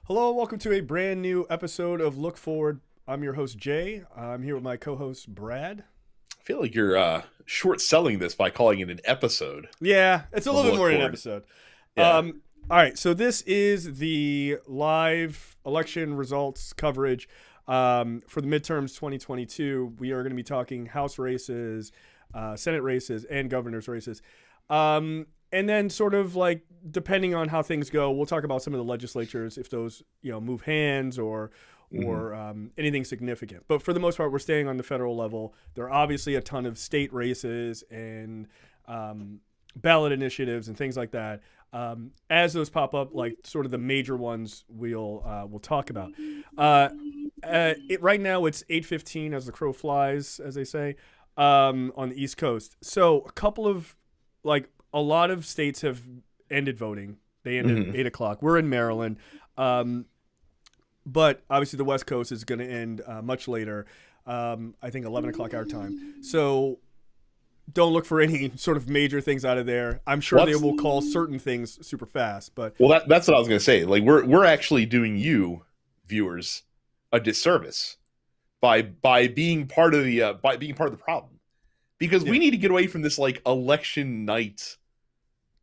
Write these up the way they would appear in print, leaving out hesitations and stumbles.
Hello, welcome to a brand new episode of Look Forward. I'm your host, Jay. I'm here with my co host, Brad. I feel like you're short selling this by calling it an episode Yeah, it's a of little bit Look more than an Forward. episode. Yeah. All right, so this is the live election results coverage for the midterms 2022. We are going to be talking House races, Senate races, and governor's races. And then sort of like depending on how things go, we'll talk about some of the legislatures if those move hands or anything significant. But for the most part, we're staying on the federal level. There are obviously a ton of state races and ballot initiatives and things like that. As those pop up, like sort of the major ones, we'll talk about. Right now it's 8:15 as the crow flies, as they say, on the East Coast. So a lot of states have ended voting. They ended at 8 o'clock. We're in Maryland. But obviously the West Coast is going to end much later. I think 11 o'clock our time. So don't look for any sort of major things out of there. I'm sure they will call certain things super fast. But That's what I was going to say. Like we're actually doing you viewers a disservice by being part of the problem, because we need to get away from this like election night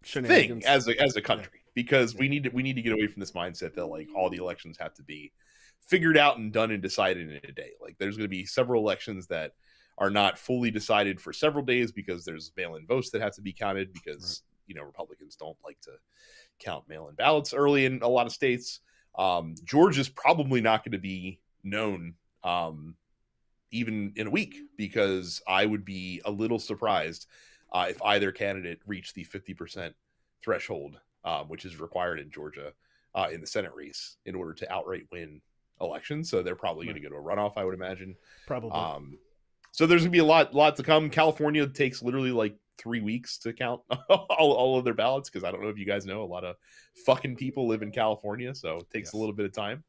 thing as a country. Because we need to get away from this mindset that like all the elections have to be figured out and done and decided in a day. Like there's going to be several elections that are not fully decided for several days because there's mail-in votes that have to be counted because Republicans don't like to count mail-in ballots early in a lot of states. Georgia's probably not going to be known even in a week, because I would be a little surprised if either candidate reached the 50% threshold, which is required in Georgia in the Senate race in order to outright win elections. So they're probably going to go to a runoff, I would imagine. Probably. So there's going to be a lot to come. California takes literally like 3 weeks to count all of their ballots, because I don't know if you guys know, a lot of fucking people live in California, so it takes a little bit of time.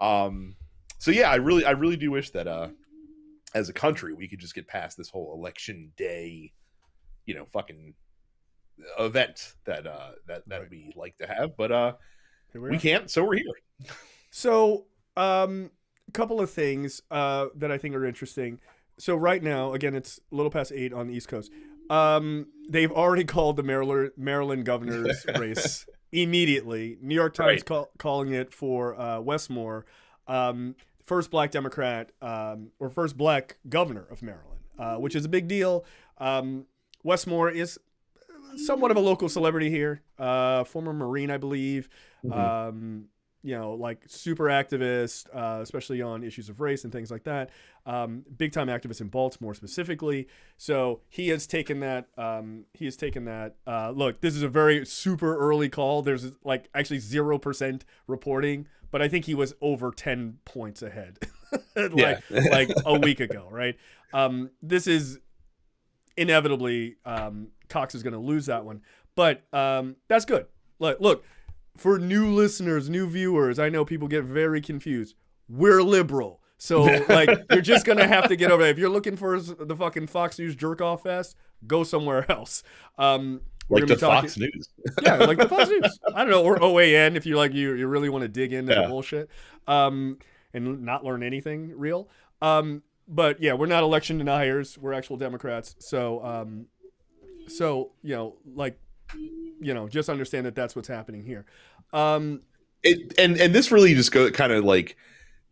Right. So yeah, I really do wish that as a country we could just get past this whole election day, fucking event that right. We like to have, but we can't, so we're here. So a couple of things that I think are interesting. So right now, again, it's a little past 8 on the East Coast. They've already called the Maryland governor's race immediately. New York Times calling it for Westmore, first black Democrat or first black governor of Maryland, which is a big deal. Westmore is somewhat of a local celebrity here, former Marine, I believe. Like super activist, especially on issues of race and things like that. Big time activist in Baltimore specifically. So he has taken that. Look, this is a very super early call. There's like actually 0% reporting, but I think he was over 10 points ahead, like a week ago, right? This is inevitably Cox is going to lose that one, but that's good. Look. For new listeners, new viewers, I know people get very confused. We're liberal. So, like, you're just going to have to get over that. If you're looking for the fucking Fox News jerk-off fest, go somewhere else. Like the Fox News. Yeah, like the Fox News. I don't know, or OAN if you you really want to dig into the bullshit and not learn anything real. But, yeah, we're not election deniers. We're actual Democrats. So just understand that that's what's happening here. And this really just go kind of like,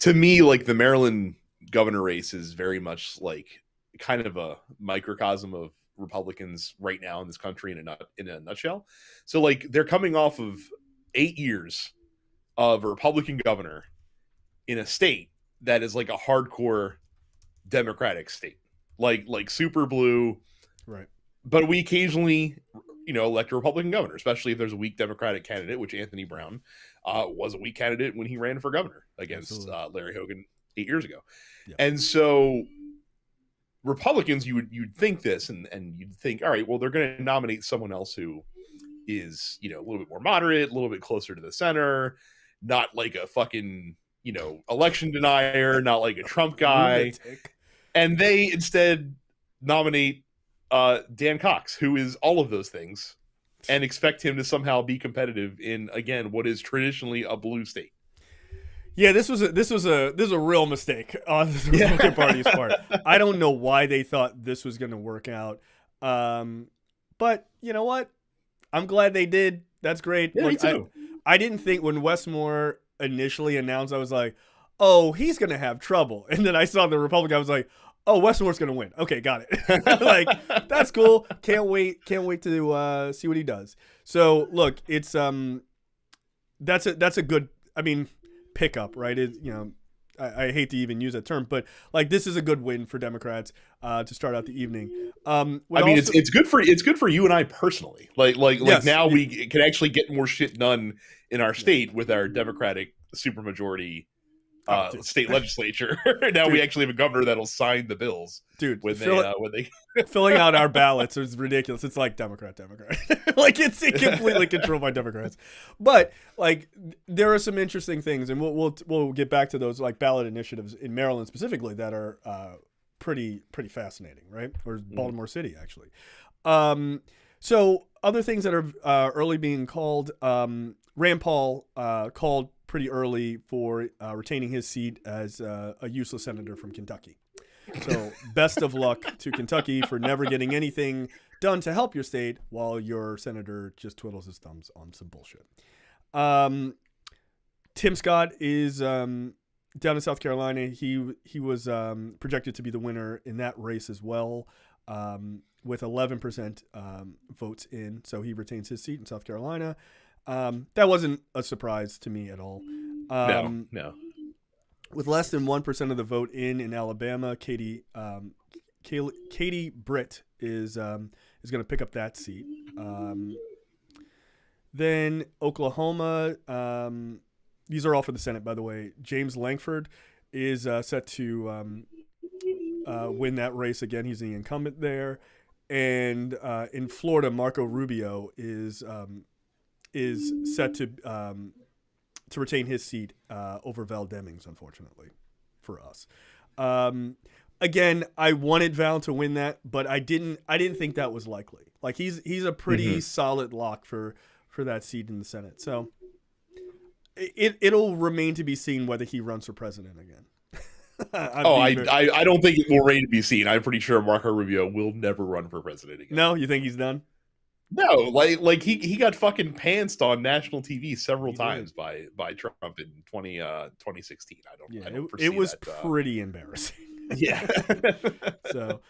to me, like the Maryland governor race is very much like kind of a microcosm of Republicans right now in this country in a nutshell. So like they're coming off of 8 years of a Republican governor in a state that is like a hardcore Democratic state, like super blue, right? But we occasionally elect a Republican governor, especially if there's a weak Democratic candidate, which Anthony Brown was a weak candidate when he ran for governor against Larry Hogan 8 years ago. Yeah. And so Republicans, you'd think this, and you'd think, all right, well, they're going to nominate someone else who is, a little bit more moderate, a little bit closer to the center, not like a fucking, election denier, not like a Trump guy. Lunatic. And they instead nominate Dan Cox, who is all of those things, and expect him to somehow be competitive in, again, what is traditionally a blue state. Yeah, this was a real mistake on the Republican Party's part. I don't know why they thought this was going to work out, but you know what? I'm glad they did. That's great. Yeah, Look, me too. I didn't think when Westmore initially announced, I was like, oh, he's going to have trouble. And then I saw the Republican, I was like, oh, Westmore's going to win. Okay, got it. Like, that's cool. Can't wait to see what he does. So, look, it's that's a good, I mean, pickup, right? I hate to even use that term, but like this is a good win for Democrats to start out the evening. It's good for you and I personally. Yes. Now we can actually get more shit done in our state with our Democratic supermajority state legislature. Now we actually have a governor that'll sign the bills. Dude, when they filling out our ballots is ridiculous. It's like Democrat. Like it's completely controlled by Democrats. But like there are some interesting things, and we'll get back to those like ballot initiatives in Maryland specifically that are pretty fascinating, right? Or Baltimore City actually. So other things that are early being called, Rand Paul called pretty early for retaining his seat as a useless senator from Kentucky. So best of luck to Kentucky for never getting anything done to help your state while your senator just twiddles his thumbs on some bullshit. Tim Scott is down in South Carolina. He was projected to be the winner in that race as well, with 11% votes in. So he retains his seat in South Carolina. That wasn't a surprise to me at all. No. With less than 1% of the vote in Alabama, Katie Britt is going to pick up that seat. Then Oklahoma, these are all for the Senate, by the way. James Lankford is set to win that race again. He's the incumbent there. And in Florida, Marco Rubio is set to retain his seat over Val Demings, unfortunately, for us. Again, I wanted Val to win that, but I didn't think that was likely. Like he's a pretty solid lock for that seat in the Senate. So it'll remain to be seen whether he runs for president again. I don't think it will remain to be seen. I'm pretty sure Marco Rubio will never run for president again. No, you think he's done? No, like he got fucking pantsed on national TV several times by Trump in 2016. I don't it was that, pretty embarrassing. Yeah. So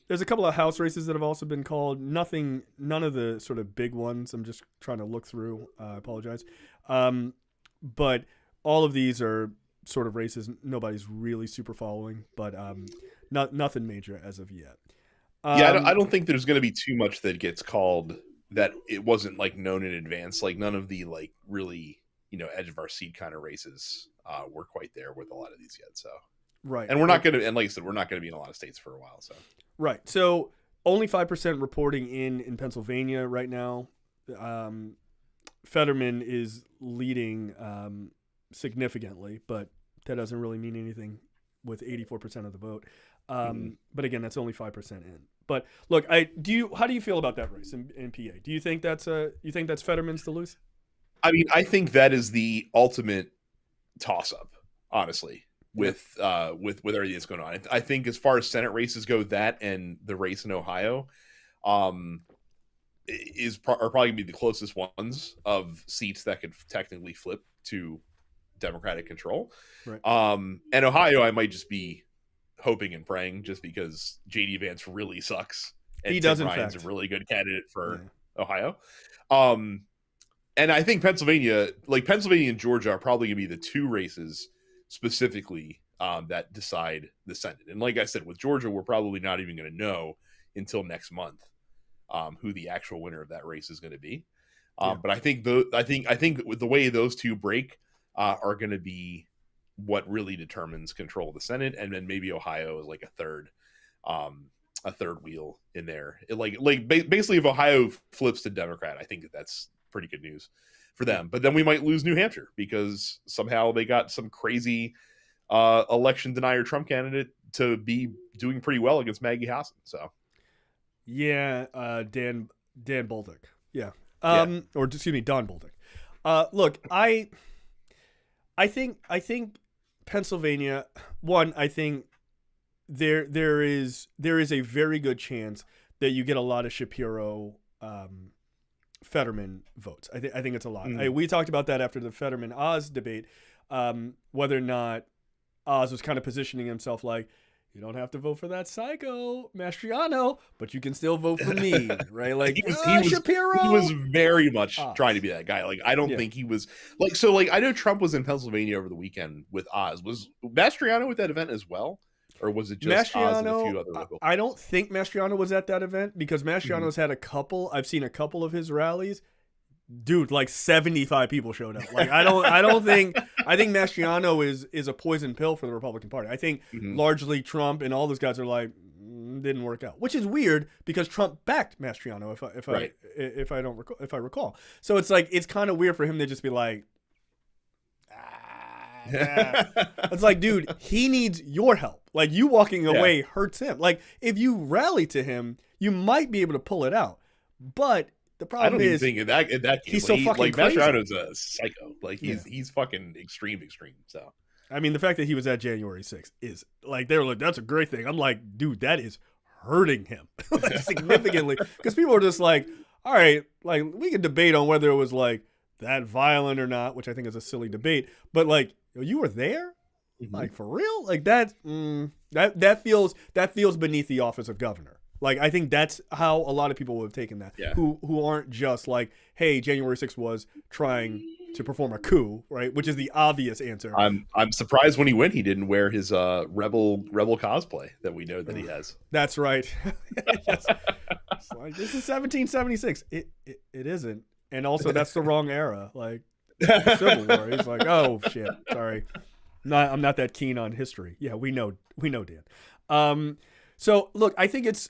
there's a couple of House races that have also been called. None of the sort of big ones. I'm just trying to look through. I apologize. But all of these are sort of races nobody's really super following, but nothing major as of yet. I don't think there's going to be too much that gets called that it wasn't like known in advance. Like none of the like really edge of our seat kind of races were quite there with a lot of these yet. So right, and we're not going to, and like I said, we're not going to be in a lot of states for a while. So right, so only 5% reporting in Pennsylvania right now. Fetterman is leading significantly, but that doesn't really mean anything with 84% of the vote. But again, that's only 5% in. But look, how do you feel about that race in PA? Do you think that's Fetterman's to lose? I mean, I think that is the ultimate toss-up, honestly, with everything that's going on. I think as far as Senate races go, that and the race in Ohio, are probably going to be the closest ones of seats that could technically flip to Democratic control. Right. And Ohio, I might just be hoping and praying just because JD Vance really sucks. And he does, Tim in Ryan's fact. a really good candidate for Ohio. And I think Pennsylvania and Georgia are probably going to be the two races specifically that decide the Senate. And like I said, with Georgia, we're probably not even going to know until next month who the actual winner of that race is going to be. But I think with the way those two break are going to be what really determines control of the Senate, and then maybe Ohio is like a third wheel in there. Basically, if Ohio flips to Democrat, I think that's pretty good news for them. But then we might lose New Hampshire because somehow they got some crazy election denier Trump candidate to be doing pretty well against Maggie Hassan. So Dan Bolduc, or excuse me, Don Bolduc. Look, I I think Pennsylvania. One, I think there is a very good chance that you get a lot of Shapiro, Fetterman votes. I think it's a lot. We talked about that after the Fetterman Oz debate, whether or not Oz was kind of positioning himself like, you don't have to vote for that psycho Mastriano, but you can still vote for me, right? Like Shapiro. He was very much trying to be that guy. Like I don't think he was like so. Like I know Trump was in Pennsylvania over the weekend with Oz. Was Mastriano at that event as well, or was it just Oz and a few other local? I don't think Mastriano was at that event because Mastriano's had a couple. I've seen a couple of his rallies. Dude, like 75 people showed up. Like I think Mastriano is a poison pill for the Republican Party. I think largely Trump and all those guys are like, didn't work out, which is weird because Trump backed Mastriano if I recall. So it's like it's kind of weird for him to just be like, it's like, dude, he needs your help. Like you walking away hurts him. Like if you rally to him, you might be able to pull it out, but the problem is, think in that case, he's so fucking crazy. Mastriano's a psycho. Like he's fucking extreme. So I mean, the fact that he was at January 6th is like they were like, that's a great thing. I'm like, dude, that is hurting him like, significantly because people are just like, all right, like we can debate on whether it was like that violent or not, which I think is a silly debate. But like, you were there, like for real, like that feels beneath the office of governor. Like, I think that's how a lot of people would have taken that, who aren't just like, hey, January 6th was trying to perform a coup, right? Which is the obvious answer. I'm surprised when he went, he didn't wear his rebel cosplay that we know that he has. That's right. It's like, this is 1776. It isn't. And also, that's the wrong era. Like, Civil War. He's like, oh, shit. Sorry. I'm not that keen on history. Yeah, we know, Dan. So look, I think it's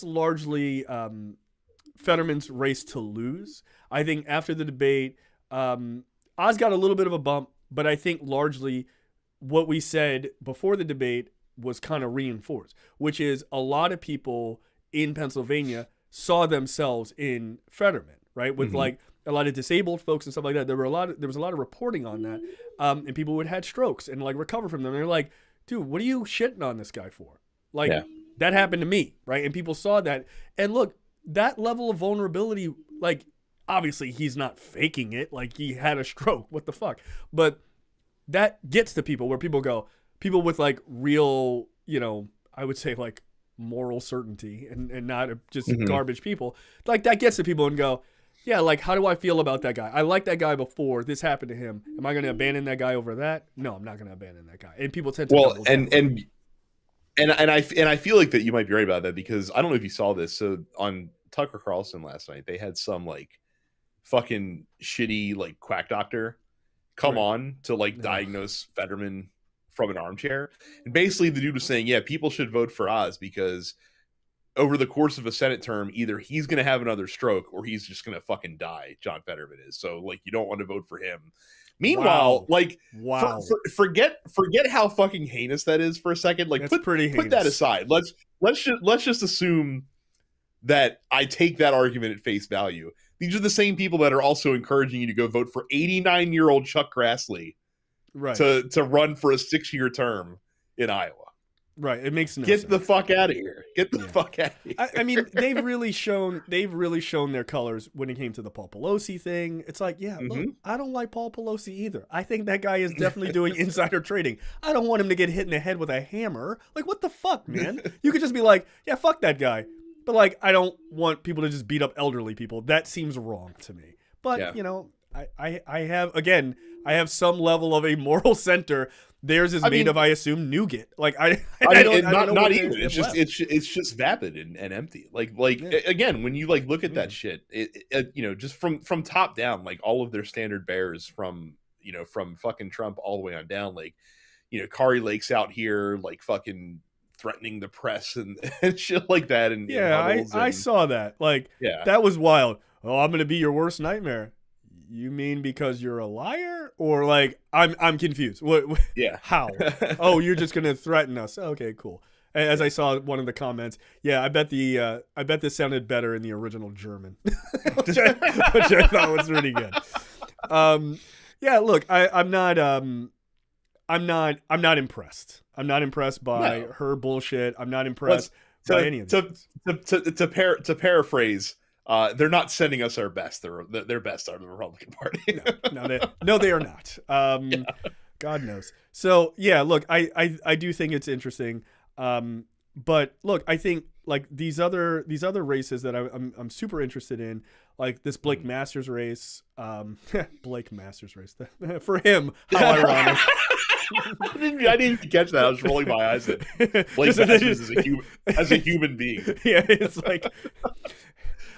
largely Fetterman's race to lose. I think after the debate, Oz got a little bit of a bump, but I think largely what we said before the debate was kind of reinforced, which is a lot of people in Pennsylvania saw themselves in Fetterman, right? With like a lot of disabled folks and stuff like that. There was a lot of reporting on that, and people who had had strokes and like recover from them. They're like, dude, what are you shitting on this guy for? Like that happened to me, right? And people saw that. And look, that level of vulnerability, like obviously he's not faking it. Like he had a stroke. What the fuck? But that gets to people where people with like real, I would say like moral certainty and not just garbage people. Like that gets to people and go, yeah, like how do I feel about that guy? I liked that guy before this happened to him. Am I going to abandon that guy over that? No, I'm not going to abandon that guy. And people tend to And I feel like that you might be right about that because I don't know if you saw this. So on Tucker Carlson last night, they had some like fucking shitty like quack doctor come on to like diagnose Fetterman from an armchair. And basically the dude was saying, yeah, people should vote for Oz because over the course of a Senate term, either he's going to have another stroke or he's just going to fucking die. John Fetterman is. So like, you don't want to vote for him. Meanwhile, forget how fucking heinous that is for a second. Like, put that aside. Let's just assume that I take that argument at face value. These are the same people that are also encouraging you to go vote for 89-year-old Chuck Grassley, right, to run for a 6-year term in Iowa. Right, it makes no sense. Get the fuck out of here. Get the fuck out of here. I mean, they've really shown their colors when it came to the Paul Pelosi thing. It's like, look, I don't like Paul Pelosi either. I think that guy is definitely doing insider trading. I don't want him to get hit in the head with a hammer. Like, what the fuck, man? You could just be like, yeah, fuck that guy. But like, I don't want people to just beat up elderly people. That seems wrong to me. But I have some level of a moral center. Theirs is made of, I assume, nougat. Like I don't know even. It's just vapid and empty. Again, when you like look at that shit, it just from top down, like all of their standard bears from fucking Trump all the way on down, like Kari Lake's out here like fucking threatening the press and shit like that. And I saw that. Like that was wild. Oh, I'm gonna be your worst nightmare. You mean because you're a liar, or like I'm confused? What? Yeah. How? Oh, you're just gonna threaten us? Okay, cool. As I saw one of the comments, I bet this sounded better in the original German, which I thought was really good. Yeah, look, I'm not impressed. I'm not impressed by No. her bullshit. I'm not Let's impressed by any of these things. to paraphrase. They're not sending us our best. Their best are the Republican Party. No, they are not. Yeah. God knows. So yeah, look, I do think it's interesting. But look, I think like these other races that I'm super interested in, like this Blake Masters race. Blake Masters race for him. How ironic. I didn't even catch that. I was rolling my eyes at Blake Masters as a human being. Yeah, it's like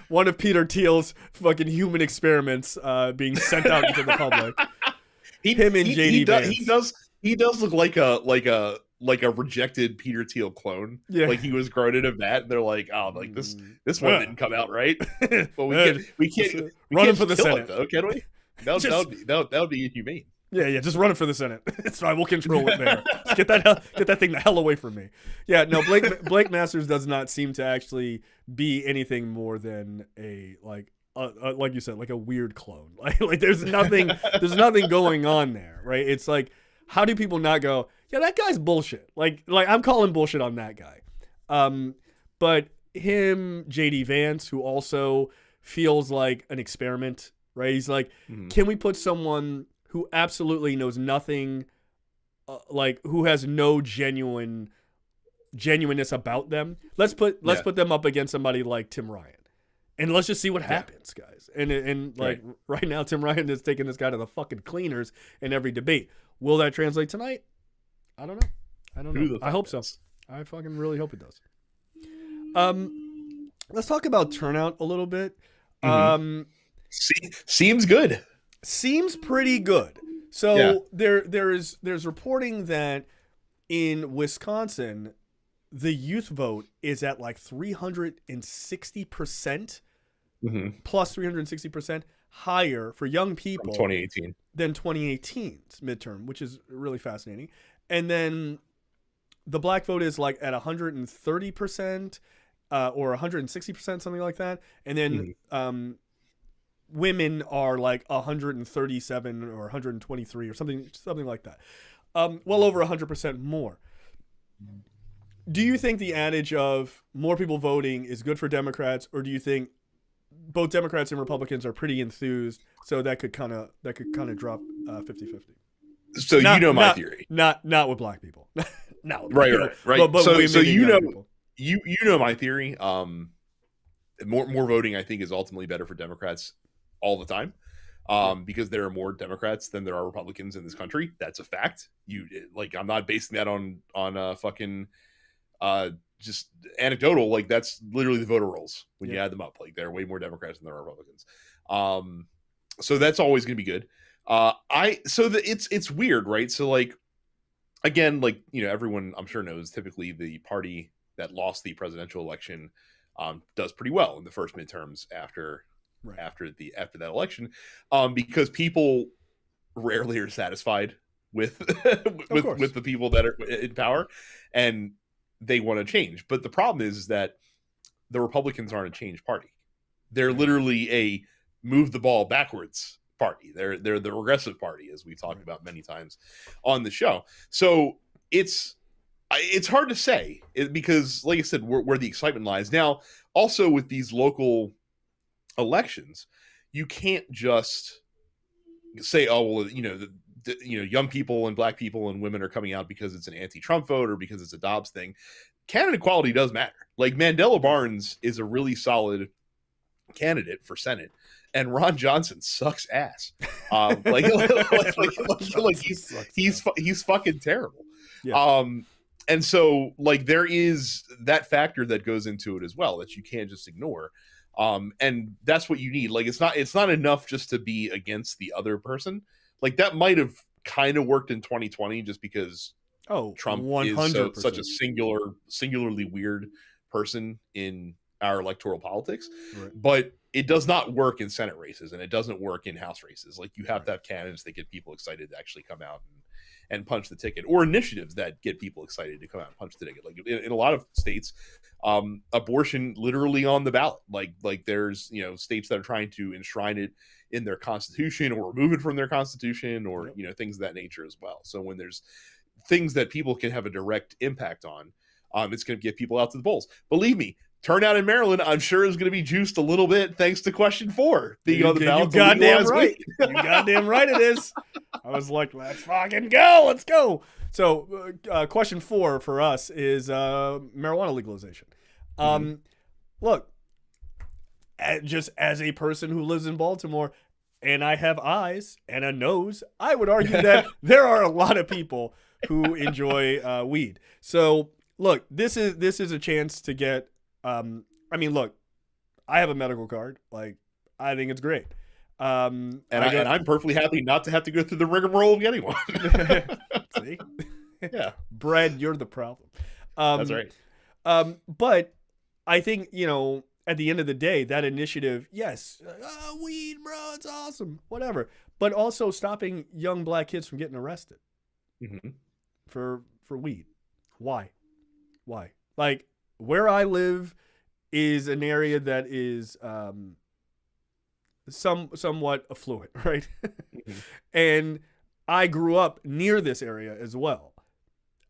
one of Peter Thiel's fucking human experiments being sent out into the public. Him and JD Vance. He does look like a rejected Peter Thiel clone. Yeah. Like he was grown in a vat, and they're like, oh, like this one didn't come out right. But we can't run him for the Senate, though, can we? That would be inhumane. Yeah, just run it for the Senate. It's fine. We'll control it there. Get that thing the hell away from me. Yeah, no, Blake Masters does not seem to actually be anything more than a like you said, like a weird clone. Like there's nothing going on there, right? It's like, how do people not go, yeah, that guy's bullshit. Like I'm calling bullshit on that guy. But him, JD Vance, who also feels like an experiment, right? He's like, can we put someone who absolutely knows nothing, like who has no genuineness about them? Let's put them up against somebody like Tim Ryan, and let's just see what happens, guys. And like right now, Tim Ryan is taking this guy to the fucking cleaners in every debate. Will that translate tonight? I don't know. I hope so. I fucking really hope it does. Let's talk about turnout a little bit. Seems good. Seems pretty good. So there's reporting that in Wisconsin, the youth vote is at like 360%, plus 360% higher for young people from 2018 than 2018's midterm, which is really fascinating. And then the black vote is like at 130% or 160%, something like that. And then women are like 137 or 123 or something like that. Well over 100% more. Do you think the adage of more people voting is good for Democrats, or do you think both Democrats and Republicans are pretty enthused, so that could kind of drop 50-50? So my theory. Not with black people. Not with right. But so you know my theory. More voting, I think, is ultimately better for Democrats all the time, because there are more Democrats than there are Republicans in this country. That's a fact. I'm not basing that on fucking just anecdotal. Like that's literally the voter rolls when you add them up. Like there are way more Democrats than there are Republicans. So that's always going to be good. It's weird, right? So like, again, like, everyone I'm sure knows typically the party that lost the presidential election does pretty well in the first midterms after that election, because people rarely are satisfied with with the people that are in power, and they want to change. But the problem is that the Republicans aren't a change party. They're literally a move the ball backwards party. They're the regressive party, as we've talked about many times on the show. So it's hard to say because, like I said, where the excitement lies. Now, also with these local elections, you can't just say, oh well, young people and black people and women are coming out because it's an anti-Trump vote or because it's a Dobbs thing. Candidate quality does matter. Like Mandela Barnes is a really solid candidate for Senate, and Ron Johnson sucks ass. He's fucking terrible. Yeah. And so like there is that factor that goes into it as well that you can't just ignore. And that's what you need. Like it's not enough just to be against the other person. Like that might have kind of worked in 2020 just because Trump 100%. is such a singularly weird person in our electoral politics. Right. But it does not work in Senate races, and it doesn't work in House races. Like you have to have candidates that get people excited to actually come out and punch the ticket, or initiatives that get people excited to come out and punch the ticket. Like in a lot of states, abortion literally on the ballot. Like there's states that are trying to enshrine it in their constitution or remove it from their constitution, or things of that nature as well. So when there's things that people can have a direct impact on, it's going to get people out to the polls. Believe me, turnout in Maryland, I'm sure, is going to be juiced a little bit thanks to question 4 being on the ballot. You goddamn right. You goddamn right it is. I was like, let's fucking go. Let's go. So question 4 for us is marijuana legalization. Look, just as a person who lives in Baltimore, and I have eyes and a nose, I would argue that there are a lot of people who enjoy weed. So look, this is a chance to get. Look, I have a medical card. Like, I think it's great. And I'm perfectly happy not to have to go through the rigmarole of getting one. See, yeah, Brad, you're the problem. That's right. But I think at the end of the day, that initiative, yes, weed, bro, it's awesome, whatever. But also stopping young black kids from getting arrested for weed. Why? Like, where I live is an area that is somewhat affluent, right? And I grew up near this area as well.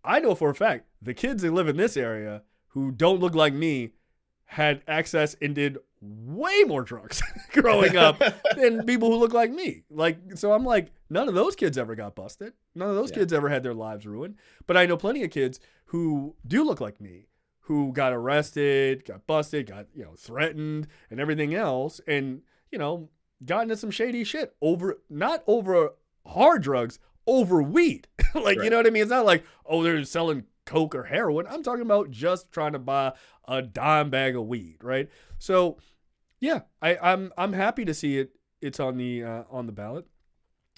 I know for a fact the kids that live in this area who don't look like me had access and did way more drugs growing up than people who look like me. Like, so I'm like, none of those kids ever got busted. None of those kids ever had their lives ruined. But I know plenty of kids who do look like me, who got arrested, got busted, got, threatened and everything else. And, got into some shady shit not over hard drugs, over weed. Like, right. You know what I mean? It's not like, oh, they're selling coke or heroin. I'm talking about just trying to buy a dime bag of weed, right? So, yeah, I'm happy to see it's on the ballot.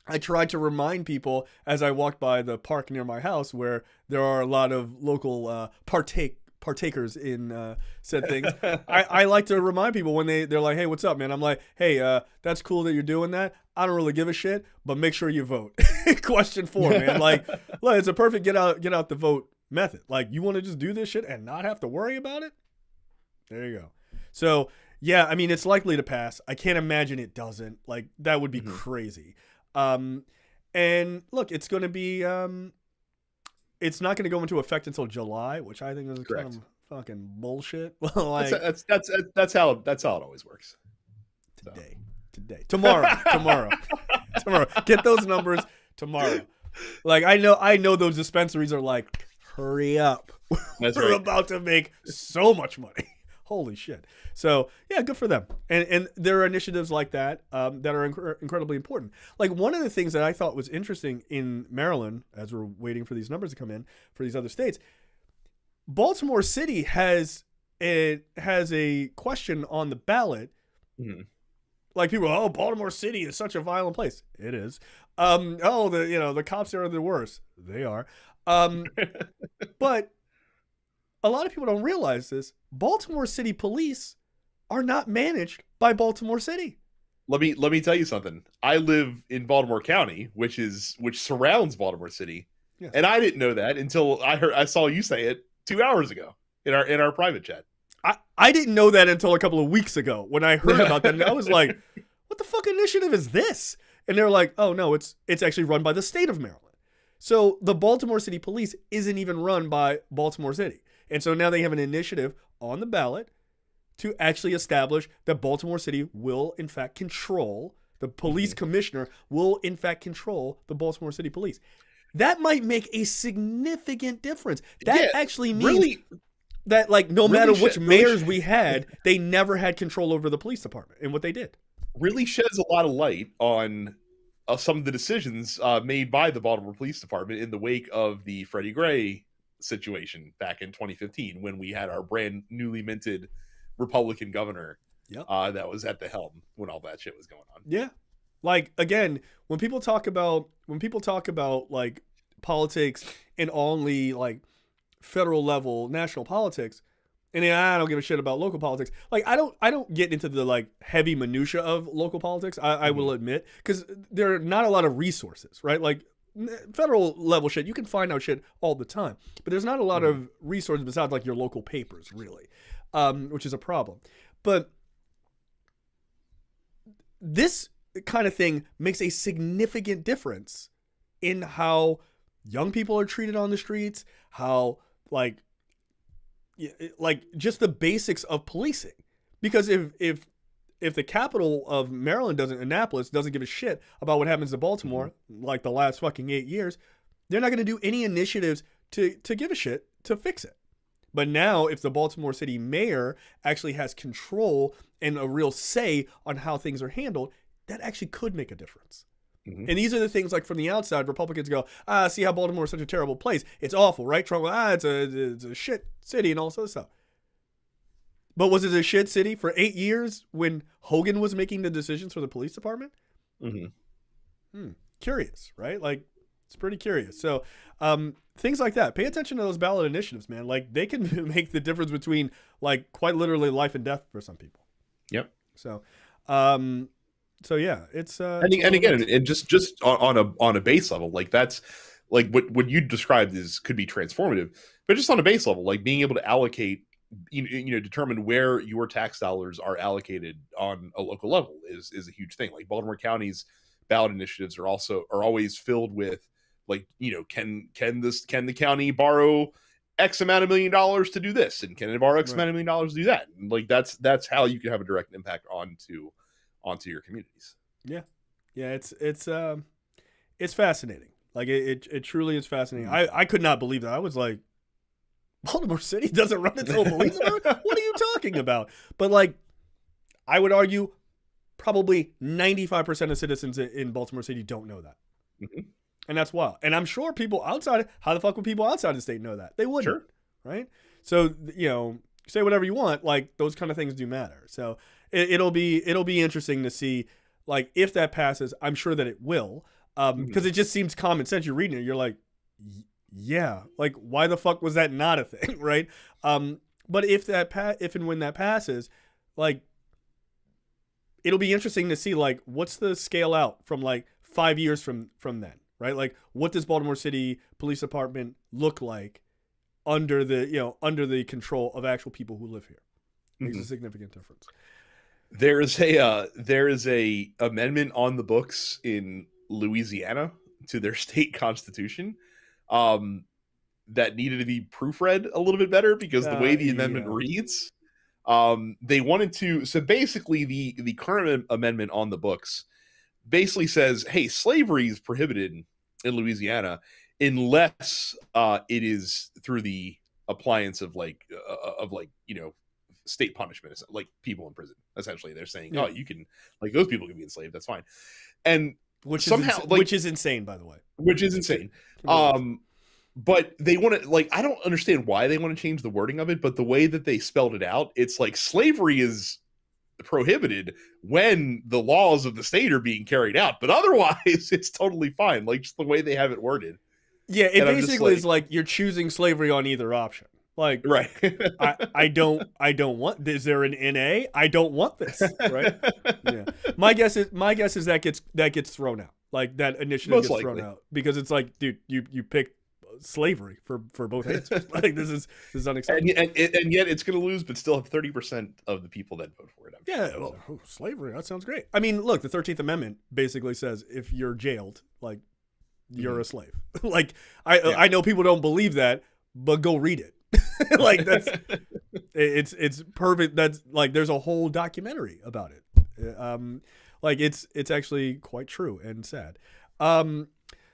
I tried to remind people as I walked by the park near my house, where there are a lot of local partakers in said things. I like to remind people when they're like, hey, what's up, man? I'm like, hey, that's cool that you're doing that. I don't really give a shit, but make sure you vote. Question 4, man. Like, look, it's a perfect get out the vote method. Like, you want to just do this shit and not have to worry about it? There you go. So, yeah, I mean, it's likely to pass. I can't imagine it doesn't. Like, that would be crazy. And look, it's going to be, it's not going to go into effect until July, which I think is kind of fucking bullshit. Like, that's how it always works. Today, tomorrow. Get those numbers tomorrow. Like, I know those dispensaries are like, hurry up. We're about to make so much money. Holy shit. So, yeah, good for them. And there are initiatives like that that are incredibly important. Like, one of the things that I thought was interesting in Maryland, as we're waiting for these numbers to come in for these other states, Baltimore City has a question on the ballot. Like, people, oh, Baltimore City is such a violent place. It is. The cops are the worst. They are. But a lot of people don't realize this. Baltimore City police are not managed by Baltimore City. Let me tell you something. I live in Baltimore County, which surrounds Baltimore City, yes. And I didn't know that until I saw you say it 2 hours ago in our private chat. I didn't know that until a couple of weeks ago when I heard about that. And I was like, what the fuck initiative is this? And they're like, oh, no, it's actually run by the state of Maryland. So the Baltimore City Police isn't even run by Baltimore City. And so now they have an initiative on the ballot to actually establish that Baltimore City will, in fact, control, the police commissioner will, in fact, control the Baltimore City Police. That might make a significant difference. That actually means that, like, no matter which mayors we had, they never had control over the police department and what they did. Really sheds a lot of light on some of the decisions made by the Baltimore Police Department in the wake of the Freddie Gray situation back in 2015, when we had our brand newly minted Republican governor that was at the helm when all that shit was going on. Yeah. Like, again, when people talk about like politics and only like federal level national politics, and then I don't give a shit about local politics. Like, I don't get into the like heavy minutia of local politics. I will admit, because there are not a lot of resources, right? Like, federal level shit, you can find out shit all the time, but there's not a lot of resources besides like your local papers, really, which is a problem. But this kind of thing makes a significant difference in how young people are treated on the streets, how like just the basics of policing. Because if the capital of Maryland Annapolis doesn't give a shit about what happens to Baltimore, like the last fucking 8 years, they're not going to do any initiatives to give a shit to fix it. But now, if the Baltimore City mayor actually has control and a real say on how things are handled, that actually could make a difference. And these are the things like from the outside, Republicans go, see how Baltimore is such a terrible place. It's awful, right? Trump, it's a shit city and all this other stuff. But was it a shit city for 8 years when Hogan was making the decisions for the police department? Curious, right? Like, it's pretty curious. So things like that. Pay attention to those ballot initiatives, man. Like, they can make the difference between, like, quite literally life and death for some people. Yep. So, yeah, it's and again, and just on a base level, like that's like what you described could be transformative, but just on a base level, like being able to allocate, determine where your tax dollars are allocated on a local level is a huge thing. Like Baltimore County's ballot initiatives are always filled with like, can the county borrow X amount of $1 million to do this, and can it borrow X amount of $1 million to do that? And like that's how you can have a direct impact onto your communities. Yeah. It's fascinating. Like it truly is fascinating. I could not believe that. I was like, Baltimore City doesn't run its own police department? What are you talking about? But like, I would argue probably 95% of citizens in Baltimore City don't know that. And that's wild. And I'm sure people outside, how the fuck would people outside the state know that? They wouldn't. Sure. Right? So, say whatever you want, like those kind of things do matter. So it'll be interesting to see, like, if that passes. I'm sure that it will, because it just seems common sense. You're reading it, you're like, yeah, like why the fuck was that not a thing, right? But if and when that passes, like, it'll be interesting to see, like, what's the scale out from like 5 years from then, right? Like, what does Baltimore City Police Department look like under the control of actual people who live here? Makes a significant difference. There is a amendment on the books in Louisiana to their state constitution that needed to be proofread a little bit better, because the way the amendment reads, they wanted to. So basically, the current amendment on the books basically says, hey, slavery is prohibited in Louisiana unless it is through the appliance of state punishment, like people in prison. Essentially, they're saying, oh, you can, like, those people can be enslaved, that's fine. And which is insane, by the way. Which is insane. But they want to, like, I don't understand why they want to change the wording of it, but the way that they spelled it out, it's like slavery is prohibited when the laws of the state are being carried out, but otherwise it's totally fine. Like, just the way they have it worded. Yeah, it basically is like you're choosing slavery on either option. Like, right. I don't want. Is there an NA? I don't want this. Right. Yeah. My guess is that gets thrown out. Like, that initiative gets thrown out, because it's like, dude, you picked slavery for both answers. Like, this is unacceptable. And yet it's going to lose, but still have 30% of the people that vote for it. Well, slavery. That sounds great. I mean, look, the 13th Amendment basically says if you're jailed, like, you're a slave. Like, I know people don't believe that, but go read it. Like, it's perfect. That's like, there's a whole documentary about it. Like, it's actually quite true and sad.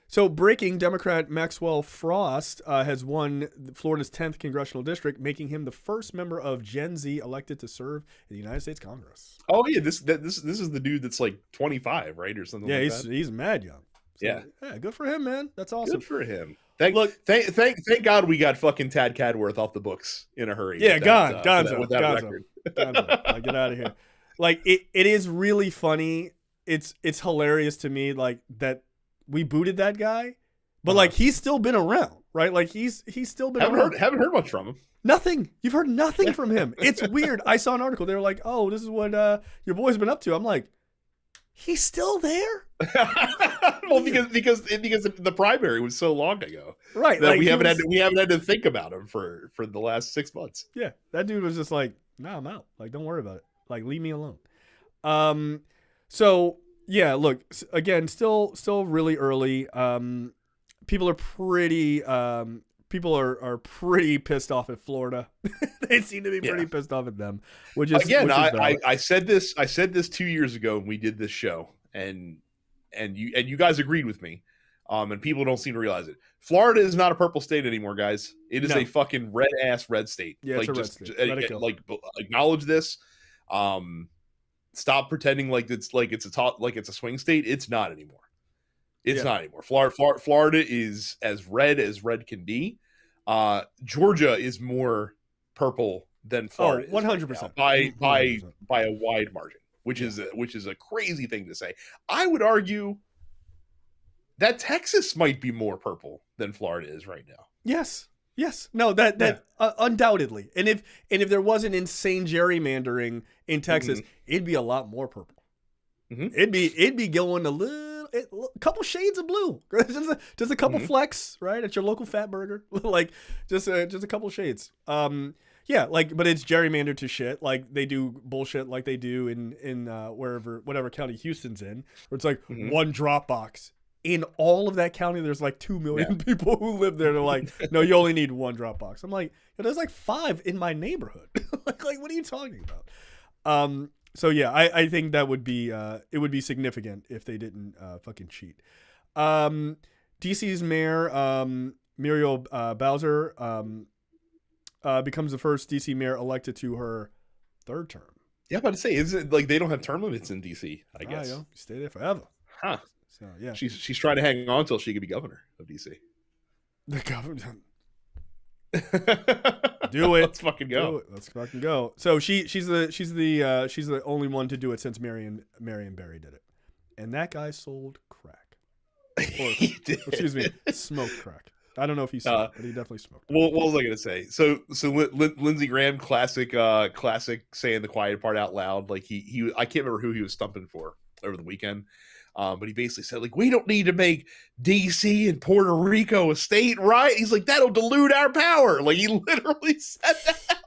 So, breaking, Democrat Maxwell Frost has won Florida's 10th congressional district, making him the first member of Gen Z elected to serve in the United States Congress. Oh yeah, this is the dude that's like 25, right, or something. Yeah, like that. He's mad young. So, yeah, good for him, man. That's awesome. Good for him. Thank God we got fucking Tad Cadworth off the books in a hurry. Yeah, Gonzo. Record. Gonzo. Like, get out of here. Like, it is really funny. It's hilarious to me, like, that we booted that guy, but like, he's still been around, right? Like, he's still been around. Haven't heard much from him. Nothing. You've heard nothing from him. It's weird. I saw an article. They were like, oh, this is what your boy's been up to. I'm like, He's still there. Well, because the primary was so long ago, right? That like we haven't had to think about him for the last 6 months. Yeah, that dude was just like, "Nah, I'm out. Like, don't worry about it. Like, leave me alone." So yeah, look, again, still really early. People are pretty pretty pissed off at Florida. They seem to be pretty pissed off at them, which is again, which is I said this 2 years ago when we did this show, and you guys agreed with me. And people don't seem to realize it. Florida is not a purple state anymore, guys. It is a fucking red state. Yeah, like, it's a just red state. like acknowledge this. Stop pretending like it's a swing state. It's not anymore. It's not anymore. Florida is as red can be. Georgia is more purple than Florida. 100%. By a wide margin, which is a crazy thing to say. I would argue that Texas might be more purple than Florida is right now. Yes. No, that undoubtedly. And if there wasn't insane gerrymandering in Texas, it'd be a lot more purple. It'd be going a couple shades of blue, just a couple flecks, right, at your local Fat Burger, like just a couple shades. Yeah, like, but it's gerrymandered to shit. Like, they do bullshit like they do in whatever county Houston's in, where it's like one drop box. In all of that county, there's like 2 million people who live there. They're like, no, you only need one drop box. I'm like, there's like 5 in my neighborhood. like, what are you talking about? So yeah, I think that would be it would be significant if they didn't fucking cheat. DC's mayor Muriel Bowser becomes the first DC mayor elected to her 3rd term. Yeah, I'm about to say, is it like they don't have term limits in DC? I guess you stay there forever. Huh. So yeah, she's trying to hang on until she could be governor of DC. The governor. Do it. Let's fucking go. Let's fucking go. So she's the only one to do it since Marion Barry did it, and that guy sold crack. He did. Excuse me, smoked crack. I don't know if he smoked, but he definitely smoked. Well, what was I gonna say? So Lindsey Graham, classic saying the quiet part out loud. Like he I can't remember who he was stumping for over the weekend. But he basically said, like, we don't need to make DC and Puerto Rico a state, right? He's like, that'll dilute our power. Like, he literally said that.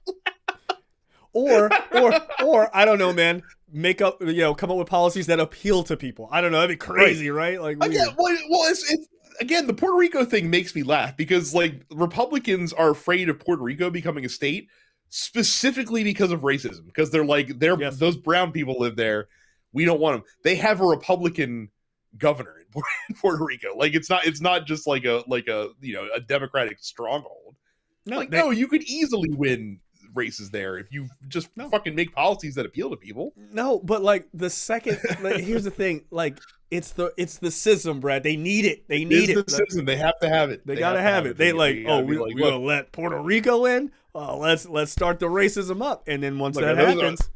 or I don't know, man. Come up with policies that appeal to people. I don't know. That'd be crazy, right? Like, again, it's again, the Puerto Rico thing makes me laugh because, like, Republicans are afraid of Puerto Rico becoming a state specifically because of racism. Because they're like, those brown people live there. We don't want them. They have a Republican governor in Puerto Rico. Like, it's not just like a Democratic stronghold. No, you could easily win races there if you just fucking make policies that appeal to people. No, but like the second, here's the thing, like it's the schism, Brad. They need it. They need it. The schism. They have to have it. They gotta have it. They we're gonna let Puerto Rico in. Let's start the racism up, and then once that happens.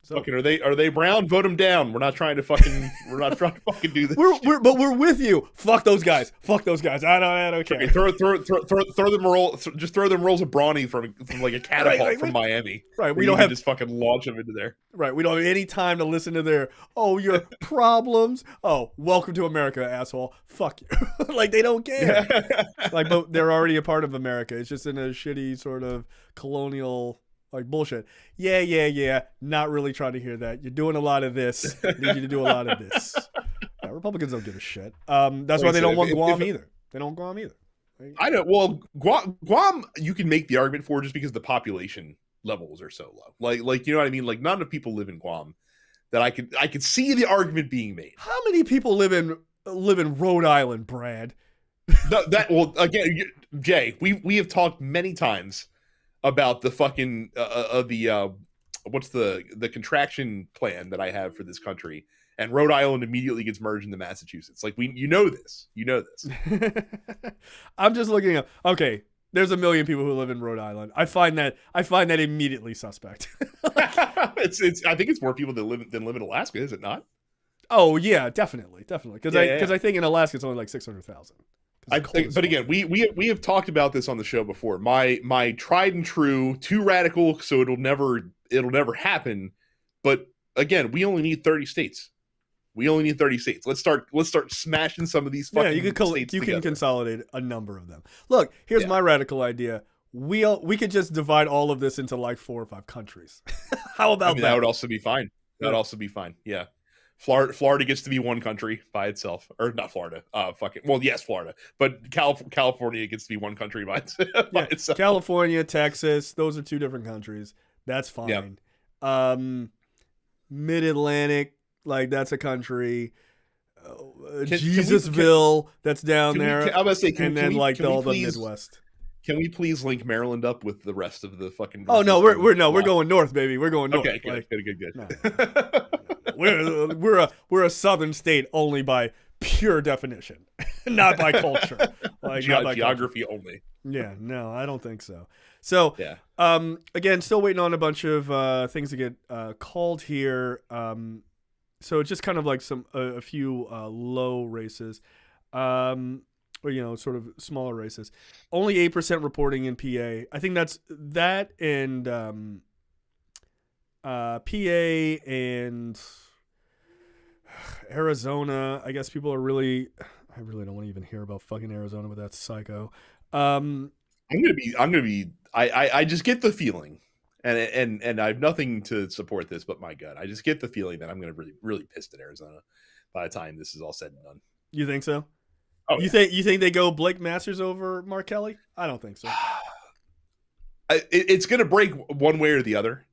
So, are they brown? Vote them down. We're not trying to fucking do this. We're with you. Fuck those guys. I don't care. Okay, throw them just throw them rolls of brawny from like a catapult from Miami. Right. We don't have just fucking launch them into there. Right. We don't have any time to listen to their your problems. Oh, welcome to America, asshole. Fuck you. Like, they don't care. Like, but they're already a part of America. It's just in a shitty sort of colonial. Like, bullshit. Yeah. Not really trying to hear that. You're doing a lot of this. I need you to do a lot of this. Yeah, Republicans don't give a shit. That's why they don't want Guam either. They don't want Guam either. Right? I know. Well, Guam, you can make the argument for just because the population levels are so low. Like you know what I mean? Like, not enough people live in Guam that I could see the argument being made. How many people live in Rhode Island, Brad? Well, again, Jay, we have talked many times about the fucking what's the contraction plan that I have for this country, and Rhode Island immediately gets merged into Massachusetts. Like, you know this. I'm just looking up. Okay, there's a million people who live in Rhode Island. I find that immediately suspect. It's I think it's more people than live in Alaska, is it not? Oh yeah, definitely. Because I think in Alaska it's only like 600,000. But again, we have talked about this on the show before. My tried and true, too radical, so it'll never happen. But again, we only need 30 states. We only need 30 states. Let's start smashing some of these Yeah, fucking you states can together. consolidate a number of them. Look, here's my radical idea. We could just divide all of this into like 4 or 5 countries. How about that? That would also be fine. That would also be fine. Yeah. Florida gets to be one country by itself, or not Florida. Yes, Florida, but California gets to be one country by itself. California, Texas, those are 2 different countries. That's fine. Yeah. Mid-Atlantic, like that's a country. Jesusville, that's down there. I was say, and then all the Midwest. Can we please link Maryland up with the rest of the fucking? Oh no, we're going north, baby. We're going north. Okay, good. No. we're a southern state only by pure definition, not by culture. Like not by geography culture. Only. Yeah, no, I don't think so. So, yeah. Again, still waiting on a bunch of things to get called here. So it's just kind of like a few low races. Or sort of smaller races. Only 8% reporting in PA. I think that's that and PA and Arizona. I guess people are really. I really don't want to even hear about fucking Arizona with that psycho. I'm gonna be. I just get the feeling, and I have nothing to support this, but my gut. I just get the feeling that I'm gonna really pissed at Arizona by the time this is all said and done. You think so? Oh, you think they go Blake Masters over Mark Kelly? I don't think so. It's going to break one way or the other.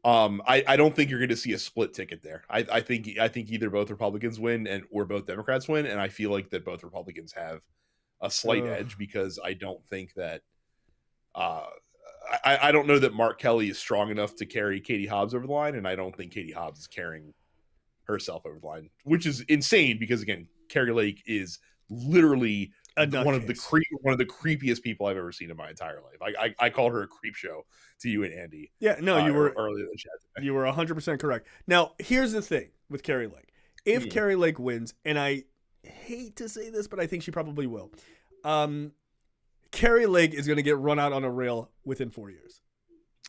I don't think you're going to see a split ticket there. I think either both Republicans win or both Democrats win, and I feel like that both Republicans have a slight edge because I don't think that I don't know that Mark Kelly is strong enough to carry Katie Hobbs over the line, and I don't think Katie Hobbs is carrying herself over the line, which is insane because again, Carrie Lake is literally one of the creepiest people I've ever seen in my entire life. I called her a creep show to you and Andy. Yeah, no, you were earlier in the chat today. You were 100% correct. Now, here's the thing with Carrie Lake. If Carrie Lake wins, and I hate to say this, but I think she probably will, Carrie Lake is going to get run out on a rail within 4 years.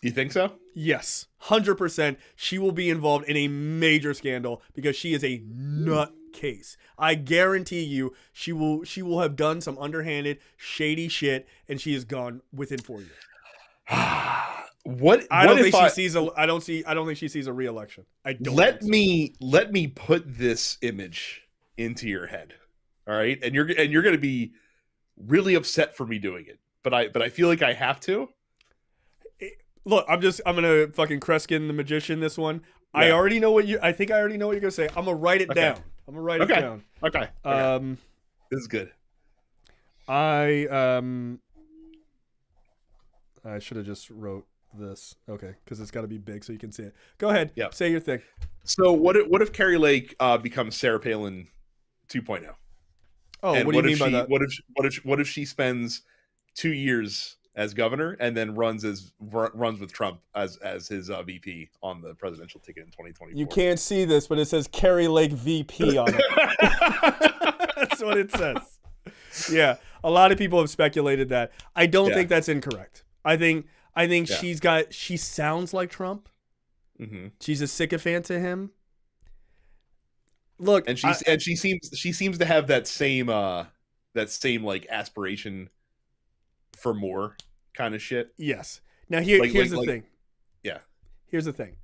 You think so? Yes, 100%. She will be involved in a major scandal because she is a nutcase. I guarantee you, she will have done some underhanded, shady shit, and she is gone within 4 years. I don't think she sees a re-election. I don't. Let me put this image into your head. All right, and you're going to be really upset for me doing it, but I feel like I have to. Look, I'm gonna fucking Kreskin the magician this one. Yeah. I think I already know what you're gonna say. I'm gonna write it down. I'm gonna write it down. Okay. This is good. I should have just wrote this. Okay, because it's got to be big so you can see it. Go ahead. Yeah. Say your thing. So what if Carrie Lake becomes Sarah Palin 2.0? Oh, and what do you mean by that? What if she spends 2 years as governor and then runs with Trump as his VP on the presidential ticket in 2024? You can't see this, but it says Carrie Lake VP on it. That's what it says. Yeah, a lot of people have speculated that. I don't think that's incorrect. I think she sounds like Trump. Mm-hmm. She's a sycophant to him. Look, and she seems to have that same like aspiration for more kind of shit. Yes. Now here's the thing. Yeah. Here's the thing.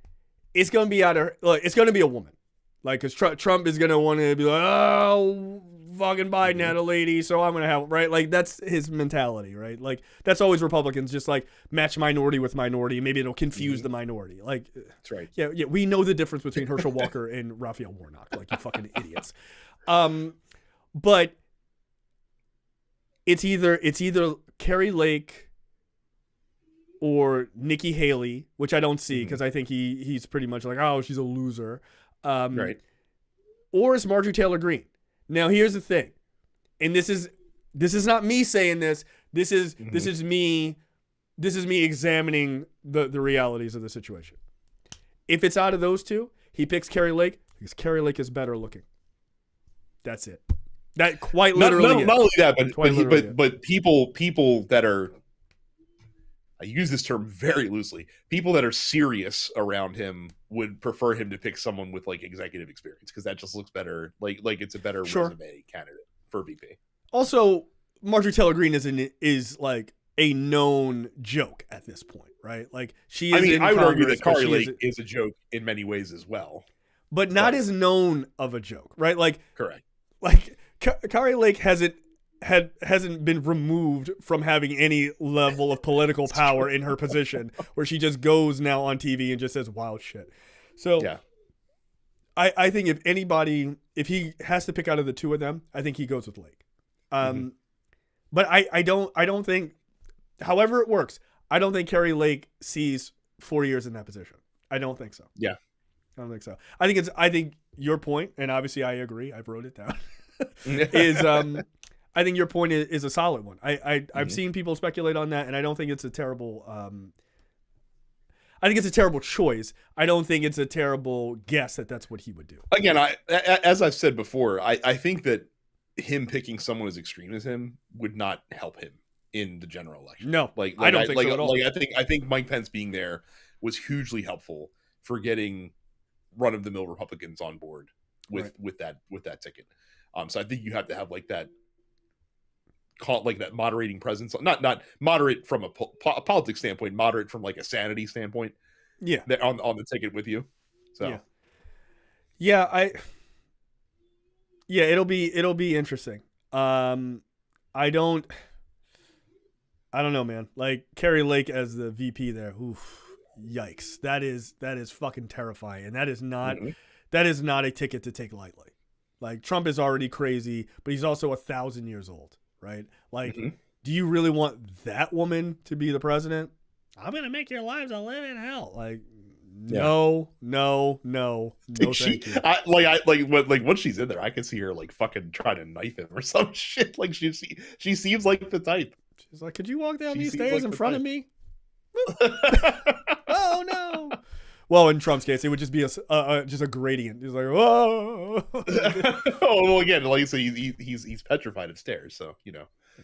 It's gonna be it's gonna be a woman. Like, cause Trump is gonna want to be like, oh, fucking Biden had a lady, so I'm gonna have right. Like that's his mentality, right? Like that's always Republicans, just like match minority with minority. Maybe it'll confuse the minority. Like that's right. Yeah. We know the difference between Herschel Walker and Raphael Warnock. Like you fucking idiots. But it's either Carrie Lake or Nikki Haley, which I don't see because I think he's pretty much like, oh, she's a loser. Right. Or it's Marjorie Taylor Greene. Now here's the thing, and this is not me saying this. This is me examining the realities of the situation. If it's out of those two, he picks Carrie Lake because Carrie Lake is better looking. That's it. That quite literally. Not only that, but people that are I use this term very loosely. People that are serious around him would prefer him to pick someone with like executive experience because that just looks better. Like it's a better resume candidate for VP. Also, Marjorie Taylor Greene is like a known joke at this point, right? Like she is. I mean, I would argue that Kari Lake is a joke in many ways as well, but not as known of a joke, right? Like correct. Like Kari Lake hasn't been removed from having any level of political power in her position, where she just goes now on TV and just says wild shit. So yeah. I think if he has to pick out of the two of them, I think he goes with Lake. But I don't think, however it works, I don't think Kari Lake sees 4 years in that position. I don't think so. Yeah. I don't think so. I think your point, and obviously I agree, I've wrote it down, is I think your point is a solid one. I've seen people speculate on that, and I don't think it's a terrible I think it's a terrible choice. I don't think it's a terrible guess that that's what he would do. Again, as I've said before, I think that him picking someone as extreme as him would not help him in the general election. No, I don't think so at all. I think Mike Pence being there was hugely helpful for getting run-of-the-mill Republicans on board with that ticket. So I think you have to have like that moderating presence, not moderate from a politics standpoint, moderate from like a sanity standpoint. Yeah, that on the ticket with you. So it'll be interesting. I don't know, man. Like Kari Lake as the VP there. Oof, yikes. That is fucking terrifying, and that is not a ticket to take lightly. Like Trump is already crazy, but he's also 1,000 years old, right? Like, do you really want that woman to be the president? I'm gonna make your lives a living hell. Like, no, thank you. Once she's in there, I can see her like fucking trying to knife him or some shit. Like she seems like the type. She's like, could you walk down these stairs in front of me? Oh no. Well, in Trump's case, it would just be just a gradient. He's like, whoa. Oh, well, again, like you say, he's petrified of stairs, so you know. Yeah,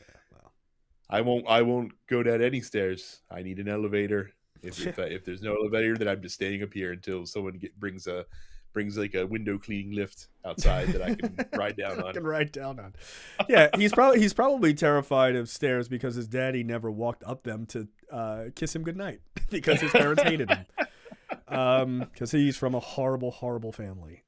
well. I won't go down any stairs. I need an elevator. If there's no elevator, then I'm just staying up here until someone brings like a window cleaning lift outside that I can ride down on. Yeah, he's probably terrified of stairs because his daddy never walked up them to kiss him goodnight because his parents hated him. Because he's from a horrible family.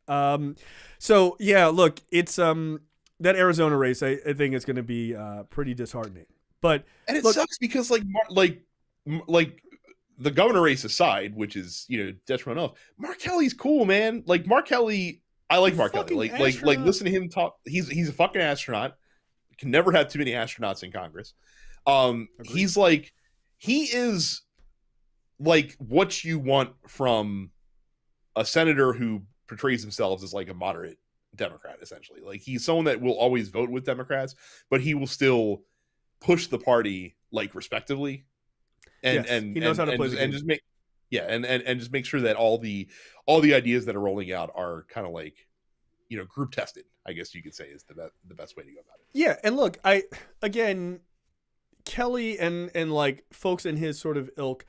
So yeah, look, it's that Arizona race. I think it's going to be pretty disheartening. But it sucks because like the governor race aside, which is detrimental. Mark Kelly's cool, man. Like Mark Kelly, I like Mark Kelly. Like listen to him talk. He's a fucking astronaut. Can never have too many astronauts in Congress. He is like what you want from a senator who portrays himself as like a moderate Democrat, essentially. Like he's someone that will always vote with Democrats, but he will still push the party like respectively. And he knows how to play the game. And just make sure that all the ideas that are rolling out are kind of like group tested, I guess you could say is the best way to go about it. Yeah, and look, Kelly and like folks in his sort of ilk,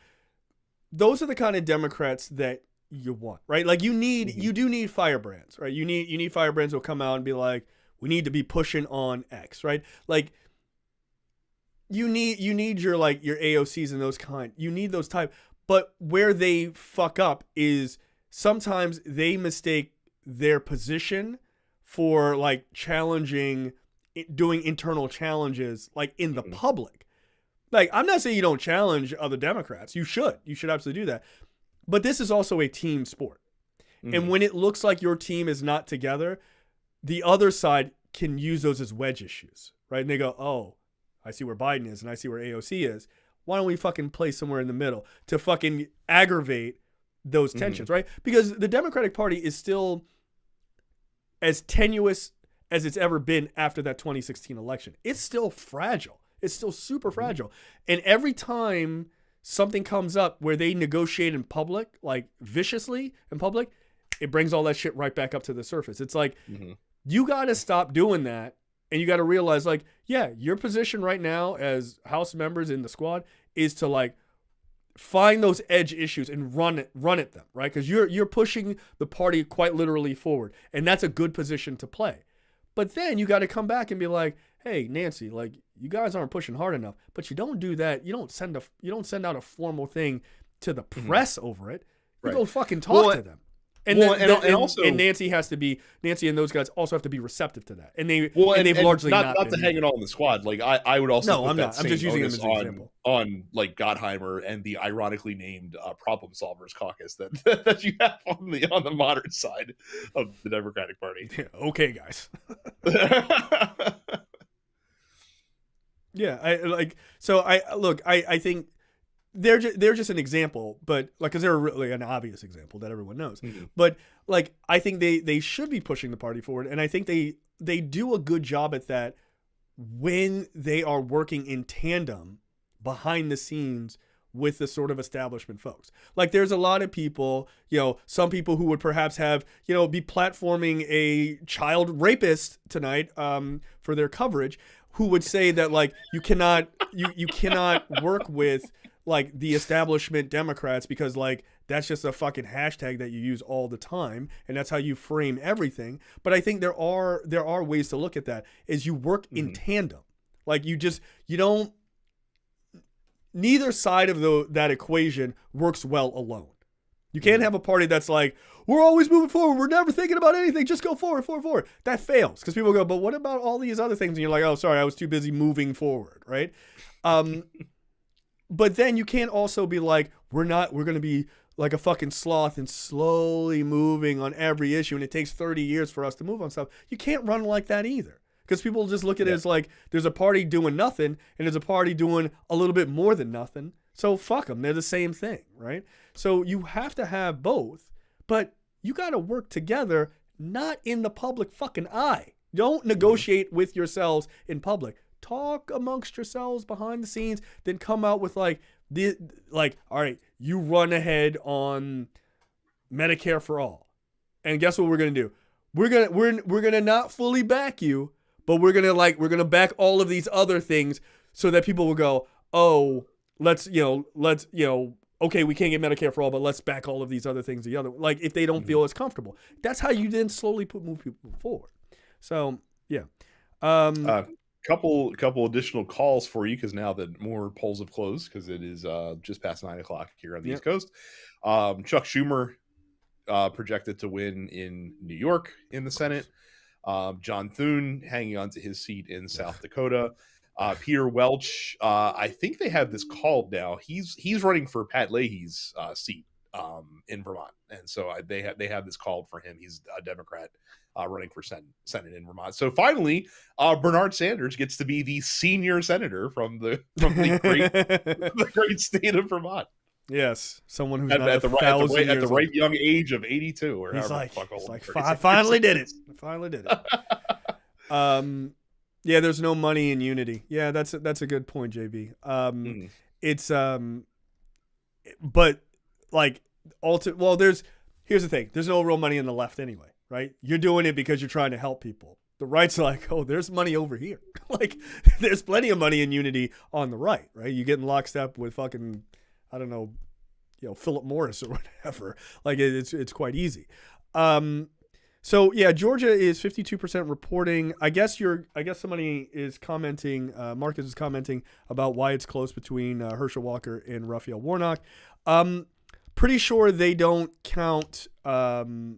those are the kind of Democrats that you want, right? Like you do need firebrands, right? You need firebrands who'll come out and be like, we need to be pushing on X, right? Like you need your AOCs and those kind. You need those type. But where they fuck up is sometimes they mistake their position for like doing internal challenges like in the public. Like, I'm not saying you don't challenge other Democrats. You should absolutely do that. But this is also a team sport. And when it looks like your team is not together, the other side can use those as wedge issues, right? And they go, oh, I see where Biden is and I see where AOC is. Why don't we fucking play somewhere in the middle to fucking aggravate those tensions, right? Because the Democratic Party is still as tenuous as it's ever been after that 2016 election. It's still fragile. It's still super fragile. And every time something comes up where they negotiate in public, like viciously in public, it brings all that shit right back up to the surface. It's like, you got to stop doing that. And you got to realize, like, yeah, your position right now as House members in the squad is to, like, find those edge issues and run at them, right? Because you're pushing the party quite literally forward, and that's a good position to play. But then you got to come back and be like, hey, Nancy, like, you guys aren't pushing hard enough. But you don't do that. You don't send out a formal thing to the press over it. You go fucking talk to them. And also, Nancy and those guys also have to be receptive to that. And they've largely not to hang it all in the squad. Like I would also I'm just using them as an example on like Gottheimer and the ironically named Problem Solvers Caucus that you have on the moderate side of the Democratic Party. Yeah, okay, guys. Yeah, I think they're just an example, but like, because they're really an obvious example that everyone knows. Mm-hmm. But like, I think they should be pushing the party forward, and I think they do a good job at that when they are working in tandem behind the scenes with the sort of establishment folks. Like, there's a lot of people, some people who would perhaps have, be platforming a child rapist tonight for their coverage, who would say that, like, you cannot work with like the establishment Democrats because, like, that's just a fucking hashtag that you use all the time, and that's how you frame everything. But I think there are ways to look at that, is you work in tandem. Like, you don't, neither side of that equation works well alone. You can't have a party that's like, we're always moving forward, we're never thinking about anything, just go forward. That fails, because people go, but what about all these other things? And you're like, oh, sorry, I was too busy moving forward, right? But then you can't also be like, we're going to be like a fucking sloth and slowly moving on every issue, and it takes 30 years for us to move on stuff. You can't run like that either, because people just look at it as like, there's a party doing nothing and there's a party doing a little bit more than nothing. So fuck them. They're the same thing, right? So you have to have both, but you got to work together, not in the public fucking eye. Don't negotiate with yourselves in public. Talk amongst yourselves behind the scenes, then come out with all right, you run ahead on Medicare for all. And guess what we're going to do? We're going to not fully back you, but we're going to back all of these other things so that people will go, "Oh, let's okay, we can't get Medicare for all, but let's back all of these other things together." Like, if they don't feel as comfortable. That's how you then slowly move people forward. So, yeah. Couple additional calls for you, because now that more polls have closed, because it is just past 9:00 here on the East Coast. Chuck Schumer projected to win in New York in the Senate. John Thune hanging on to his seat in South Dakota. Peter Welch, I think they have this called now. He's running for Pat Leahy's seat in Vermont, and so they have this called for him. He's a Democrat running for Senate in Vermont. So finally, Bernard Sanders gets to be the senior senator from the great state of Vermont. Yes, someone who's at the right young age of 82, or he's like, I finally did it. Yeah, there's no money in unity. Yeah, that's a good point, JB. It's but like here's the thing. There's no real money in the left anyway, right? You're doing it because you're trying to help people. The right's like, oh, there's money over here. Like, there's plenty of money in unity on the right, right? You get in lockstep with fucking, I don't know, Philip Morris or whatever. Like, it's quite easy. So yeah, Georgia is 52% reporting. I guess somebody is commenting. Marcus is commenting about why it's close between Herschel Walker and Raphael Warnock. Pretty sure they don't count. They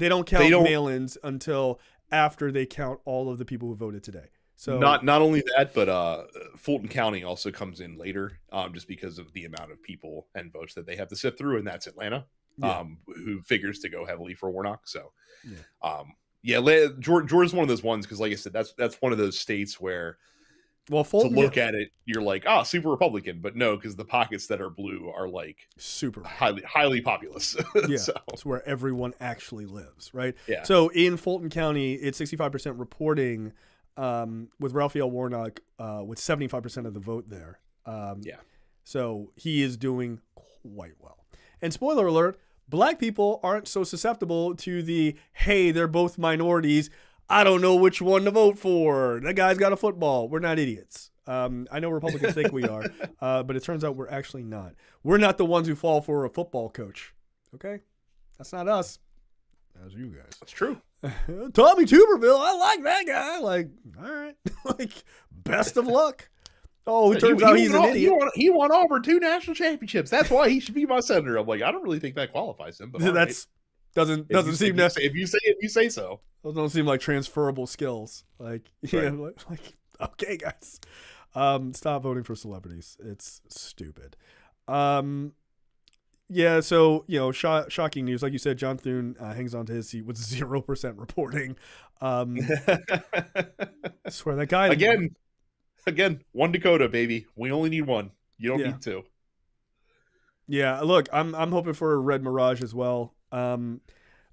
don't count mail-ins until after they count all of the people who voted today. So not only that, but Fulton County also comes in later, just because of the amount of people and votes that they have to sift through, and that's Atlanta, who figures to go heavily for Warnock. So, Georgia's one of those ones, because, like I said, that's one of those states where, Fulton, to look at it, you're like, super Republican, but no, because the pockets that are blue are like super highly populous. Yeah, so. It's where everyone actually lives, right? Yeah. So in Fulton County, it's 65% reporting, with Raphael Warnock with 75% of the vote there. So he is doing quite well. And spoiler alert, black people aren't so susceptible to the, hey, they're both minorities, I don't know which one to vote for, that guy's got a football. We're not idiots. I know Republicans think we are, but it turns out we're actually not. We're not the ones who fall for a football coach. Okay, that's not us. That's you guys. That's true. Tommy Tuberville, I like that guy. Like, all right, like, best of luck. Oh, it turns out he's an idiot. He won Auburn 2 national championships. That's why he should be my senator. I'm like, I don't really think that qualifies him. But that's doesn't seem necessary. If you say so, those don't seem like transferable skills. Like, yeah, right. like okay, guys, stop voting for celebrities. It's stupid. Yeah, so, shocking news. Like you said, John Thune hangs on to his seat with 0% reporting. I swear that guy again, one Dakota, baby. We only need one. You don't need two. Yeah, look, I'm hoping for a red mirage as well.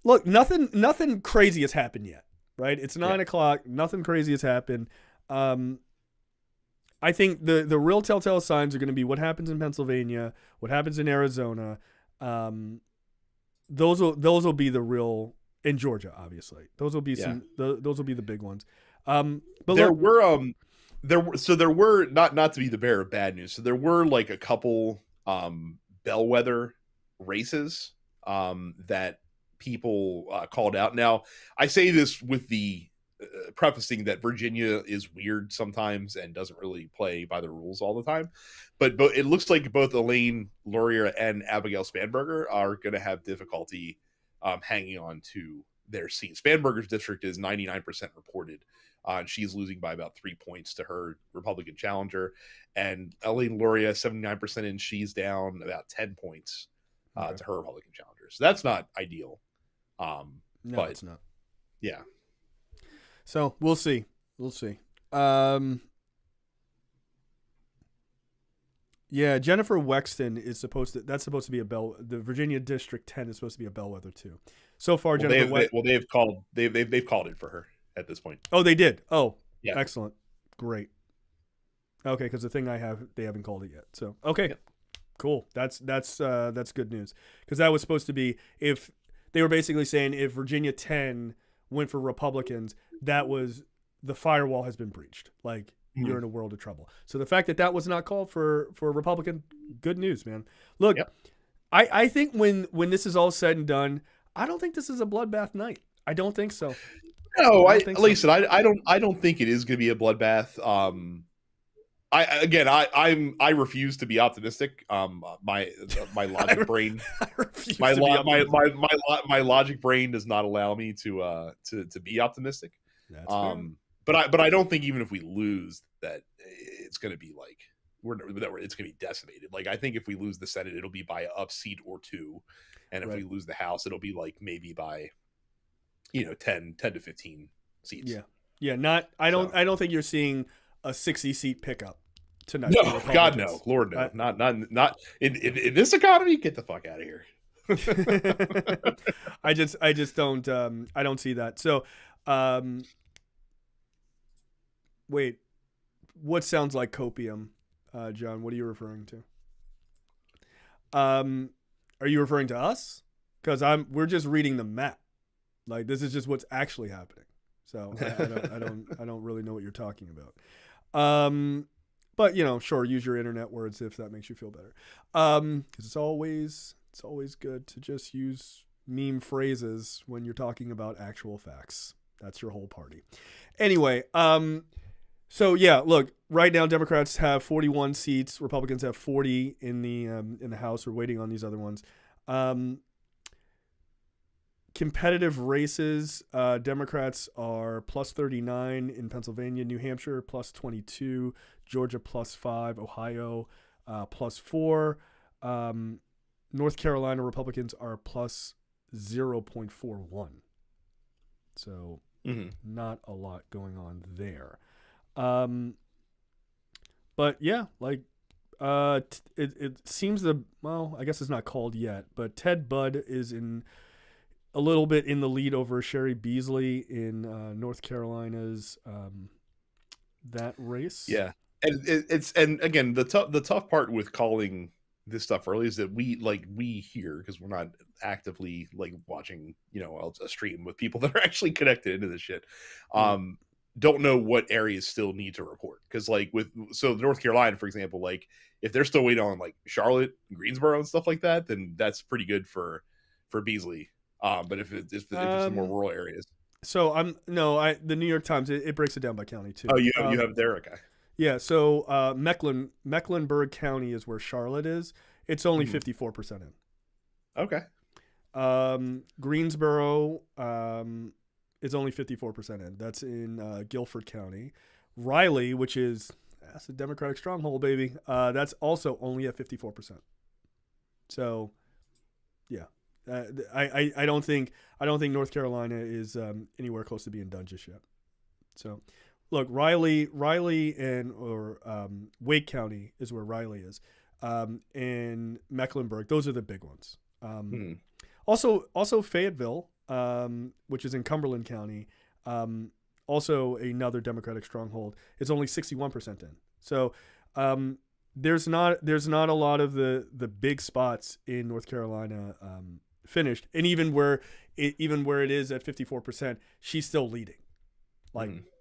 Look, nothing crazy has happened yet, right? It's 9:00. Nothing crazy has happened. I think the real telltale signs are going to be what happens in Pennsylvania, what happens in Arizona. Those will be the real, in Georgia, obviously. Those will be those will be the big ones. But there were not to be the bearer of bad news. So there were like a couple bellwether races that people called out. Now, I say this with the prefacing that Virginia is weird sometimes and doesn't really play by the rules all the time, but it looks like both Elaine Laurier and Abigail Spanberger are going to have difficulty hanging on to their seat. Spanberger's district is 99% reported, and she's losing by about 3 points to her Republican challenger, and Elaine Laurier 79%, and she's down about 10 points to her Republican challenger. So that's not ideal. No, but it's not. Yeah. So we'll see. Yeah, Jennifer Wexton is supposed to be the Virginia District 10 is supposed to be a bellwether too. So far, they've called it for her at this point. Oh, they did. Oh, yeah, excellent, great. Okay, because the thing they haven't called it yet. So okay, cool. That's good news, because that was supposed to be, if they were basically saying if Virginia 10 went for Republicans, that was the firewall has been breached. Like, you're in a world of trouble. So the fact that was not called for a Republican, good news, man. Look, I think when this is all said and done, I don't think this is a bloodbath night. I don't think so. No, I don't think it is going to be a bloodbath. I refuse to be optimistic. My logic brain, my logic brain does not allow me to be optimistic. That's fair. But I don't think even if we lose that it's going to be like it's going to be decimated. Like, I think if we lose the Senate, it'll be by an up seat or two, and if we lose the House, it'll be like maybe by 10 to 15 seats. Yeah. I don't think you're seing a 60 seat pickup tonight. No, God no, Lord no, not in this economy. Get the fuck out of here. I just don't I don't see that. So wait, what sounds like copium, John? What are you referring to? Are you referring to us? Because we're just reading the map. Like, this is just what's actually happening. So I don't really know what you're talking about. But sure, use your internet words if that makes you feel better. Because it's always good to just use meme phrases when you're talking about actual facts. That's your whole party. Anyway, so yeah, look, right now Democrats have 41 seats, Republicans have 40 in the House. We're waiting on these other ones. Competitive races, Democrats are plus 39 in Pennsylvania, New Hampshire plus 22, Georgia plus 5, Ohio plus 4, North Carolina Republicans are plus 0.41. So not a lot going on there. But yeah, like it seems I guess it's not called yet, but Ted Budd is a little bit in the lead over Sherry Beasley in North Carolina's that race. Yeah, and again, the tough part with calling this stuff early is that we hear, because we're not actively like watching a stream with people that are actually connected into this shit. don't know what areas still need to report, because like North Carolina, for example, like if they're still waiting on like Charlotte, Greensboro, and stuff like that, then that's pretty good for Beasley. But if it's the more rural areas, so the New York Times, it breaks it down by county too. oh, you have there, okay. Yeah, so Mecklenburg County is where Charlotte is. It's only 54% in. Okay. Greensboro is only 54% in. That's in Guilford County. Riley, that's a Democratic stronghold, baby. That's also only at 54%. So, yeah, I don't think North Carolina is anywhere close to being done just yet. So, look, Riley and Wake County is where Riley is, and Mecklenburg. Those are the big ones. Also Fayetteville, which is in Cumberland County, also another Democratic stronghold. It's only 61% in. So there's not a lot of the big spots in North Carolina finished, and even where it is at 54%, she's still leading,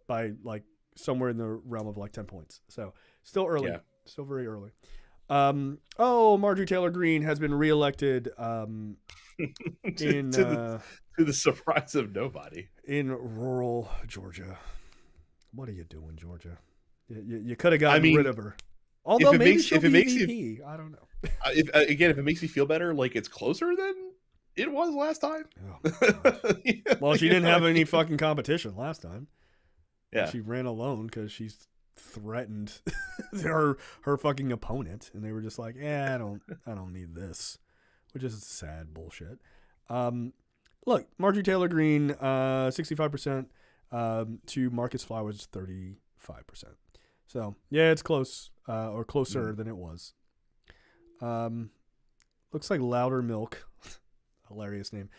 by like somewhere in the realm of like 10 points. So still early, still very early. Marjorie Taylor Greene has been reelected to the surprise of nobody in rural Georgia. What are you doing, Georgia? You could have gotten rid of her. Although maybe she'll be VP. I don't know. If it makes me feel better, like it's closer than it was last time. Oh, well, she didn't have any fucking competition last time. Yeah, she ran alone because she's threatened her fucking opponent, and they were just like, I don't need this, which is sad bullshit. Look, Marjorie Taylor Greene, 65%, to Marcus Flowers, 35%. So yeah, it's close, or closer than it was. Looks like Louder Milk, hilarious name.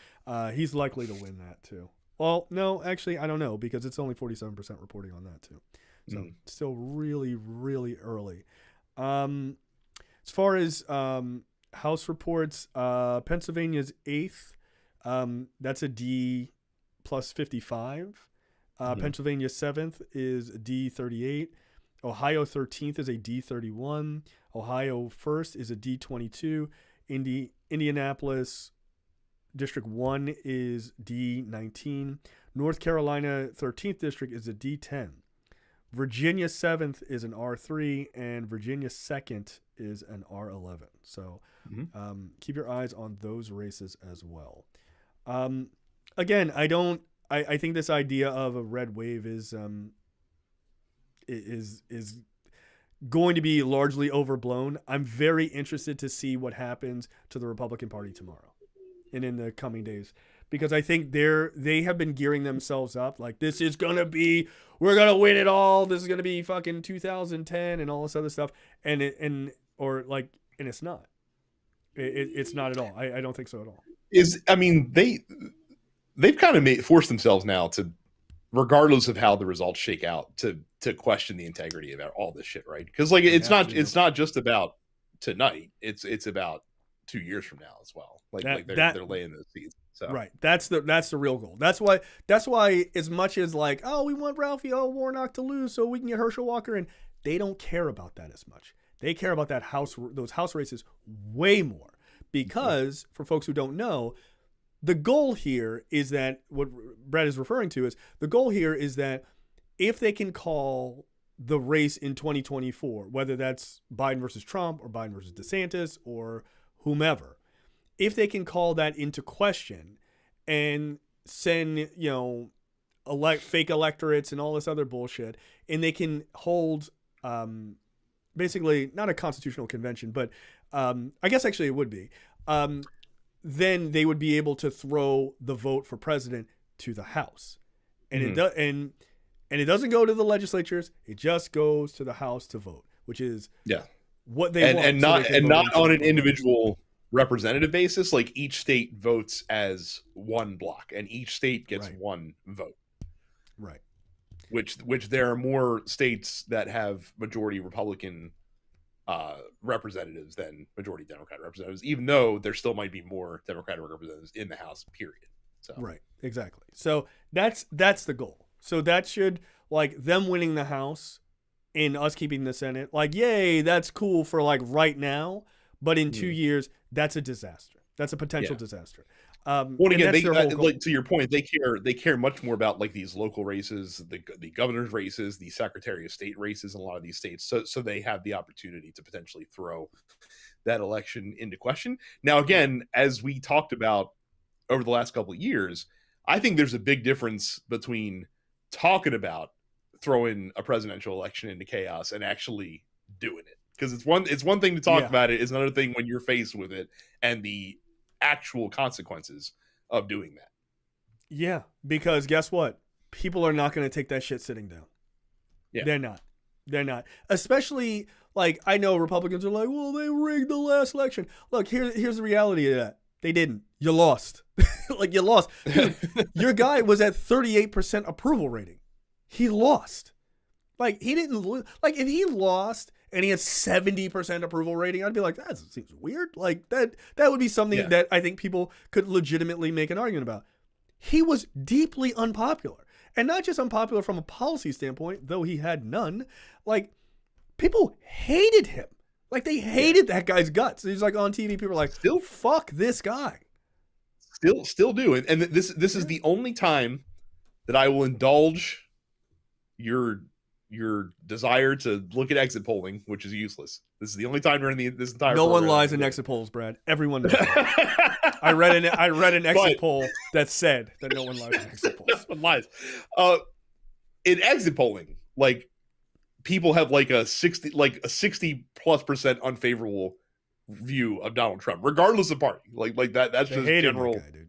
He's likely to win that too. Well, no, actually, I don't know, because it's only 47% reporting on that too. So still really, really early. As far as House reports, Pennsylvania's 8th. That's a D plus 55. Pennsylvania 7th is a D 38. Ohio 13th is a D 31. Ohio 1st is a D 22. Indianapolis District 1 is D 19. North Carolina 13th District is a D 10. Virginia 7th is an R3, and Virginia 2nd is an R11. So keep your eyes on those races as well. Again, I think this idea of a red wave is going to be largely overblown. I'm very interested to see what happens to the Republican Party tomorrow and in the coming days, because I think they have been gearing themselves up like we're going to win it all. This is going to be fucking 2010 and all this other stuff. And it's not. It's not at all. I don't think so at all. They've kind of forced themselves now to, regardless of how the results shake out, to question the integrity of all this shit, right? Because like it's not just about tonight. It's about 2 years from now as well. They're laying those seeds. So. Right. That's the real goal. That's why as much as like, we want Ralphie Warnock to lose so we can get Herschel Walker in, they don't care about that as much. They care about those house races way more, because for folks who don't know, the goal here is that what Brett is referring to is the goal here is that if they can call the race in 2024, whether that's Biden versus Trump or Biden versus DeSantis or whomever, if they can call that into question and send, fake electorates and all this other bullshit, and they can hold basically not a constitutional convention, but I guess actually it would be, then they would be able to throw the vote for president to the House. And it doesn't go to the legislatures, it just goes to the House to vote, which is what they want. And not on an individual representative basis. Like each state votes as one block, and each state gets one vote. Right. Which there are more states that have majority Republican representatives than majority Democrat representatives, even though there still might be more Democratic representatives in the House, period. So right, exactly. So that's the goal. So that should like them winning the House and us keeping the Senate, like, yay, that's cool for like right now. But in 2 years, that's a disaster. That's a potential disaster. Well, again, they like, to your point, they care much more about like these local races, the governor's races, the Secretary of State races in a lot of these states. So they have the opportunity to potentially throw that election into question. Now, again, as we talked about over the last couple of years, I think there's a big difference between talking about throwing a presidential election into chaos and actually doing it. Because it's one thing to talk about it, it's another thing when you're faced with it and the actual consequences of doing that. Yeah, because guess what? People are not going to take that shit sitting down. Yeah. They're not. Especially, like, I know Republicans are like, well, they rigged the last election. Look, here's the reality of that. They didn't. You lost. Like, you lost. Dude, your guy was at 38% approval rating. He lost. Like, he didn't lose. Like, if he lost and he had 70% approval rating, I'd be like, that seems weird. Like, that would be something that I think people could legitimately make an argument about. He was deeply unpopular. And not just unpopular from a policy standpoint, though he had none. Like, people hated him. Like, they hated that guy's guts. He's like on TV, people are like, still fuck this guy. Still do. And this is the only time that I will indulge your desire to look at exit polling, which is useless. This is the only time during this entire No one lies in exit polls, Brad. Everyone knows that. I read an exit poll that said that no one lies in exit polls. No one lies. In exit polling, like, people have like a 60+% unfavorable view of Donald Trump, regardless of party. Like that. That's just general. That guy, dude.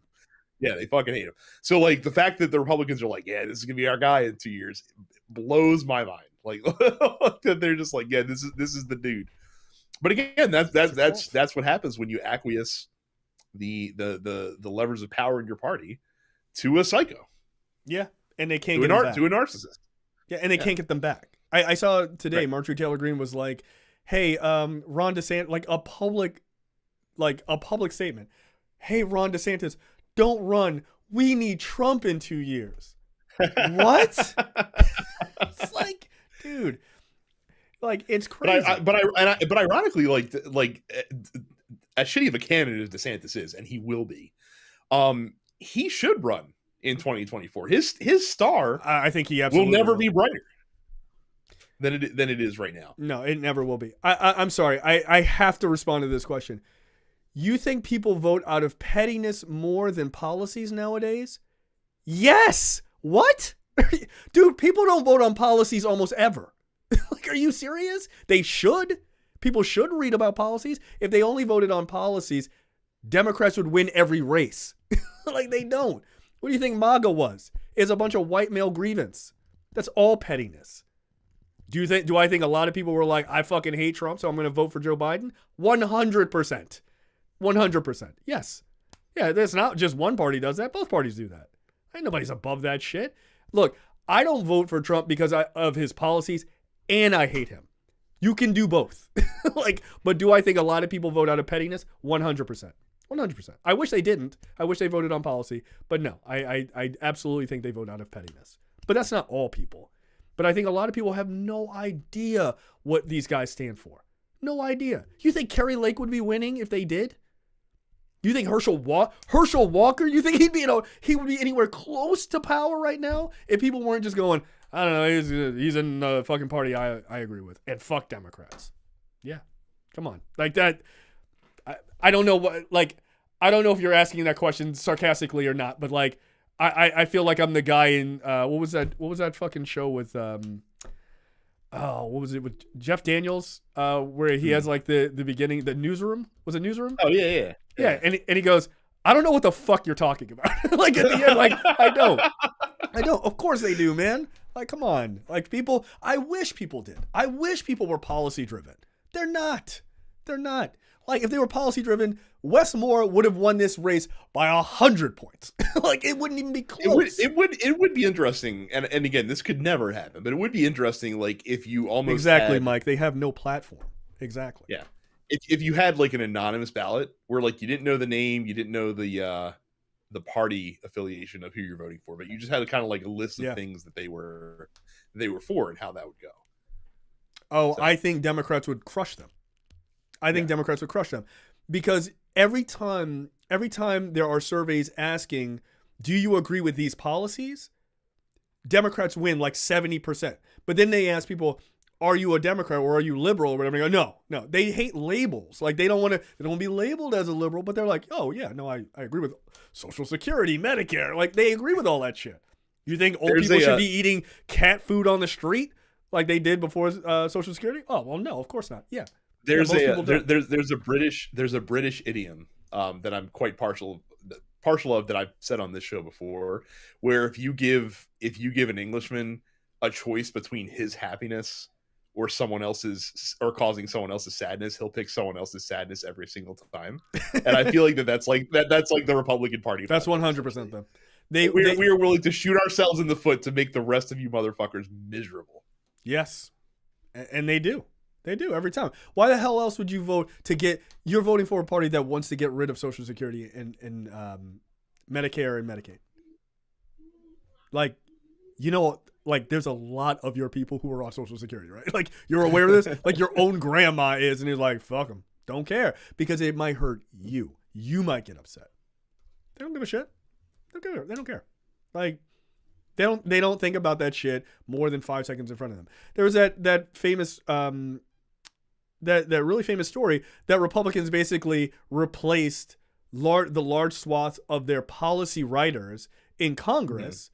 Yeah, they fucking hate him. So, like, the fact that the Republicans are like, yeah, this is gonna be our guy in 2 years, blows my mind. Like, they're just like, yeah, this is the dude. But again, that's what happens when you acquiesce the levers of power in your party to a psycho. Yeah, and they can't get them back. To a narcissist. Yeah, and they can't get them back. I saw today, Marjorie Taylor Greene was like, hey, Ron DeSantis, like a public statement. Hey, Ron DeSantis, don't run. We need Trump in 2 years. What? It's like, dude, like, it's crazy. But ironically, like as shitty of a candidate as DeSantis is, and he will be, he should run in 2024. His star, I think he absolutely will never be brighter than it is right now. No, it never will be. I'm sorry. I have to respond to this question. You think people vote out of pettiness more than policies nowadays? Yes. What? Dude, people don't vote on policies almost ever. Like, are you serious? They should. People should read about policies. If they only voted on policies, Democrats would win every race. Like, they don't. What do you think MAGA was? It's a bunch of white male grievance. That's all pettiness. Do I think a lot of people were like, I fucking hate Trump, so I'm going to vote for Joe Biden? 100%. 100%. Yes. Yeah, there's not just one party does that. Both parties do that. Ain't nobody's above that shit. Look, I don't vote for Trump because of his policies, and I hate him. You can do both. Like, but do I think a lot of people vote out of pettiness? 100%. 100%. I wish they didn't. I wish they voted on policy. But no, I absolutely think they vote out of pettiness. But that's not all people. But I think a lot of people have no idea what these guys stand for. No idea. You think Kerry Lake would be winning if they did? You think Herschel Walker? You think he would be anywhere close to power right now if people weren't just going, I don't know, he's in the fucking party I agree with, and fuck Democrats. Yeah, come on, like that. I don't know what, like, I don't know if you're asking that question sarcastically or not, but like, I feel like I'm the guy in what was that fucking show with what was it with Jeff Daniels where he has like the beginning, the newsroom, was it Newsroom? Oh yeah. Yeah, and he goes, I don't know what the fuck you're talking about. Like, at the end, like, I don't. Of course they do, man. Like, come on. Like, people, I wish people did. I wish people were policy driven. They're not. Like, if they were policy driven, Wes Moore would have won this race by 100 points. Like, it wouldn't even be close. It would be interesting, and again, this could never happen, but it would be interesting, like, if you almost exactly, Mike. They have no platform. Exactly. Yeah. If you had like an anonymous ballot where like you didn't know the name, you didn't know the the party affiliation of who you're voting for, but you just had kind of like a list of things that they were for and how that would go. Oh, so. I think Democrats would crush them. Democrats would crush them because every time there are surveys asking, do you agree with these policies? Democrats win like 70%. But then they ask people, are you a Democrat or are you liberal or whatever? They go, no. They hate labels. Like they don't want to be labeled as a liberal, but they're like, oh yeah, no, I agree with Social Security, Medicare. Like they agree with all that shit. You think old people should be eating cat food on the street like they did before Social Security? Oh, well, no, of course not. Yeah. There's a British idiom that I'm quite partial of that I've said on this show before, where if you give an Englishman a choice between his happiness or causing someone else's sadness, he'll pick someone else's sadness every single time. And I feel like that's the Republican Party. That's 100% them. We are willing to shoot ourselves in the foot to make the rest of you motherfuckers miserable. Yes, and they do. They do every time. Why the hell else would you vote you're voting for a party that wants to get rid of Social Security and Medicare and Medicaid? Like, there's a lot of your people who are on Social Security, right? Like, you're aware of this? Like, your own grandma is, and you're like, fuck them. Don't care. Because it might hurt you. You might get upset. They don't give a shit. They don't care. Like, they don't think about that shit more than 5 seconds in front of them. There was that famous that really famous story that Republicans basically replaced the large swath of their policy writers in Congress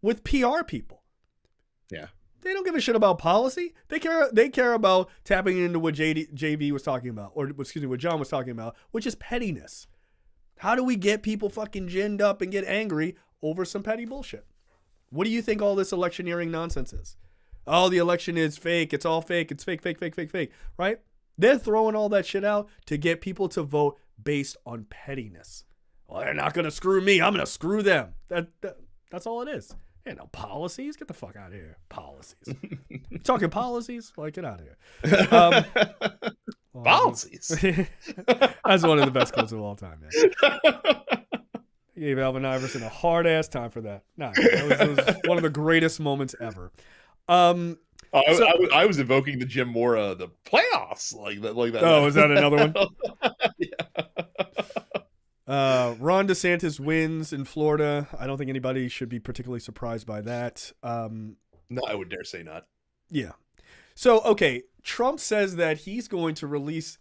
with PR people. Yeah. They don't give a shit about policy. They care about tapping into what JB was talking about, or excuse me, what John was talking about, which is pettiness. How do we get people fucking ginned up and get angry over some petty bullshit? What do you think all this electioneering nonsense is? Oh, the election is fake. It's all fake. It's fake, right? They're throwing all that shit out to get people to vote based on pettiness. Well, they're not going to screw me. I'm going to screw them. That's all it is. Ain't no policies. Get the fuck out of here. Policies. You talking policies? Like, get out of here. Policies. That's one of the best quotes of all time, man. He gave Alvin Iverson a hard-ass time for that. Nah, it was one of the greatest moments ever. I was invoking the Jim Mora, the playoffs, like that. Oh, is that another one? Yeah. Ron DeSantis wins in Florida. I don't think anybody should be particularly surprised by that. No, I would dare say not. Yeah. So, okay, Trump says that he's going to release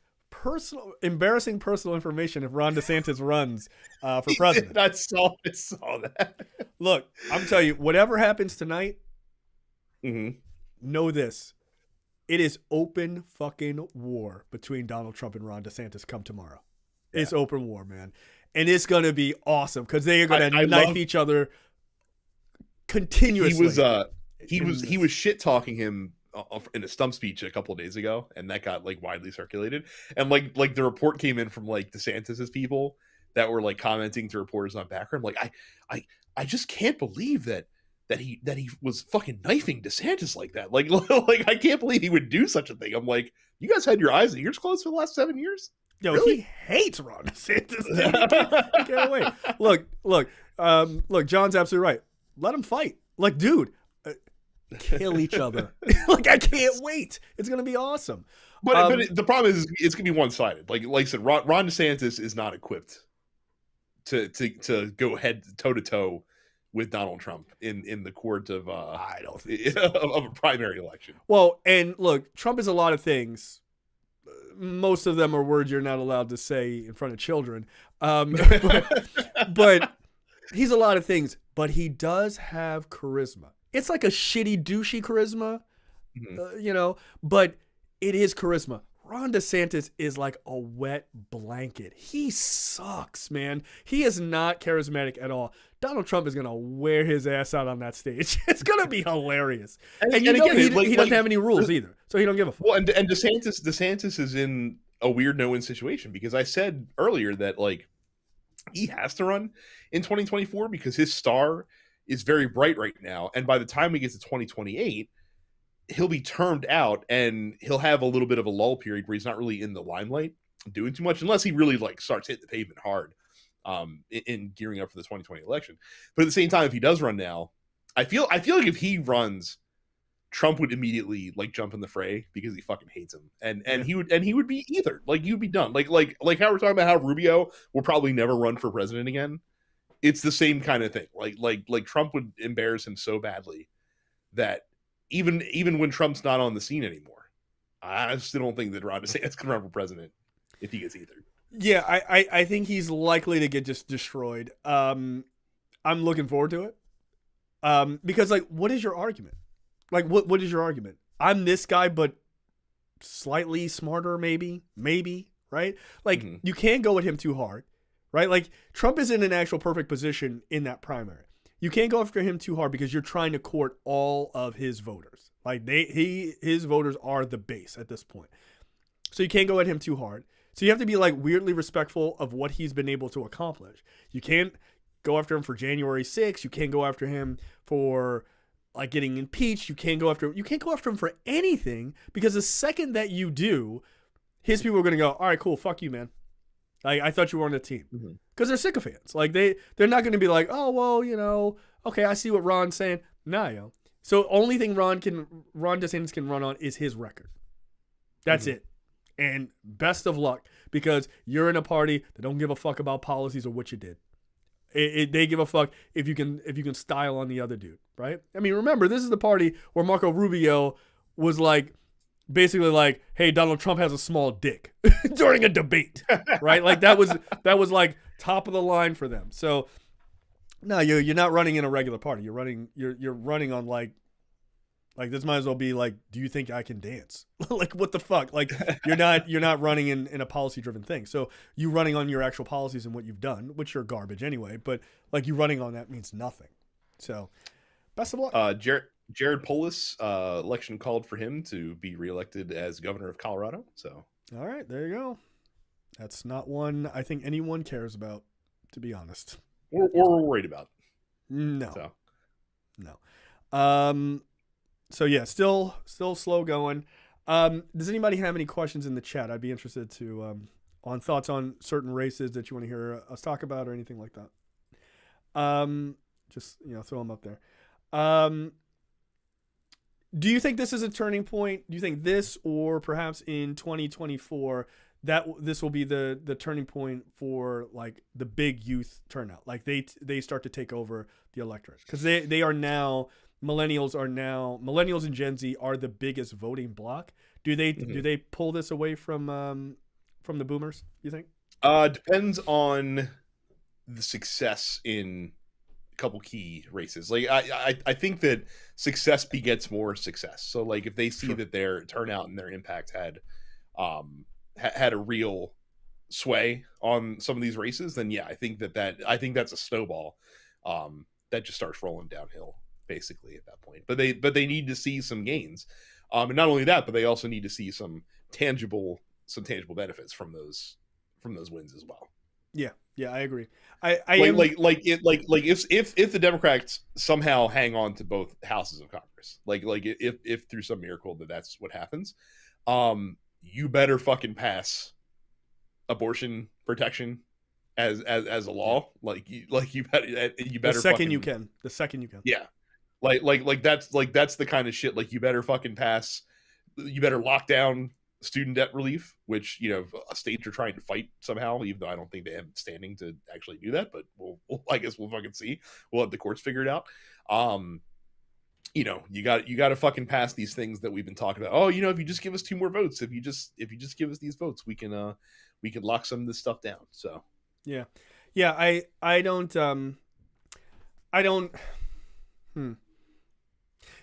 embarrassing personal information if Ron DeSantis runs for president. I saw that. Look, I'm telling you, whatever happens tonight, know this. It is open fucking war between Donald Trump and Ron DeSantis come tomorrow. Yeah. It's open war, man. And it's going to be awesome because they are going to knife each other continuously. He was shit talking him in a stump speech a couple of days ago, and that got like widely circulated. And like the report came in from like DeSantis's people that were like commenting to reporters on background. Like I just can't believe that he was fucking knifing DeSantis like that. Like I can't believe he would do such a thing. I'm like, you guys had your eyes and ears closed for the last 7 years. Yo, really? He hates Ron DeSantis. He can't wait. Look, John's absolutely right. Let him fight. Like, dude, kill each other. Like, I can't wait. It's gonna be awesome. But the problem is it's gonna be one-sided. Like I said, Ron DeSantis is not equipped to go head toe to toe with Donald Trump in the court of I don't think so. of a primary election. Well, and look, Trump is a lot of things. Most of them are words you're not allowed to say in front of children. But he's a lot of things. But he does have charisma. It's like a shitty, douchey charisma, but it is charisma. Ron DeSantis is like a wet blanket. He sucks, man. He is not charismatic at all. Donald Trump is going to wear his ass out on that stage. It's going to be hilarious. And he doesn't have any rules either, so he don't give a fuck. Well, and DeSantis is in a weird no-win situation because I said earlier that like he has to run in 2024 because his star is very bright right now, and by the time he gets to 2028, he'll be termed out and he'll have a little bit of a lull period where he's not really in the limelight doing too much unless he really like starts hitting the pavement hard. in gearing up for the 2020 election. But at the same time, if he does run now, I feel like if he runs, Trump would immediately like jump in the fray because he fucking hates him, and he would be either like you'd be done like how we're talking about how Rubio will probably never run for president again. It's the same kind of thing. Like Trump would embarrass him so badly that even when Trump's not on the scene anymore, I still don't think that Ron DeSantis can run for president if he gets either. Yeah, I think he's likely to get just destroyed. I'm looking forward to it. Because like, what is your argument? Like, what is your argument? I'm this guy, but slightly smarter, maybe, right? Like, you can't go at him too hard, right? Like, Trump is in an actual perfect position in that primary. You can't go after him too hard because you're trying to court all of his voters. Like, his voters are the base at this point. So you can't go at him too hard. So you have to be like weirdly respectful of what he's been able to accomplish. You can't go after him for January 6th. You can't go after him for like getting impeached. You can't go after him for anything, because the second that you do, his people are going to go, all right, cool, fuck you, man. I thought you were on the team, because they're sycophants. Like they're not going to be like, oh, well, okay, I see what Ron's saying. Nah, yo. So only thing Ron DeSantis can run on is his record. That's it. And best of luck, because you're in a party that don't give a fuck about policies or what you did. They give a fuck if you can style on the other dude, right? I mean, remember, this is the party where Marco Rubio was like, basically like, hey, Donald Trump has a small dick during a debate, right? Like that was like top of the line for them. So no, you're not running in a regular party. You're running on like this might as well be like, do you think I can dance? Like, what the fuck? Like, you're not running in a policy driven thing. So you running on your actual policies and what you've done, which are garbage anyway, but like you running on that means nothing. So best of luck. Jared Polis, election called for him to be reelected as governor of Colorado. So all right, there you go. That's not one I think anyone cares about, to be honest. Or we're worried about. No. So yeah, still slow going. Does anybody have any questions in the chat? I'd be interested to on thoughts on certain races that you want to hear us talk about or anything like that. Just throw them up there. Do you think this is a turning point? Do you think this, or perhaps in 2024, that this will be the turning point for like the big youth turnout? Like they start to take over the electorate, because they are now. Millennials and Gen Z are the biggest voting bloc. Do they pull this away from the boomers, you think? Depends on the success in a couple key races. Like I think that success begets more success. So like if they see that their turnout and their impact had a real sway on some of these races, then yeah, I think that's a snowball that just starts rolling downhill, basically, at that point. But they need to see some gains, and not only that, but they also need to see some tangible benefits from those wins as well. Yeah, I agree. If the Democrats somehow hang on to both houses of Congress, if through some miracle that's what happens, you better fucking pass abortion protection as a law. You better the second you can. Yeah. That's the kind of shit. Like, you better fucking pass. You better lock down student debt relief, which states are trying to fight somehow, even though I don't think they have standing to actually do that. But I guess we'll fucking see. We'll have the courts figure it out. You got to fucking pass these things that we've been talking about. Oh, if you just give us 2 more votes, if you just give us these votes, we can lock some of this stuff down. So yeah. I don't.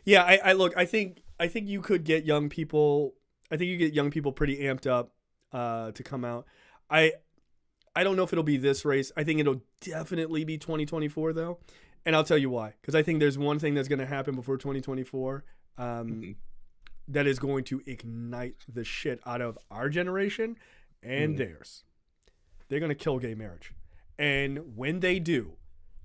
Yeah, I look. I think you could get young people. I think you get young people pretty amped up to come out. I don't know if it'll be this race. I think it'll definitely be 2024 though, and I'll tell you why. Because I think there's one thing that's going to happen before 2024 that is going to ignite the shit out of our generation and theirs. They're going to kill gay marriage, and when they do.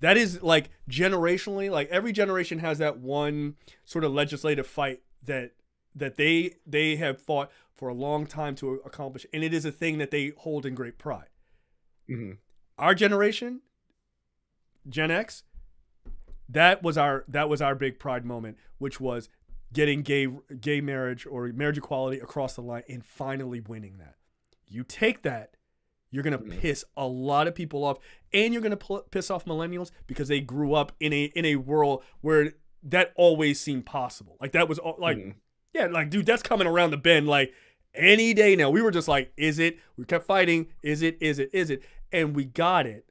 That is like generationally, like every generation has that one sort of legislative fight that they have fought for a long time to accomplish, and it is a thing that they hold in great pride. Our generation, Gen X, that was our big pride moment, which was getting gay marriage or marriage equality across the line and finally winning that. You take that, you're gonna piss a lot of people off, and you're gonna piss off millennials because they grew up in a world where that always seemed possible. Like that was like, yeah, like dude, that's coming around the bend like any day now. We were just like, is it? We kept fighting. Is it? Is it? Is it? And we got it.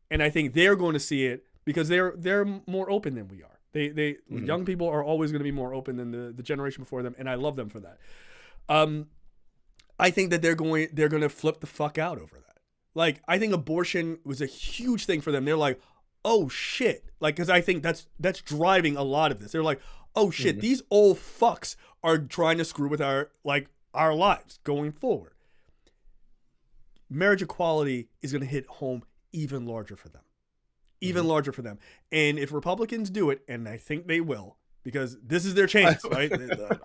And I think they're going to see it because they're more open than we are. They young people are always going to be more open than the generation before them, and I love them for that. I think that they're going to flip the fuck out over that. Like, I think abortion was a huge thing for them. They're like, oh shit, like, because I think that's driving a lot of this. They're like, oh shit, these old fucks are trying to screw with our lives going forward. Marriage equality is going to hit home even larger for them. Even larger for them. And if Republicans do it, and I think they will, because this is their chance, right?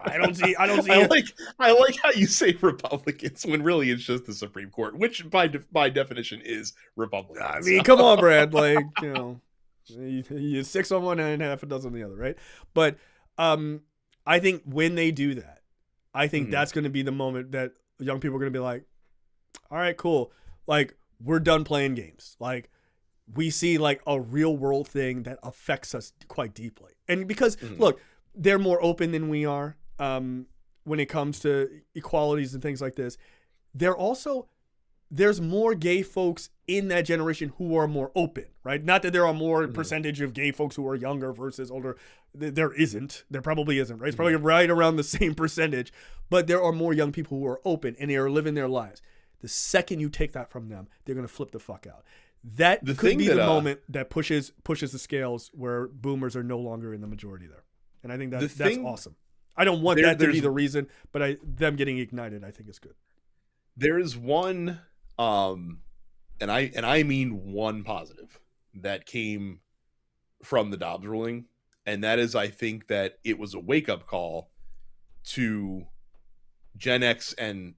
I don't see I like how you say Republicans when really it's just the Supreme Court, which by definition is Republicans. I mean, come on, Brad. Like, you know, you 6 on one and half a dozen on the other, right? But I think when they do that, I think that's going to be the moment that young people are going to be like, all right, cool. Like, we're done playing games. Like, we see like a real world thing that affects us quite deeply. And because look, they're more open than we are when it comes to equalities and things like this. There's more gay folks in that generation who are more open, right? Not that there are more percentage of gay folks who are younger versus older. There isn't. There probably isn't, right? It's probably right around the same percentage. But there are more young people who are open and they are living their lives. The second you take that from them, they're going to flip the fuck out. That could be the moment that pushes the scales where boomers are no longer in the majority there. And I think that's awesome. I don't want that to be the reason, but them getting ignited, I think is good. There's one, and I mean one positive that came from the Dobbs ruling, and that is I think that it was a wake-up call to Gen X and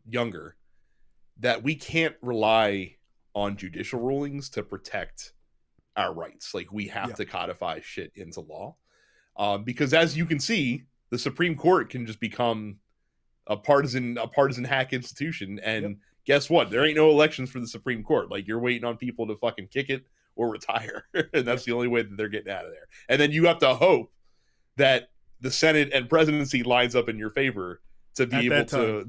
younger that we can't rely on judicial rulings to protect our rights. Like, we have to codify shit into law, because as you can see, the Supreme Court can just become a partisan hack institution. And guess what? There ain't no elections for the Supreme Court. Like, you're waiting on people to fucking kick it or retire, and that's the only way that they're getting out of there. And then you have to hope that the Senate and presidency lines up in your favor to be able to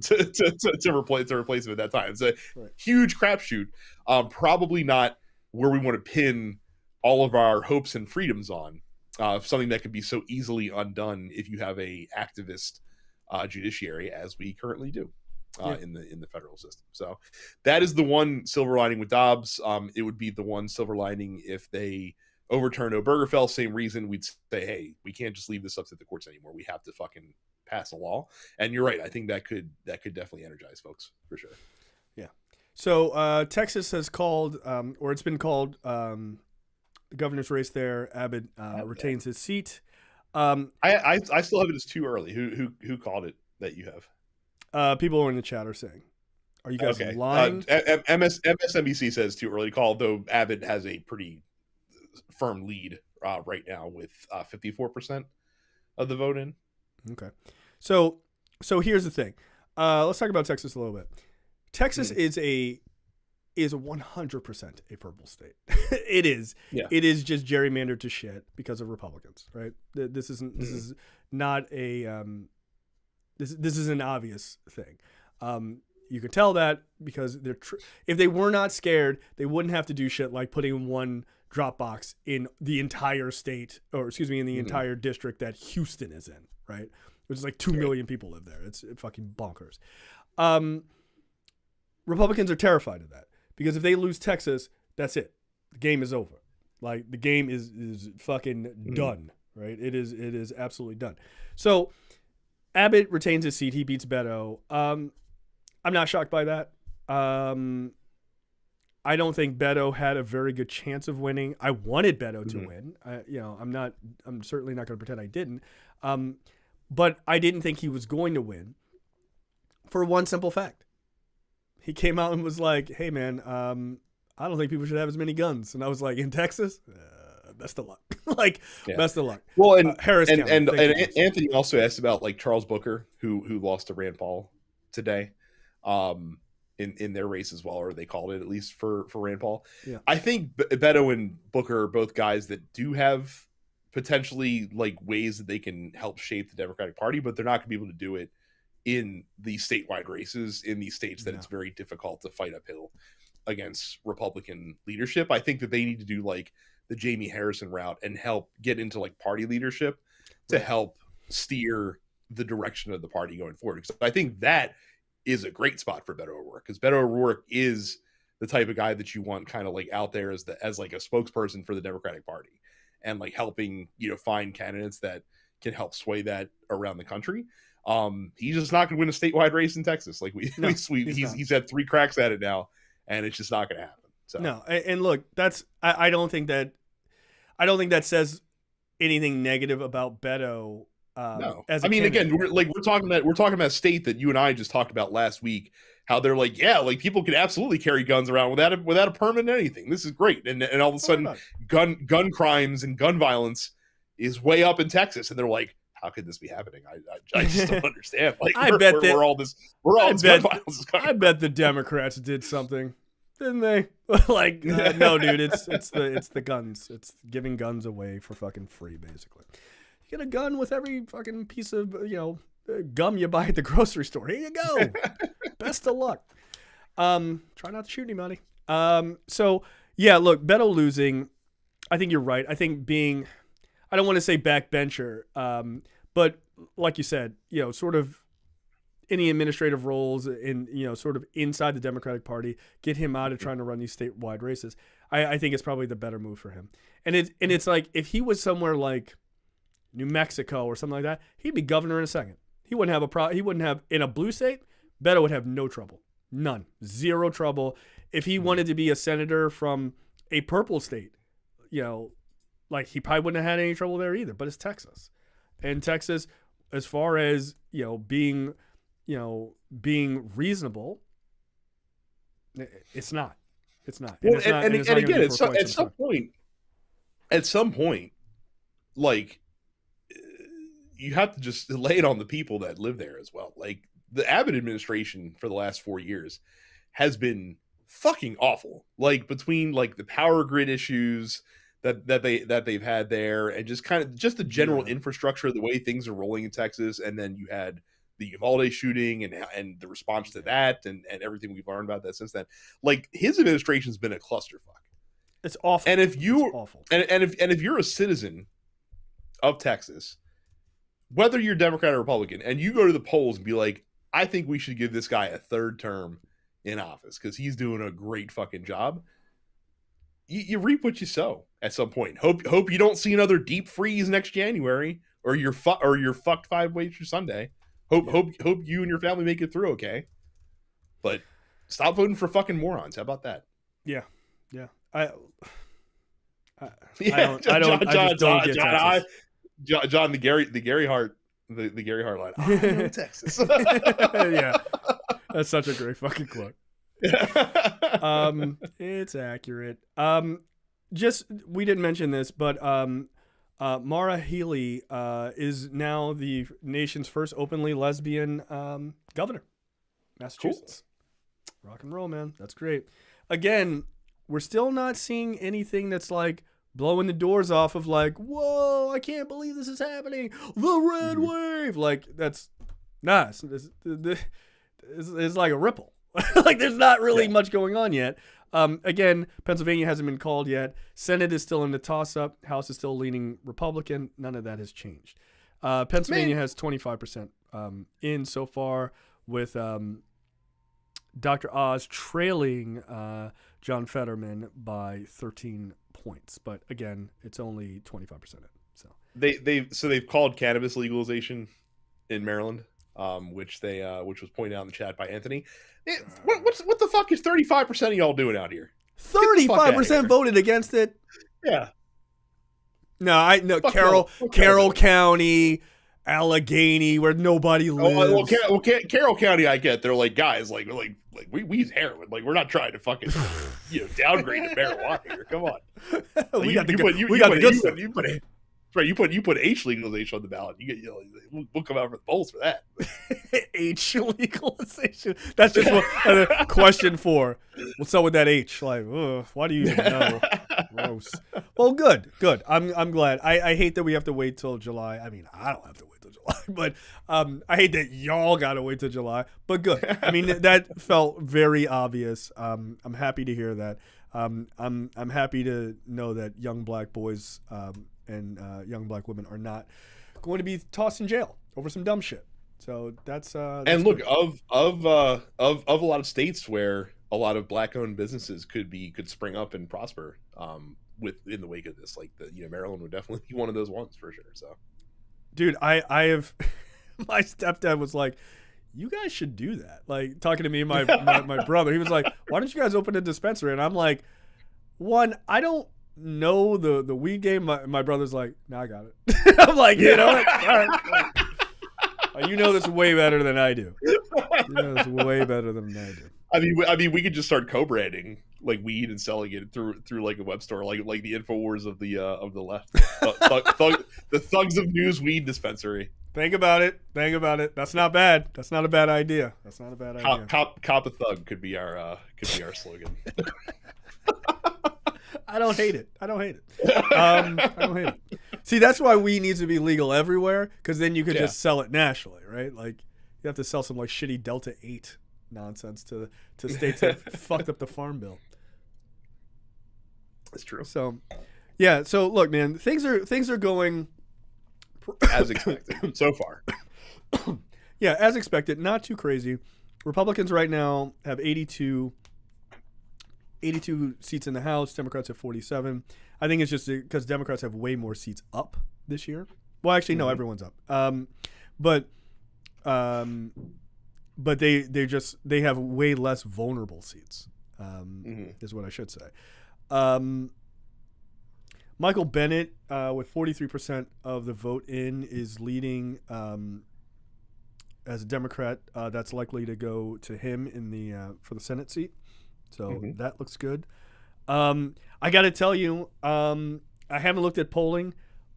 replace him at that time. It's a huge crapshoot. Probably not where we want to pin all of our hopes and freedoms on. Something that can be so easily undone if you have a activist judiciary, as we currently do in the federal system. So that is the one silver lining with Dobbs. It would be the one silver lining if they overturn Obergefell. Same reason we'd say, hey, we can't just leave this up to the courts anymore. We have to fucking pass a law. And you're right. I think that could definitely energize folks for sure. Yeah. So Texas has called, or it's been called, the governor's race there. Abbott retains his seat. I still have it as too early. Who called it that you have? People in the chat are saying, are you guys lying? MSNBC says too early to call, though Abbott has a pretty firm lead right now with 54% of the vote in. Okay. So here's the thing. Let's talk about Texas a little bit. Texas is 100% a purple state. It is. Yeah. It is just gerrymandered to shit because of Republicans, right? This is not a this is an obvious thing. You could tell that because if they were not scared, they wouldn't have to do shit like putting one drop box in the entire state, or excuse me, in the entire district that Houston is in, right? Which is like 2 million people live there. It's fucking bonkers. Republicans are terrified of that because if they lose Texas, that's it. The game is over. Like, the game is fucking done, right? It is absolutely done. So Abbott retains his seat. He beats Beto. I'm not shocked by that. I don't think Beto had a very good chance of winning. I wanted Beto to win. I'm certainly not going to pretend I didn't. But I didn't think he was going to win for one simple fact. He came out and was like, hey man, I don't think people should have as many guns. And I was like, in Texas, best of luck. Like, best of luck. Well, and Harris County, and Anthony also asked about like Charles Booker, who lost to Rand Paul today, in their race as well, or they called it at least for Rand Paul. Yeah. I think Beto and Booker are both guys that do have potentially like ways that they can help shape the Democratic Party, but they're not going to be able to do it in the statewide races in these states that it's very difficult to fight uphill against Republican leadership. I think that they need to do like the Jamie Harrison route and help get into like party leadership to help steer the direction of the party going forward. Because I think that is a great spot for Beto O'Rourke, because Beto O'Rourke is the type of guy that you want kind of like out there as like a spokesperson for the Democratic Party and like helping, find candidates that can help sway that around the country. He's just not going to win a statewide race in Texas. Like he's had 3 cracks at it now, and it's just not going to happen. So no, and look, I don't think that says anything negative about Beto. No, as I mean, again, we're talking about a state that you and I just talked about last week. How they're like, yeah, like people can absolutely carry guns around without a permit and anything. This is great, and all of a sudden, gun crimes and gun violence is way up in Texas, and they're like, how could this be happening? I just don't understand. Like, I bet the Democrats did something, didn't they? Like, no, dude, it's the guns. It's giving guns away for fucking free, basically. You get a gun with every fucking piece of gum you buy at the grocery store. Here you go. Best of luck. Try not to shoot anybody. So yeah, look, Beto losing. I think you're right. I think I don't want to say backbencher, but like you said, sort of any administrative roles in, sort of inside the Democratic Party, get him out of trying to run these statewide races. I think it's probably the better move for him. And it's like, if he was somewhere like New Mexico or something like that, he'd be governor in a second. He wouldn't have he wouldn't have, in a blue state, Beto would have no trouble. None. Zero trouble. If he wanted to be a senator from a purple state, like he probably wouldn't have had any trouble there either. But it's Texas. And Texas, as far as, being reasonable, it's not. It's not. Well, and again, at some point, like, you have to just lay it on the people that live there as well. Like, the Abbott administration for the last 4 years has been fucking awful. Like, between like the power grid issues that they've had there, and just the general infrastructure, the way things are rolling in Texas, and then you had the Uvalde shooting and the response to that, and everything we've learned about that since then. Like, his administration's been a clusterfuck. It's awful. And if if you're a citizen of Texas, whether you're Democrat or Republican, and you go to the polls and be like, I think we should give this guy a 3rd term in office because he's doing a great fucking job, you reap what you sow at some point. Hope you don't see another deep freeze next January, or you're fucked 5 ways through Sunday. Hope you and your family make it through okay. But stop voting for fucking morons. How about that? Yeah. I don't get Texas. John, the Gary Hart line. Oh, I know Texas. Yeah, that's such a great fucking quote. It's accurate. Just, we didn't mention this, but Mara Healey is now the nation's first openly lesbian governor, Massachusetts. Cool. Rock and roll, man. That's great. Again, we're still not seeing anything that's like blowing the doors off of like, whoa, I can't believe this is happening. The red wave. Like, that's nice. It's like a ripple. Like, there's not really much going on yet. Again, Pennsylvania hasn't been called yet. Senate is still in the toss-up. House is still leaning Republican. None of that has changed. Pennsylvania has 25% in so far, with Dr. Oz trailing John Fetterman by 13 points. But again, it's only 25% in. So they've called cannabis legalization in Maryland, which was pointed out in the chat by Anthony. What the fuck is 35% of y'all doing out here? 35% voted against it. Yeah. No, Carroll County, Allegheny, where nobody lives. Carroll County, I get. They're like, guys, like we use heroin. Like, we're not trying to fucking downgrade to marijuana here. Come on. Like, we got the good stuff. You put H legalization on the ballot. You get we'll come out for the polls for that. H legalization. That's just what question 4. What's up with that H? Like, why do you even know? Gross. Well, good. I'm glad. I hate that we have to wait till July. I mean, I don't have to wait till July, but I hate that y'all gotta wait till July. But good. I mean, that felt very obvious. I'm happy to hear that. I'm happy to know that young black boys and young black women are not going to be tossed in jail over some dumb shit. So that's and look, of a lot of states where a lot of black-owned businesses could spring up and prosper in the wake of this. Like Maryland would definitely be one of those ones for sure. So, dude, I have my stepdad was like, you guys should do that. Like, talking to me and my brother, he was like, why don't you guys open a dispensary? And I'm like, one, I don't know the weed game. My brother's like, no, I got it. I'm like, all right. You know this way better than I do. You know this way better than I do. I mean, we could just start co-branding like weed and selling it through like a web store, like the InfoWars of the left. The Thugs of News weed dispensary. Think about it. That's not bad. That's not a bad idea. Cop a thug could be our slogan. I don't hate it. I don't hate it. See, that's why weed needs to be legal everywhere, because then you could just sell it nationally, right? Like, you have to sell some like shitty Delta 8 nonsense to states that fucked up the farm bill. That's true. So, yeah. So look, man, things are going as expected so far. Yeah, as expected. Not too crazy. Republicans right now have 82 seats in the House. Democrats have 47. I think it's just because Democrats have way more seats up this year. Well, actually, no, everyone's up. But they have way less vulnerable seats. Is what I should say. Michael Bennet, with 43% of the vote in, is leading as a Democrat. That's likely to go to him in the for the Senate seat. So that looks good. I got to tell you, I haven't looked at polling,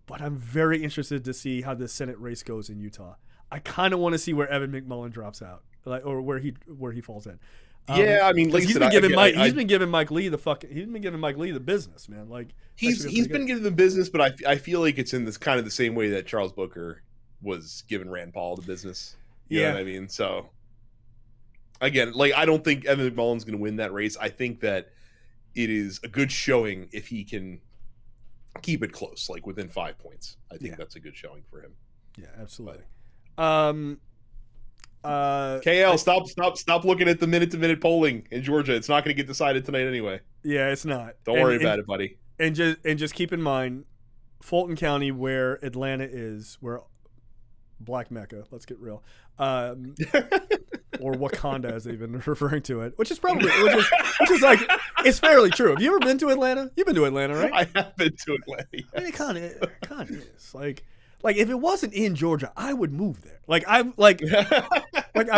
but I'm very interested to see how the Senate race goes in Utah. I kind of want to see where Evan McMullin drops out, or where he falls in. Yeah, I mean, like he's been giving Mike Lee the business, man. Like he's been giving the business, but I feel like it's in this kind of the same way that Charles Booker was giving Rand Paul the business. You know what I mean? So again, like, I don't think Evan McMullin's going to win that race. I think that it is a good showing if he can keep it close, like within 5 points. I think that's a good showing for him. Yeah, absolutely. KL, stop looking at the minute-to-minute polling in Georgia. It's not going to get decided tonight anyway. Yeah, it's not. Don't worry about it, buddy. And just keep in mind, Fulton County, where Atlanta is, where Black Mecca, let's get real, or Wakanda as they've been referring to it, which is like, it's fairly true. Have you ever been to Atlanta? You've been to Atlanta, right? I have been to Atlanta. Yes. I mean, it kind of is like if it wasn't in Georgia, I would move there. Like I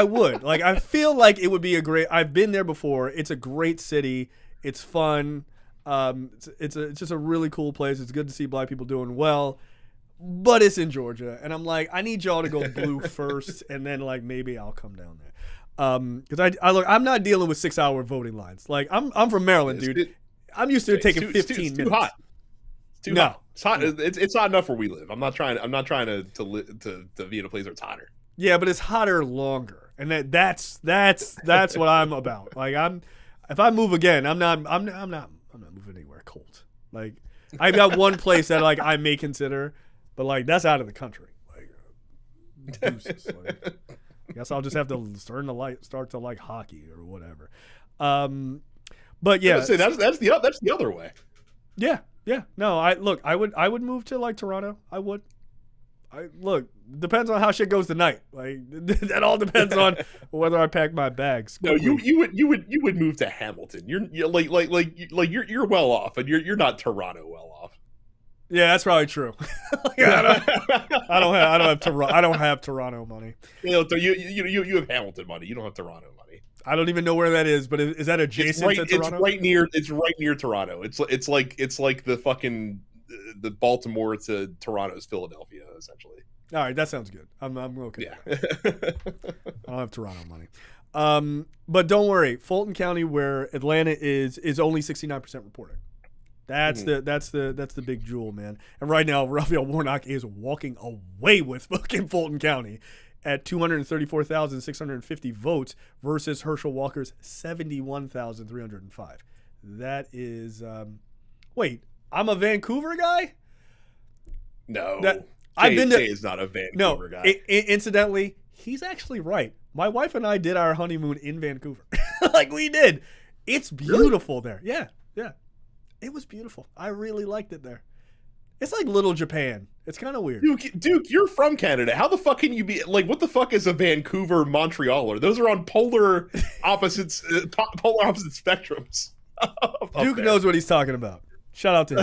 would. Like, I feel like it would be I've been there before. It's a great city. It's fun. It's just a really cool place. It's good to see black people doing well. But it's in Georgia, and I'm like, I need y'all to go blue first, and then like maybe I'll come down there. Because I'm not dealing with 6-hour voting lines. Like, I'm from Maryland, dude. I'm used to it taking 15 minutes. Too hot. It's too hot. It's hot. It's hot enough where we live. I'm not trying to be in a place where it's hotter. Yeah, but it's hotter longer, and that's what I'm about. Like, if I move again, I'm not moving anywhere cold. Like, I've got one place that like I may consider. But like, that's out of the country. Like, deuces. Like, I guess I'll just have to start to like hockey or whatever. But yeah, that's the other way. Yeah. No, I would move to like Toronto. I would. Depends on how shit goes tonight. Like, that all depends on whether I pack my bags. No, you would move to Hamilton. You're well off, and you're not Toronto well off. Yeah, that's probably true. I don't have Toronto money. You have Hamilton money. You don't have Toronto money. I don't even know where that is, but is that adjacent to Toronto? It's right near Toronto. It's like the fucking the Baltimore to Toronto's Philadelphia, essentially. All right, that sounds good. I'm okay. Yeah. I don't have Toronto money. But don't worry, Fulton County, where Atlanta is only 69% reporting. That's the big jewel, man. And right now, Raphael Warnock is walking away with fucking Fulton County at 234,650 votes versus Herschel Walker's 71,305. That is, wait, I'm a Vancouver guy? No, I've been to. Jay is not a Vancouver guy. Incidentally, he's actually right. My wife and I did our honeymoon in Vancouver. Like we did. It's beautiful there. Yeah. It was beautiful. I really liked it there. It's like little Japan. It's kind of weird. Duke, you're from Canada. How the fuck can you be like? What the fuck is a Vancouver Montrealer? Those are on polar opposites, spectrums. Duke knows what he's talking about. Shout out to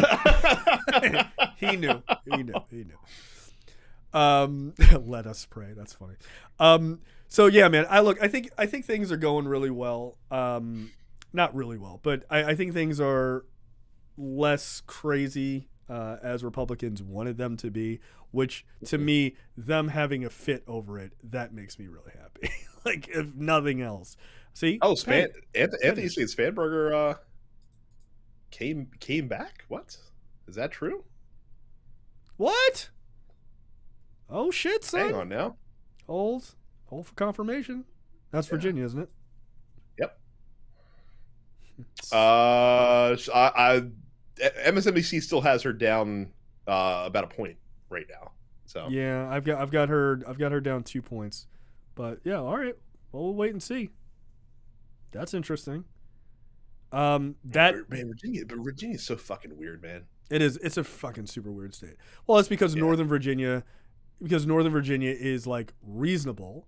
him. He knew. Let us pray. That's funny. So yeah, man. I think things are going really well. Not really well, but I think things are less crazy as Republicans wanted them to be, which to me, them having a fit over it, that makes me really happy. Like if nothing else. See? Oh, Anthony said Spanberger came back? What? Is that true? What? Oh shit, son. Hang on now. Hold for confirmation. That's Virginia, isn't it? Yep. MSNBC still has her down about a point right now. So yeah, I've got her down 2 points, but yeah, all right. Well, we'll wait and see. That's interesting. Virginia's so fucking weird, man. It is. It's a fucking super weird state. Well, it's because Northern Virginia is like reasonable,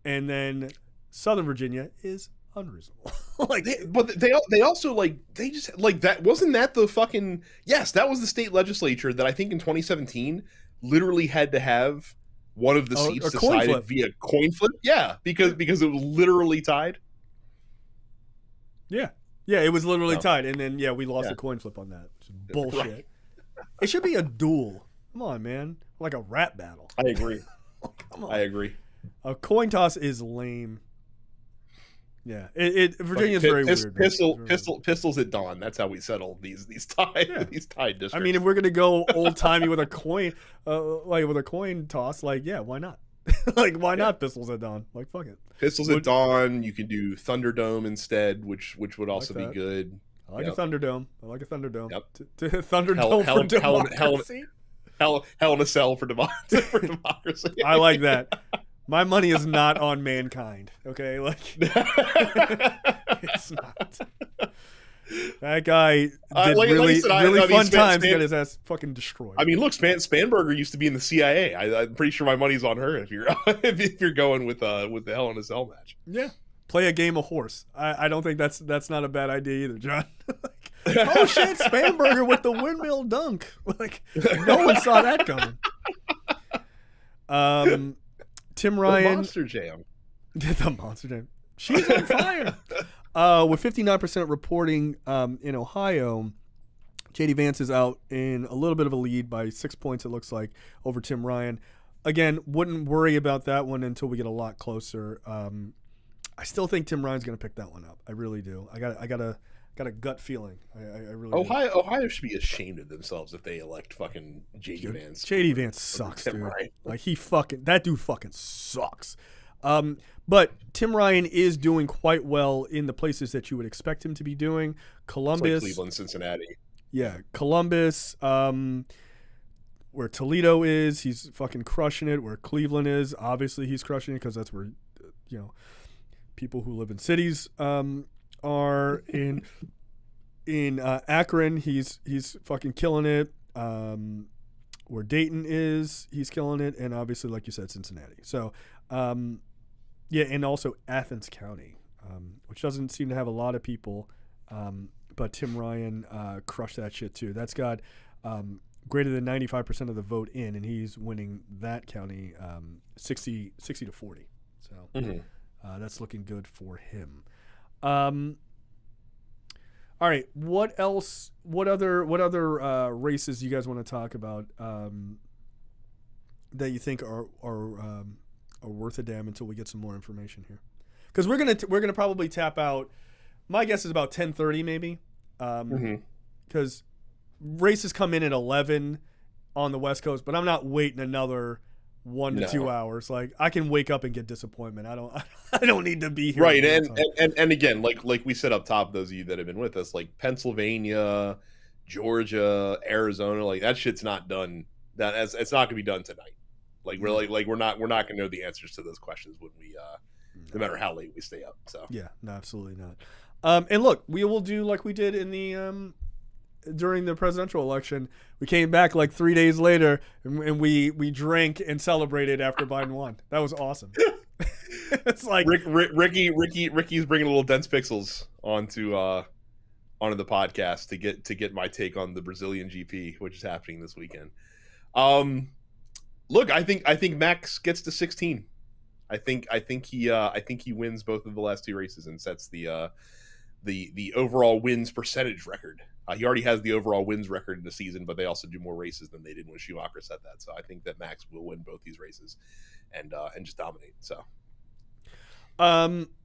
and then Southern Virginia is unreasonable. Like, they also like they just like that. Wasn't that the fucking that was the state legislature that I think in 2017 literally had to have one of the seats decided via coin flip. Yeah, because it was literally tied. Yeah, it was literally tied, and then we lost a coin flip on that. It's bullshit. Right. It should be a duel. Come on, man, like a rap battle. I agree. Come on. I agree. A coin toss is lame. Yeah, Virginia's very weird. Pistols at dawn. That's how we settle these tied districts. I mean, if we're gonna go old timey with a coin, toss, why not? Like, why not pistols at dawn? Like, fuck it. Pistols at dawn. You can do Thunderdome instead, which would also be good. I like a Thunderdome. Yep. Thunderdome for democracy. Hell in a cell for democracy. I like that. My money is not on mankind, okay? Like, it's not. That guy did really fun times to get his ass fucking destroyed. I mean, look, Spanberger used to be in the CIA. I'm pretty sure my money's on her if you're if you're going with the Hell in a Cell match. Yeah, play a game of horse. I don't think that's not a bad idea either, John. Oh shit, Spanberger with the windmill dunk. Like, no one saw that coming. Tim Ryan. The Monster Jam. The Monster Jam. She's on fire. With 59% reporting in Ohio, J.D. Vance is out in a little bit of a lead by 6 points, it looks like, over Tim Ryan. Again, wouldn't worry about that one until we get a lot closer. I still think Tim Ryan's going to pick that one up. I really do. I got a gut feeling. I really do. Ohio should be ashamed of themselves if they elect fucking J.D. Vance. J.D. Vance sucks, dude. Like, that dude fucking sucks. But Tim Ryan is doing quite well in the places that you would expect him to be doing. Columbus, it's like Cleveland, Cincinnati. Yeah, Columbus, where Toledo is, he's fucking crushing it. Where Cleveland is, obviously he's crushing it because that's where people who live in cities are. In Akron, he's fucking killing it. Where Dayton is, he's killing it, and obviously, like you said, Cincinnati. So. Yeah, and also Athens County, which doesn't seem to have a lot of people, but Tim Ryan crushed that shit too. That's got greater than 95% of the vote in, and he's winning that county 60 to 40. So that's looking good for him. All right, what else? What other races you guys want to talk about that you think are worth a damn until we get some more information here? Because we're gonna probably tap out. My guess is about 10:30 maybe, because races come in at 11 on the West Coast, but I'm not waiting another 1 to 2 hours. Like, I can wake up and get disappointment. I don't need to be here. Right, and again, like we said up top, those of you that have been with us, like Pennsylvania, Georgia, Arizona, like that shit's not done. It's not gonna be done tonight. Like we're not gonna know the answers to those questions when we no matter how late we stay up. So yeah, no, absolutely not. And look, we will do like we did in the during the presidential election. We came back like 3 days later and we drank and celebrated after Biden won. That was awesome. It's like Ricky's bringing a little dense pixels onto the podcast to get my take on the Brazilian GP, which is happening this weekend. Look, I think Max gets to 16. I think he wins both of the last two races and sets the overall wins percentage record. He already has the overall wins record in the season, but they also do more races than they did when Schumacher set that. So I think that Max will win both these races and just dominate. So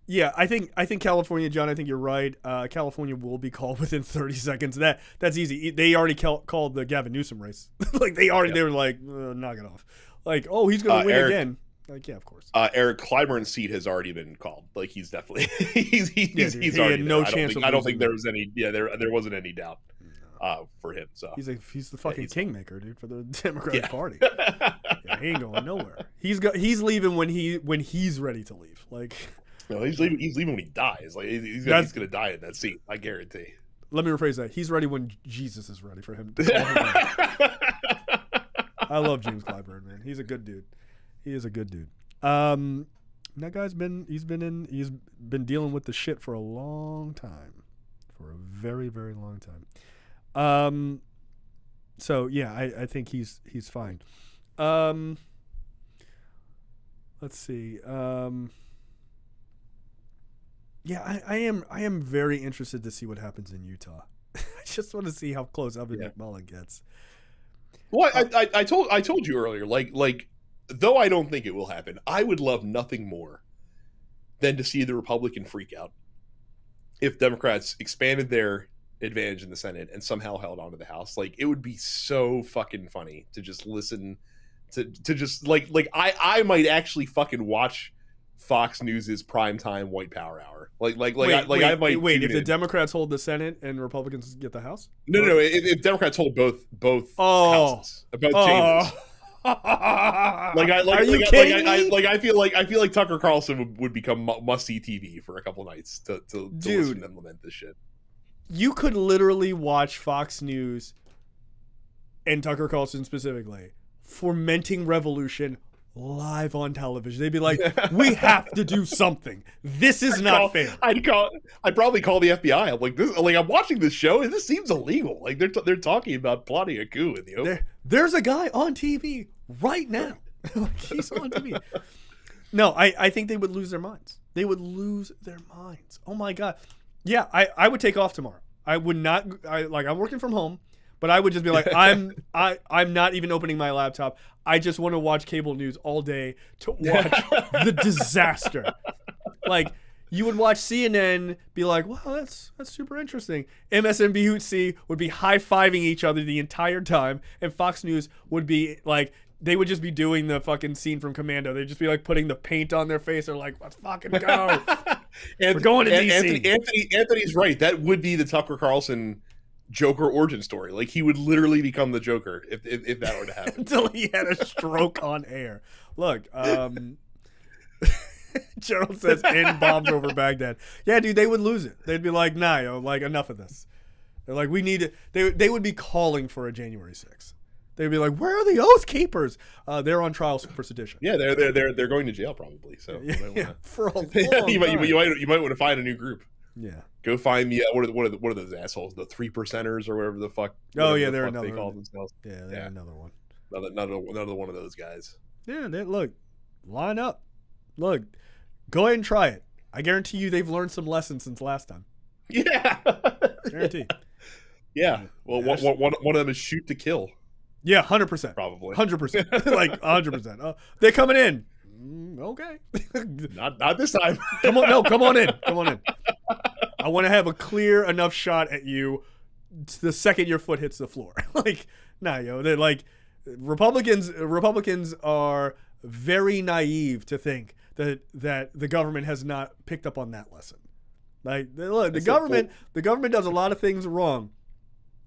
yeah, I think California, John, I think you're right. California will be called within 30 seconds. That's easy. They already called the Gavin Newsom race. Like they were like, knock it off. Like, oh, he's going to win again. Like, yeah, of course. Eric Clyburn's seat has already been called. Like, he's definitely he's he already had no chance. I don't think there was any. Yeah, there wasn't any doubt for him. So he's the fucking kingmaker, dude, for the Democratic Party. Yeah, he ain't going nowhere. He's leaving when he's ready to leave. Like, no, he's leaving when he dies. Like he's gonna die in that seat. I guarantee. Let me rephrase that. He's ready when Jesus is ready for him to call him. I love James Clyburn, man. He's a good dude. He is a good dude. That guy's he's been dealing with the shit for a long time, for a very, very long time. So yeah, I think he's fine. Let's see. Yeah, I am very interested to see what happens in Utah. I just want to see how close Evan McMullen gets. Well, I told you earlier, like. Though I don't think it will happen, I would love nothing more than to see the Republican freak out if Democrats expanded their advantage in the Senate and somehow held on to the House. Like, it would be so fucking funny to just listen to just like I might actually fucking watch Fox News's primetime white power hour. I might wait if the Democrats hold the Senate and Republicans get the House? No. If Democrats hold both houses, both chambers. Are you kidding me? I feel like Tucker Carlson would become must-see TV for a couple nights to listen to them lament this shit. You could literally watch Fox News and Tucker Carlson specifically fomenting revolution live on television. They'd be like, "We have to do something. This is not fair." I'd probably call the FBI. I'm like, this. Like, I'm watching this show and this seems illegal. Like they're talking about plotting a coup in the open. There's a guy on TV right now. He's on TV. No, I think they would lose their minds. They would lose their minds. Oh my God. Yeah, I would take off tomorrow. I would not. I'm working from home, but I would just be like, I'm not even opening my laptop. I just want to watch cable news all day to watch the disaster. Like, you would watch CNN, be like, "Wow, that's super interesting." MSNBC would be high-fiving each other the entire time, and Fox News would be like, they would just be doing the fucking scene from Commando. They'd just be like putting the paint on their face. They're like, "Let's fucking go. We're going to DC." Anthony's right. That would be the Tucker Carlson Joker origin story. Like, he would literally become the Joker if that were to happen. Until he had a stroke on air. Look, Gerald says N bombs over Baghdad. Yeah, dude, they would lose it. They'd be like, nah, yo, like, enough of this. They're like, we need it. They would be calling for a January 6th. They'd be like, where are the Oath Keepers? They're on trial for sedition. Yeah, they're going to jail probably. So for a long you might want to find a new group. Yeah. Go find me. What are those assholes? The 3%ers or whatever the fuck. Oh yeah, the they're fuck another. they call themselves. Yeah, they're another one. Another one of those guys. Yeah, look, line up. Look, go ahead and try it. I guarantee you they've learned some lessons since last time. Yeah. Guarantee. Yeah. Well, one of them is shoot to kill. Yeah, 100%. Probably. 100%. Like 100%. They're coming in. Okay. Not this time. Come on in. I want to have a clear enough shot at you the second your foot hits the floor. Like, nah, yo, they're like Republicans are very naive to think that the government has not picked up on that lesson. Like, look, the government does a lot of things wrong.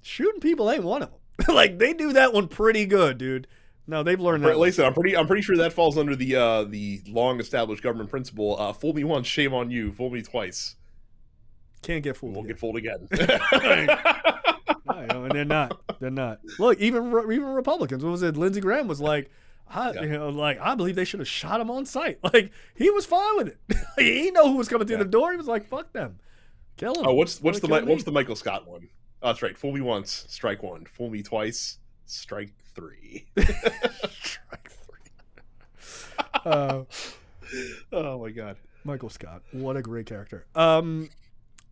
Shooting people ain't one of them. Like, they do that one pretty good, dude. No, they've learned that. Listen, I'm pretty sure that falls under the long established government principle. Fool me once, shame on you. Fool me twice. Can't get fooled. Won't get fooled again. And they're not. Look, even Republicans. What was it? Lindsey Graham was like, I believe they should have shot him on sight. Like, he was fine with it. He know who was coming through the door. He was like, fuck them, kill him. Oh, what's the Michael Scott one? Oh, that's right. Fool me once, strike one. Fool me twice, strike three. Strike three. Oh my God, Michael Scott, what a great character.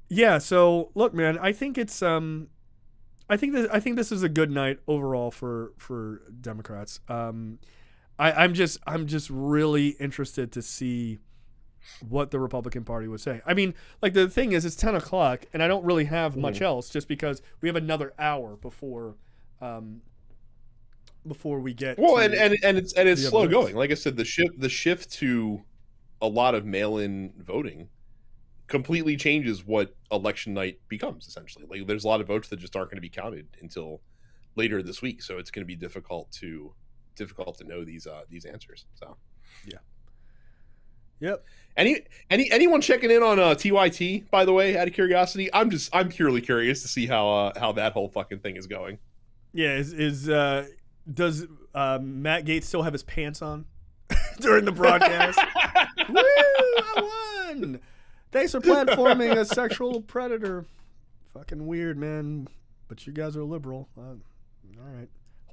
Yeah. So look, man, I think it's I think this is a good night overall for Democrats. I'm just really interested to see what the Republican Party would say. I mean, like, the thing is, it's 10 o'clock, and I don't really have much else, just because we have another hour before we get. Well, and it's slow going. Like I said, the shift to a lot of mail-in voting completely changes what election night becomes. Essentially, like, there's a lot of votes that just aren't going to be counted until later this week, so it's going to be difficult to know these answers. So, yeah. Yep. Anyone checking in on TYT, by the way, out of curiosity? I'm purely curious to see how that whole fucking thing is going. Yeah, does Matt Gaetz still have his pants on during the broadcast? Woo! I won. Thanks for platforming a sexual predator. Fucking weird, man. But you guys are liberal. All right.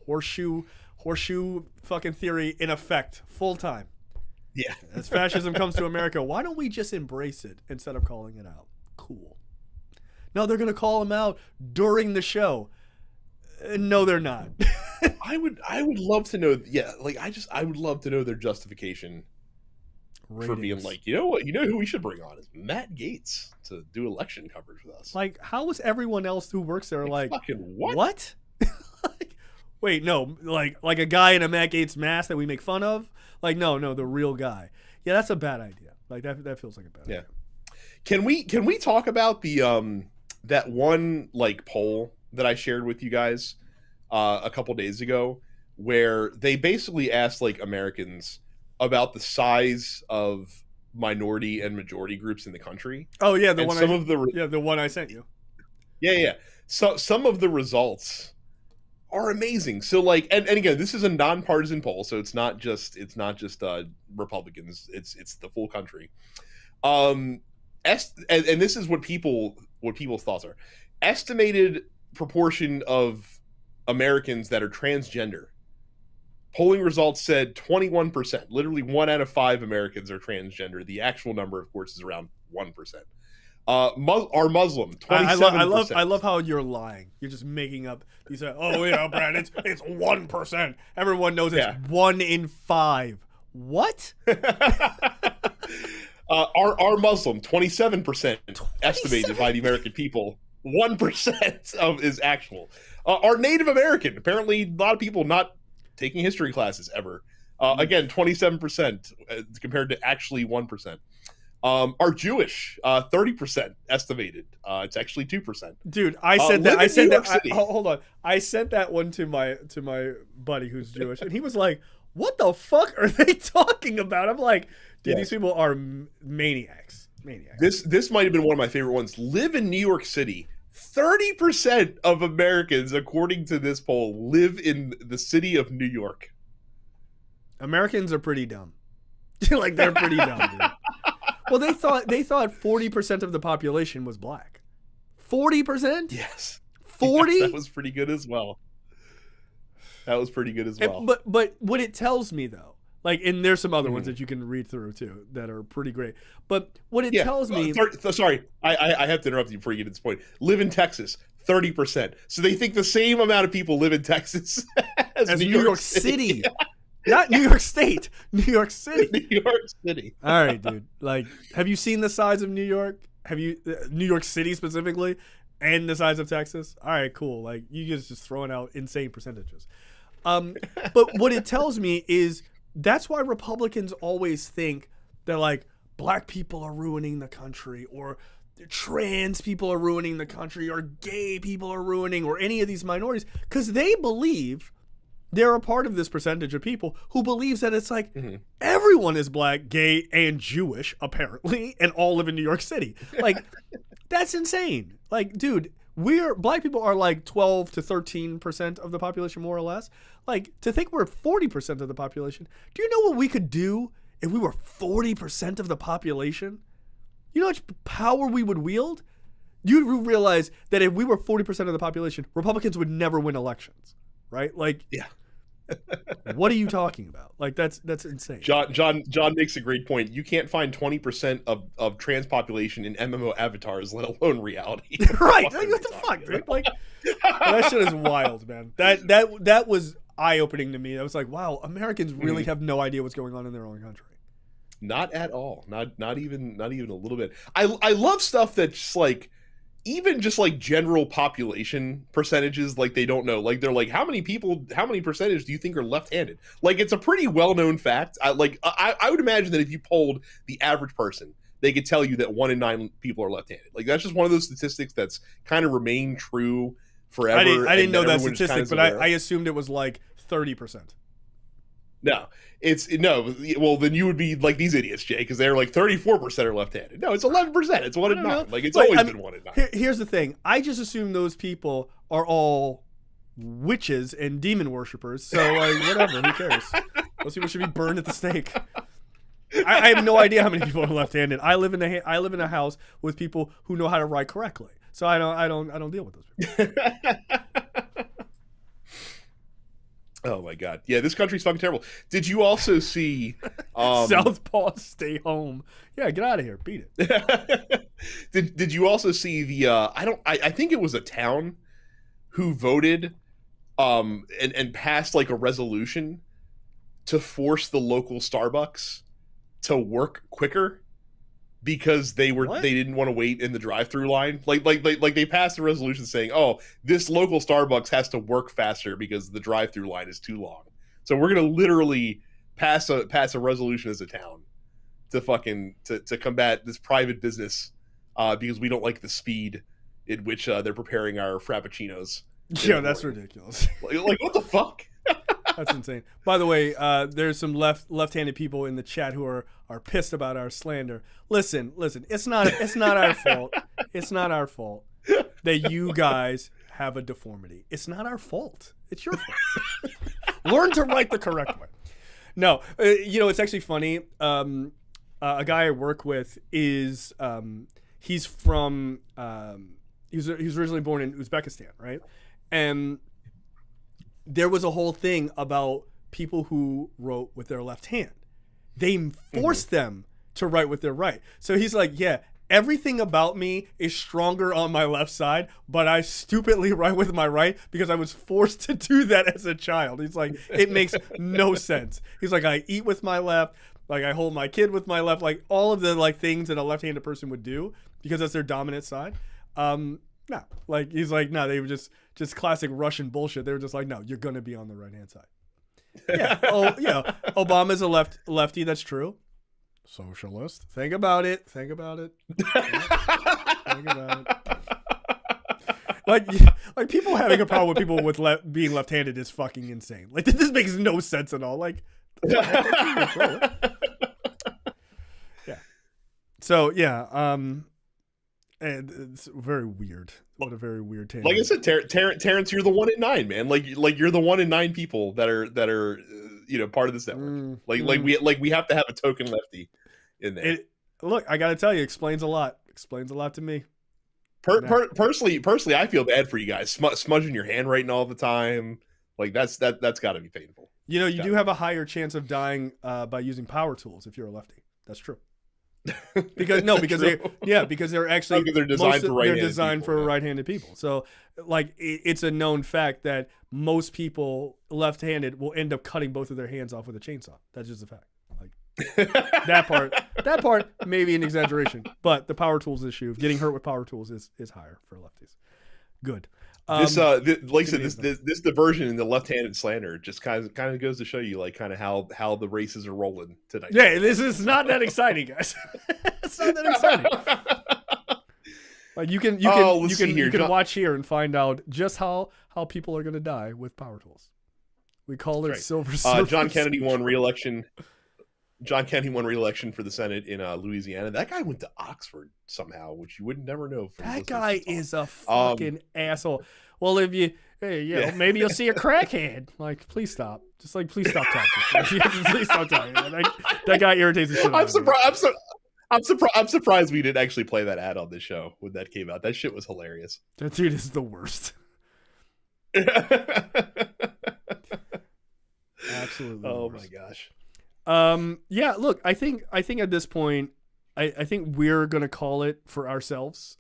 Horseshoe fucking theory in effect, full time. Yeah. As fascism comes to America, why don't we just embrace it instead of calling it out? Cool. No, they're gonna call him out during the show. No, they're not. I would love to know. Yeah, like, I would love to know their justification for being like, you know what, who we should bring on is Matt Gaetz to do election coverage with us. Like, how is everyone else who works there like fucking what? What? Like, wait, no, like a guy in a Matt Gaetz mask that we make fun of? Like, no, the real guy. Yeah, that's a bad idea. Like, that feels like a bad idea. Can we talk about the that one, like, poll that I shared with you guys a couple days ago, where they basically asked, like, Americans about the size of minority and majority groups in the country? Oh yeah, the one I sent you. Yeah. So some of the results are amazing. So, like, and again, this is a nonpartisan poll, so it's not just Republicans. It's the full country. And this is what people's thoughts are. Estimated proportion of Americans that are transgender. Polling results said 21%. Literally 1 out of 5 Americans are transgender. The actual number, of course, is around 1%. Are Muslim, 27%. I love how you're lying. You're just making up. You say, "Oh yeah, Brad, it's 1%." Everyone knows it's 1 in 5. What? Are Muslim, 27% estimated by the American people. 1% of is actual. Are Native American? Apparently, a lot of people not taking history classes ever. Again, 27% compared to actually 1%. Are Jewish, 30% estimated. It's actually 2%. Dude, I said that. Hold on. I sent that one to my buddy who's Jewish, and he was like, "What the fuck are they talking about?" I'm like, dude, these people are maniacs. This might have been one of my favorite ones. Live in New York City. 30% of Americans, according to this poll, live in the city of New York. Americans are pretty dumb. Like, they're pretty dumb, dude. Well, they thought 40% of the population was black. 40%? Yes. 40? Yes, that was pretty good as well. But what it tells me though, like, and there's some other ones that you can read through too that are pretty great. But what it tells me, sorry, I have to interrupt you before you get to this point. Live in Texas, 30%. So they think the same amount of people live in Texas as New York City. Not New York State, New York City. New York City. All right, dude. Like, have you seen the size of New York? Have you New York City specifically, and the size of Texas? All right, cool. Like, you guys just throwing out insane percentages. But what it tells me is that's why Republicans always think that, like, black people are ruining the country, or trans people are ruining the country, or gay people are ruining, or any of these minorities, because they believe they're a part of this percentage of people who believes that it's like everyone is black, gay, and Jewish, apparently, and all live in New York City. Like, that's insane. Like, dude, black people are like 12 to 13% of the population, more or less. Like, to think we're 40% of the population, do you know what we could do if we were 40% of the population? You know how much power we would wield? You'd realize that if we were 40% of the population, Republicans would never win elections, right? Like, yeah. What are you talking about? Like, that's insane. John makes a great point. You can't find 20% of trans population in MMO avatars, let alone reality. Right? Like, what the fuck, dude? Like, that shit is wild, man. That was eye-opening to me. I was like, wow, Americans really have no idea what's going on in their own country. Not at all. Not even a little bit. I love stuff that's just like, even just like general population percentages, like they don't know. Like, they're like, how many percentage do you think are left-handed? Like, it's a pretty well-known fact. I would imagine that if you polled the average person, they could tell you that 1 in 9 people are left-handed. Like, that's just one of those statistics that's kind of remained true forever. I didn't know that statistic, but I assumed it was like 30%. No, well, then you would be like these idiots, Jay, because they're like 34% are left-handed. No, it's 11%. It's 1 in 9. Like, it's always been 1 in 9. Here's the thing. I just assume those people are all witches and demon worshippers. So, like, whatever. Who cares? Those people should be burned at the stake. I have no idea how many people are left-handed. I live in a house with people who know how to write correctly. So I don't deal with those people. Oh my god. Yeah, this country's fucking terrible. Did you also see Southpaw, stay home? Yeah, get out of here. Beat it. Did you also see the I think it was a town who voted and passed like a resolution to force the local Starbucks to work quicker because they didn't want to wait in the drive-through line. Like they passed a resolution saying, "Oh, this local Starbucks has to work faster because the drive-through line is too long." So we're gonna literally pass a resolution as a town to combat this private business because we don't like the speed in which they're preparing our frappuccinos. Yeah, that's ridiculous. Like what the fuck? That's insane. By the way, there's some left-handed people in the chat who are pissed about our slander. Listen. It's not our fault. It's not our fault that you guys have a deformity. It's not our fault. It's your fault. Learn to write the correct way. No, it's actually funny. A guy I work with is he's from he was originally born in Uzbekistan, right? And there was a whole thing about people who wrote with their left hand. They forced them to write with their right. So he's like, yeah, everything about me is stronger on my left side, but I stupidly write with my right because I was forced to do that as a child. He's like, it makes no sense. He's like, I eat with my left, like I hold my kid with my left, like all of the like things that a left-handed person would do because that's their dominant side. No, like he's like, no, they were just classic Russian bullshit. They were just like, no, you're gonna be on the right hand side. Yeah. Oh, yeah. Obama's a lefty. That's true. Socialist. Think about it. Think about it. Like people having a problem with people with being left-handed is fucking insane. Like this makes no sense at all. Like, yeah. So yeah. And it's very weird. What a very weird tangent. Like I said, Terrence, you're the 1 in 9, man. Like you're the 1 in 9 people that are part of this network. Like we have to have a token lefty in there. Look, I got to tell you, explains a lot. Explains a lot to me. Personally, I feel bad for you guys smudging your handwriting all the time. Like that's got to be painful. You know, you do have a higher chance of dying by using power tools if you're a lefty. That's true. Because they're actually they're designed for right-handed people. So, like, it's a known fact that most people left-handed will end up cutting both of their hands off with a chainsaw. That's just a fact. Like that part may be an exaggeration, but the power tools issue of getting hurt with power tools is higher for lefties. Good. Like I said, this diversion in the left-handed slander just kind of goes to show you like kind of how the races are rolling tonight. Yeah, this is not that exciting, guys. It's not that exciting. Like you can watch here and find out just how people are going to die with power tools. We call it silver surfers. John Kennedy won re-election. John Kennedy won re-election for the Senate in Louisiana. That guy went to Oxford somehow, which you would never know. That guy is a fucking asshole. Well, if you, maybe you'll see a crackhead. Like, please stop. Just like, please stop talking. Please stop talking. That guy irritates the shit out of me. I'm surprised we didn't actually play that ad on this show when that came out. That shit was hilarious. That dude is the worst. Absolutely. Oh my gosh. Yeah, look, I think at this point, I think we're gonna call it for ourselves.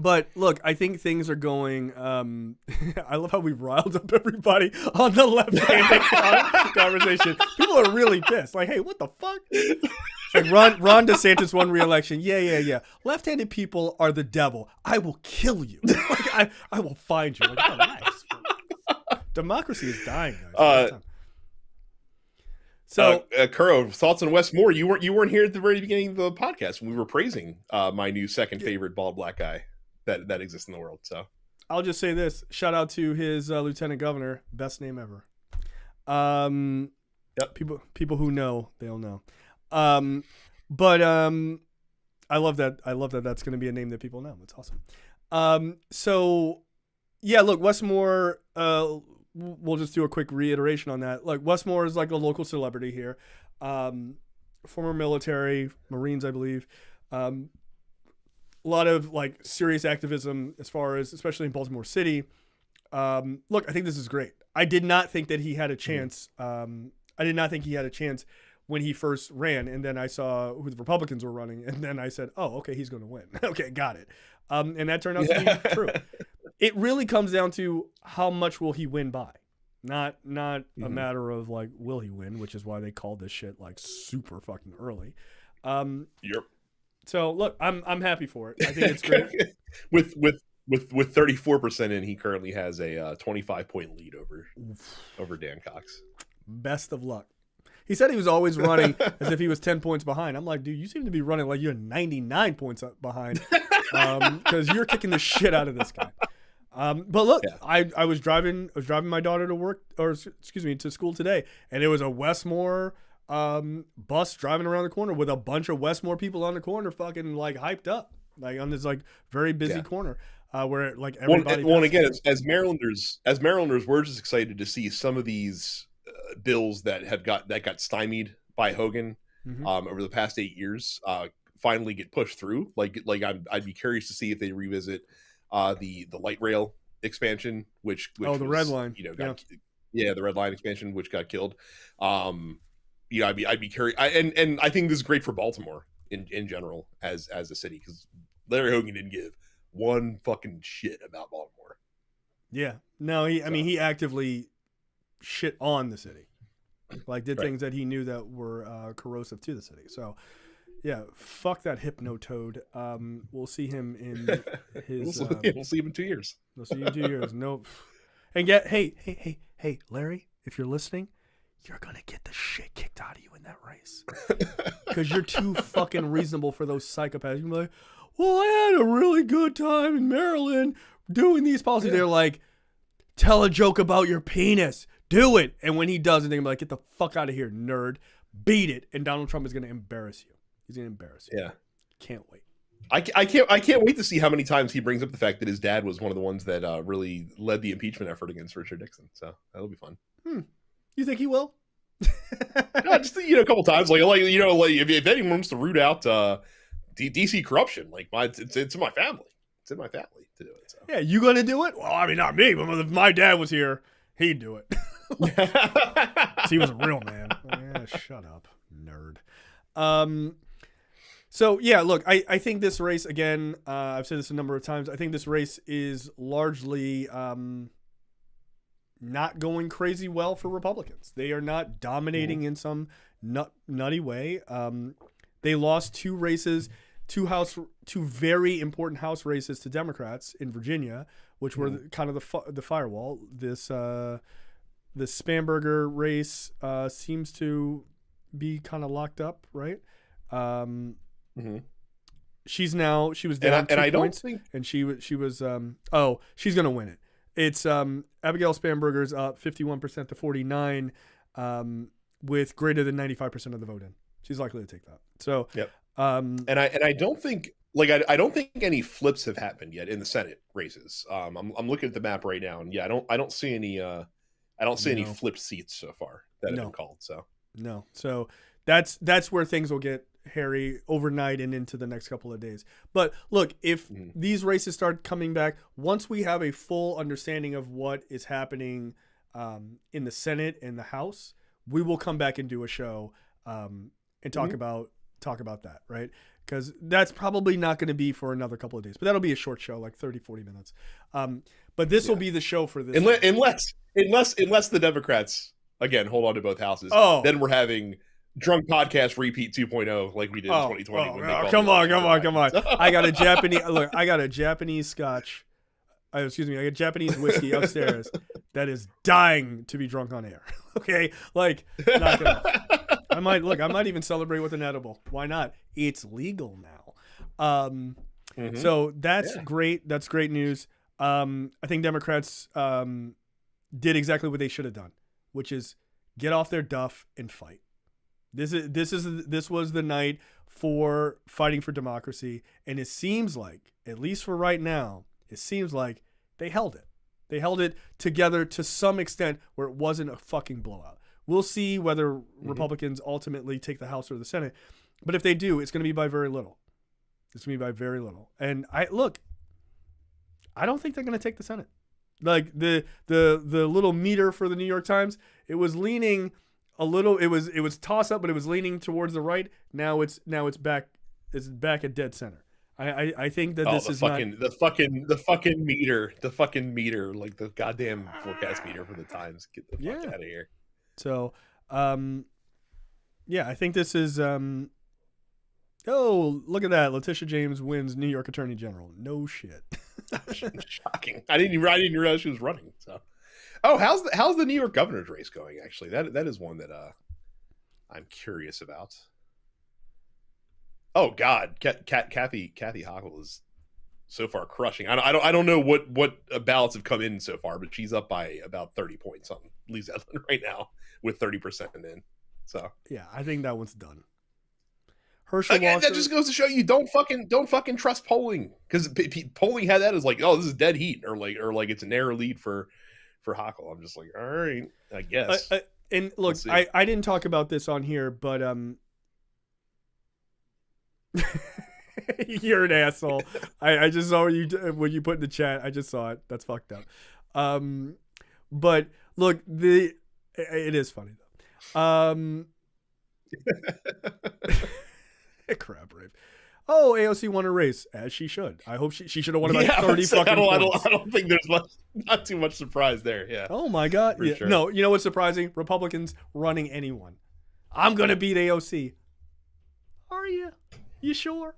But look, I think things are going. I love how we riled up everybody on the left-handed conversation. People are really pissed. Like, hey, what the fuck? It's like Ron DeSantis won re-election. Yeah. Left-handed people are the devil. I will kill you. Like, I will find you. Like, oh, nice. Democracy is dying, guys. So, Kuro, thoughts on Wes Moore? You weren't here at the very beginning of the podcast when we were praising my new second favorite bald black guy that exists in the world. So I'll just say this: shout out to his lieutenant governor, best name ever. Yep. People who know, they'll know. But I love that. That's going to be a name that people know. It's awesome. So yeah, look, Wes Moore. We'll just do a quick reiteration on that. Like, Wes Moore is like a local celebrity here. Former military, Marines, I believe. A lot of like serious activism as far as, especially in Baltimore City. Look, I think this is great. I did not think that he had a chance. I did not think he had a chance when he first ran. And then I saw who the Republicans were running. And then I said, oh, okay, he's going to win. Okay, got it. And that turned out to be true. It really comes down to how much will he win by, not a matter of like will he win, which is why they called this shit like super fucking early. Yep. So look, I'm happy for it. I think it's great. with 34% in, he currently has a 25-point lead over Dan Cox. Best of luck. He said he was always running as if he was 10 points behind. I'm like, dude, you seem to be running like you're 99 points behind because you're kicking the shit out of this guy. But look, yeah. I was driving my daughter to work, or excuse me, to school today, and it was a Wes Moore bus driving around the corner with a bunch of Wes Moore people on the corner, fucking like hyped up, like on this like very busy corner where like everybody. Well, again, as Marylanders, we're just excited to see some of these bills that got stymied by Hogan over the past 8 years finally get pushed through. Like I'd be curious to see if they revisit the light rail expansion, which the red line, the red line expansion, which got killed. I'd be curious, and I think this is great for Baltimore in general as a city, because Larry Hogan didn't give one fucking shit about Baltimore. Yeah, no, he actively shit on the city, like did things that he knew that were corrosive to the city. So. Yeah, fuck that hypno toad. We'll see him in his. We'll see him in 2 years. We'll see you in 2 years. Nope. And hey, Larry, if you're listening, you're gonna get the shit kicked out of you in that race because you're too fucking reasonable for those psychopaths. You're like, well, I had a really good time in Maryland doing these policies. They're like, tell a joke about your penis. Do it. And when he does it, they're gonna be like, get the fuck out of here, nerd. Beat it. And Donald Trump is gonna embarrass you. He's gonna embarrass you. Yeah, can't wait. I can't wait to see how many times he brings up the fact that his dad was one of the ones that really led the impeachment effort against Richard Nixon. So that'll be fun. You think he will? Just a couple times, like if anyone wants to root out DC corruption, like it's in my family. It's in my family to do it. So. Yeah, you gonna do it? Well, I mean, not me, but if my dad was here, he'd do it. He was a real man. Yeah, shut up, nerd. So yeah, look, I think this race again. I've said this a number of times. I think this race is largely not going crazy well for Republicans. They are not dominating in some nutty way. They lost two races, two very important House races to Democrats in Virginia, which were kind of the firewall. This Spanberger race seems to be kind of locked up, right? She was down 2 points, and she was she's gonna win it. It's Abigail Spanberger's up 51% to 49, with greater than 95% of the vote in. She's likely to take that. So yep. And I don't think I don't think any flips have happened yet in the Senate races. I'm looking at the map right now, and yeah, I don't see any any flipped seats so far that have been called. So no, so that's where things will get hairy overnight and into the next couple of days. But look, if these races start coming back, once we have a full understanding of what is happening in the Senate and the House, we will come back and do a show and talk about that, right? Because that's probably not going to be for another couple of days, but that'll be a short show, like 30-40 minutes. But this will be the show for this, unless the Democrats again hold on to both houses. Then we're having drunk podcast repeat 2.0 like we did in 2020. Come on. I got a Japanese scotch. I got Japanese whiskey upstairs that is dying to be drunk on air. Okay, like knock it off. I might even celebrate with an edible. Why not? It's legal now. So that's great. That's great news. I think Democrats did exactly what they should have done, which is get off their duff and fight. This was the night for fighting for democracy, and it seems like, at least for right now, it seems like they held it. They held it together to some extent where it wasn't a fucking blowout. We'll see whether Republicans ultimately take the House or the Senate, but if they do, it's going to be by very little. And I don't think they're going to take the Senate. Like the little meter for the New York Times, it was leaning a little. It was toss up, but it was leaning towards the right. Now it's back. It's back at dead center. I think that this is the fucking meter, like the goddamn forecast meter for the Times. Get the fuck out of here. So, I think this is. Oh, look at that! Letitia James wins New York Attorney General. No shit. Shocking. I didn't realize she was running. So, how's the New York governor's race going? Actually, that is one that I'm curious about. Oh God, Kathy Hochul is so far crushing. I don't know what ballots have come in so far, but she's up by about 30 points on Lee Zeldin right now with 30% in. So yeah, I think that one's done. Again, that just goes to show you don't fucking trust polling, because polling had that as like, oh, this is dead heat, or like it's a narrow lead for Hochul. I'm just like, all right, I guess. And look, I didn't talk about this on here, but you're an asshole. I just saw when you put in the chat. I just saw it. That's fucked up. But look, it is funny though. Crap, Rave. Oh, AOC won a race, as she should. I hope she should have won about 30 fucking points. I don't think there's not too much surprise there. Yeah. Oh my God. Yeah. Sure. No, you know what's surprising? Republicans running anyone. I'm gonna beat AOC. Are you? You sure?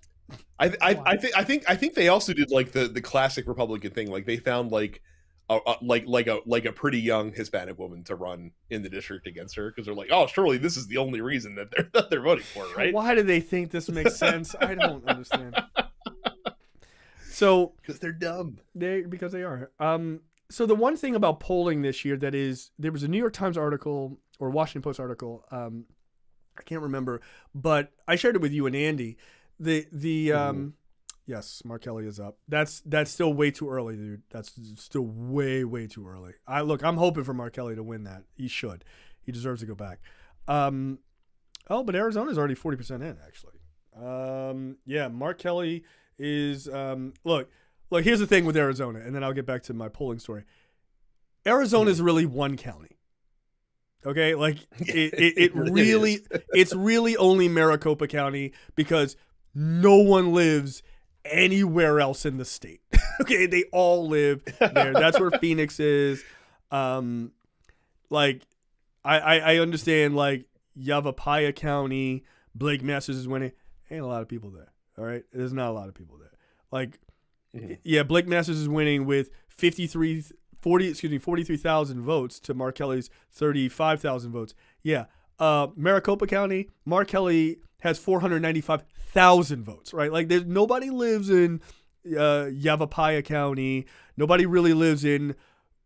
I think they also did like the classic Republican thing. Like they found like a pretty young Hispanic woman to run in the district against her, because they're like, oh, surely this is the only reason that they're voting for, right? Why do they think this makes sense? I don't understand. So because they're dumb. Because they are. So the one thing about polling this year there was a New York Times article or Washington Post article. I can't remember, but I shared it with you and Andy. Yes, Mark Kelly is up. That's still way too early, dude. That's still way too early. I'm hoping for Mark Kelly to win that. He should. He deserves to go back. Oh, but Arizona's already 40% in, actually. Yeah, Mark Kelly is look, here's the thing with Arizona, and then I'll get back to my polling story. Arizona is really one county. Okay, like it really it's really only Maricopa County because no one lives anywhere else in the state. Okay, they all live there. That's where Phoenix is. Like I understand like Yavapai County, Blake Masters is winning. Ain't a lot of people there. All right, there's not a lot of people there. Like, yeah, Blake Masters is winning with 43,000 votes to Mark Kelly's 35,000 votes. Yeah, Maricopa County, Mark Kelly has 495,000 votes. Right, like there's nobody lives in Yavapai County. Nobody really lives in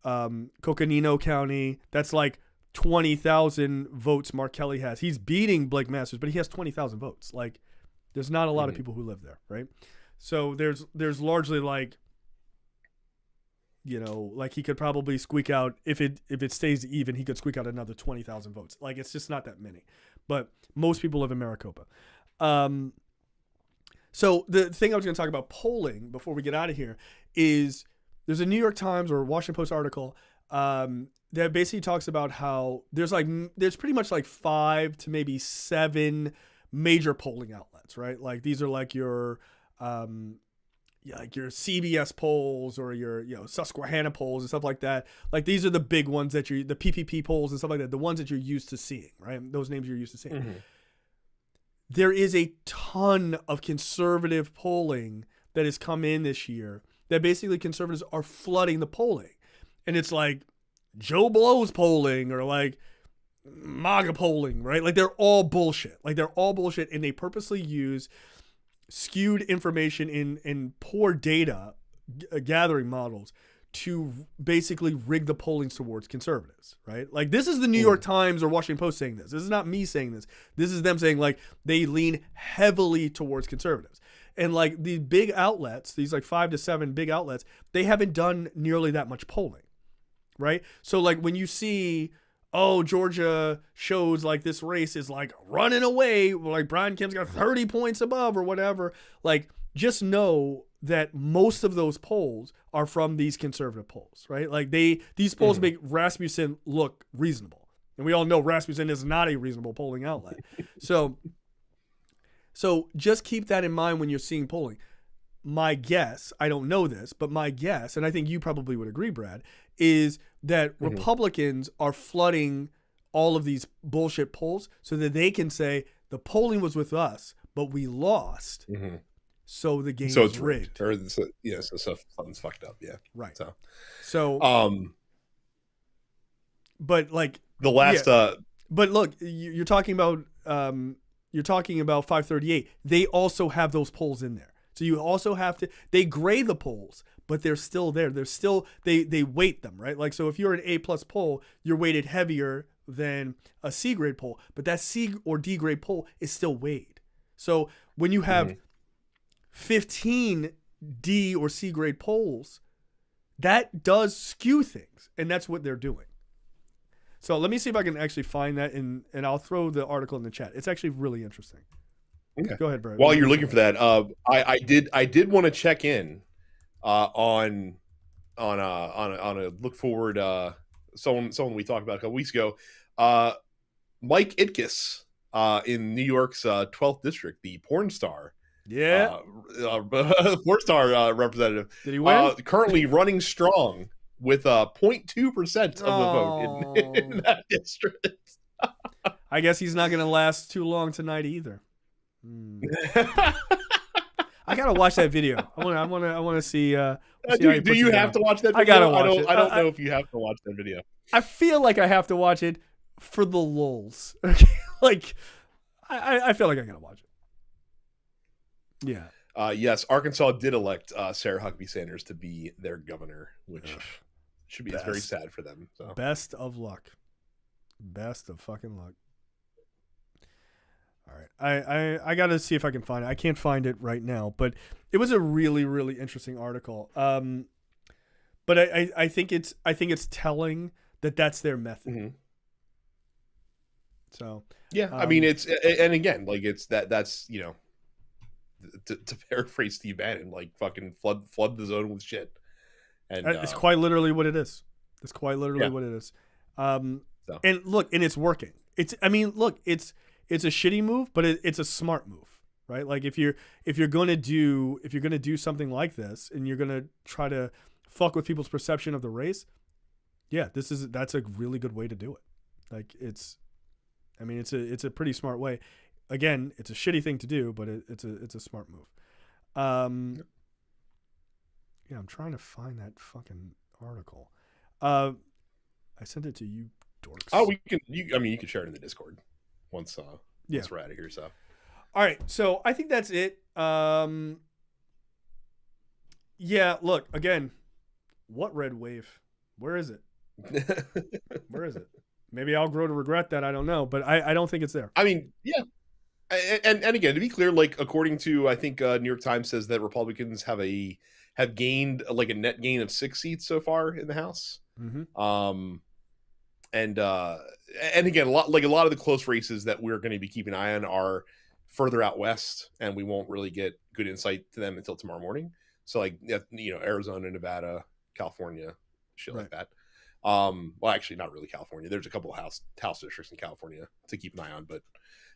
Coconino County. That's like 20,000 votes Mark Kelly has. He's beating Blake Masters, but he has 20,000 votes. Like, there's not a lot of people who live there, right? So there's largely like, you know, like he could probably squeak out if it stays even, he could squeak out another 20,000 votes. Like, it's just not that many. But most people live in Maricopa. So the thing I was going to talk about polling before we get out of here is there's a New York Times or Washington Post article that basically talks about how there's pretty much like 5 to maybe 7 major polling outlets, right? Like these are like your CBS polls or your Susquehanna polls and stuff like that. Like these are the big ones that the PPP polls and stuff like that, the ones that you're used to seeing, right? Those names you're used to seeing. Mm-hmm. There is a ton of conservative polling that has come in this year that basically conservatives are flooding the polling. And it's like Joe Blow's polling or like MAGA polling, right? Like they're all bullshit. And they purposely use skewed information in poor data gathering models to basically rig the polling towards conservatives, right? Like this is the New York Times or Washington Post saying this. This is not me saying this. This is them saying like they lean heavily towards conservatives. And like the big outlets, these like 5 to 7 big outlets, they haven't done nearly that much polling, right? So like when you see, oh, Georgia shows like this race is like running away, like Brian Kemp's got 30 points above or whatever, like just know that most of those polls are from these conservative polls, right? Like these polls make Rasmussen look reasonable. And we all know Rasmussen is not a reasonable polling outlet. So just keep that in mind when you're seeing polling. My guess, I don't know this, but my guess, and I think you probably would agree, Brad, is that Republicans are flooding all of these bullshit polls so that they can say the polling was with us, but we lost. Mm-hmm. So the game is rigged. Or so something's fucked up. Yeah. Right. So but like the last, but look, you're talking about 538. They also have those polls in there. So you also have to, they grade the polls, but they're still there. They're still, they weight them, right? Like, so if you're an A+ poll, you're weighted heavier than a C grade poll, but that C or D grade poll is still weighed. So when you have 15 D or C grade polls, that does skew things, and that's what they're doing. So let me see if I can actually find that, and I'll throw the article in the chat. It's actually really interesting. Okay. Go ahead, Brad. While you're looking for that, I did want to check in on a look forward. Someone we talked about a couple weeks ago, Mike Itkes in New York's 12th district, the porn star. Yeah, porn star representative. Did he win? Currently running strong with 0.2% of the vote in that district. I guess he's not going to last too long tonight either. I gotta watch that video. I want to see. Do you have to watch that video? I gotta watch it. I don't know if you have to watch that video. I feel like I have to watch it for the lulz. Okay, like I feel like I gotta watch it. Yeah. Yes, Arkansas did elect Sarah Huckabee Sanders to be their governor, which should be very sad for them. So. Best of luck. Best of fucking luck. All right, I got to see if I can find it. I can't find it right now, but it was a really, really interesting article. But I think it's telling that that's their method. Mm-hmm. So yeah, I mean, it's, and again, like that's to paraphrase Steve Bannon, like fucking flood the zone with shit, and it's quite literally what it is. It's quite literally yeah. what it is. So. And look, and it's working. It's a shitty move, but it's a smart move, right? Like if you're gonna do something like this, and you're gonna try to fuck with people's perception of the race, yeah, that's a really good way to do it. Like it's a pretty smart way. Again, it's a shitty thing to do, but it's a smart move. Yeah, I'm trying to find that fucking article. I sent it to you, dorks. Oh, you can share it in the Discord once we're out of here. So, all right. So I think that's it. Yeah. Look again. What red wave? Where is it? Where is it? Maybe I'll grow to regret that. I don't know, but I don't think it's there. I mean, yeah. And again, to be clear, like according to, I think New York Times says that Republicans have gained like a net gain of 6 seats so far in the House. Mm-hmm. And again, a lot of the close races that we're going to be keeping an eye on are further out west, and we won't really get good insight to them until tomorrow morning. So like, Arizona, Nevada, California, shit like that. Well, actually, not really California. There's a couple of house districts in California to keep an eye on, but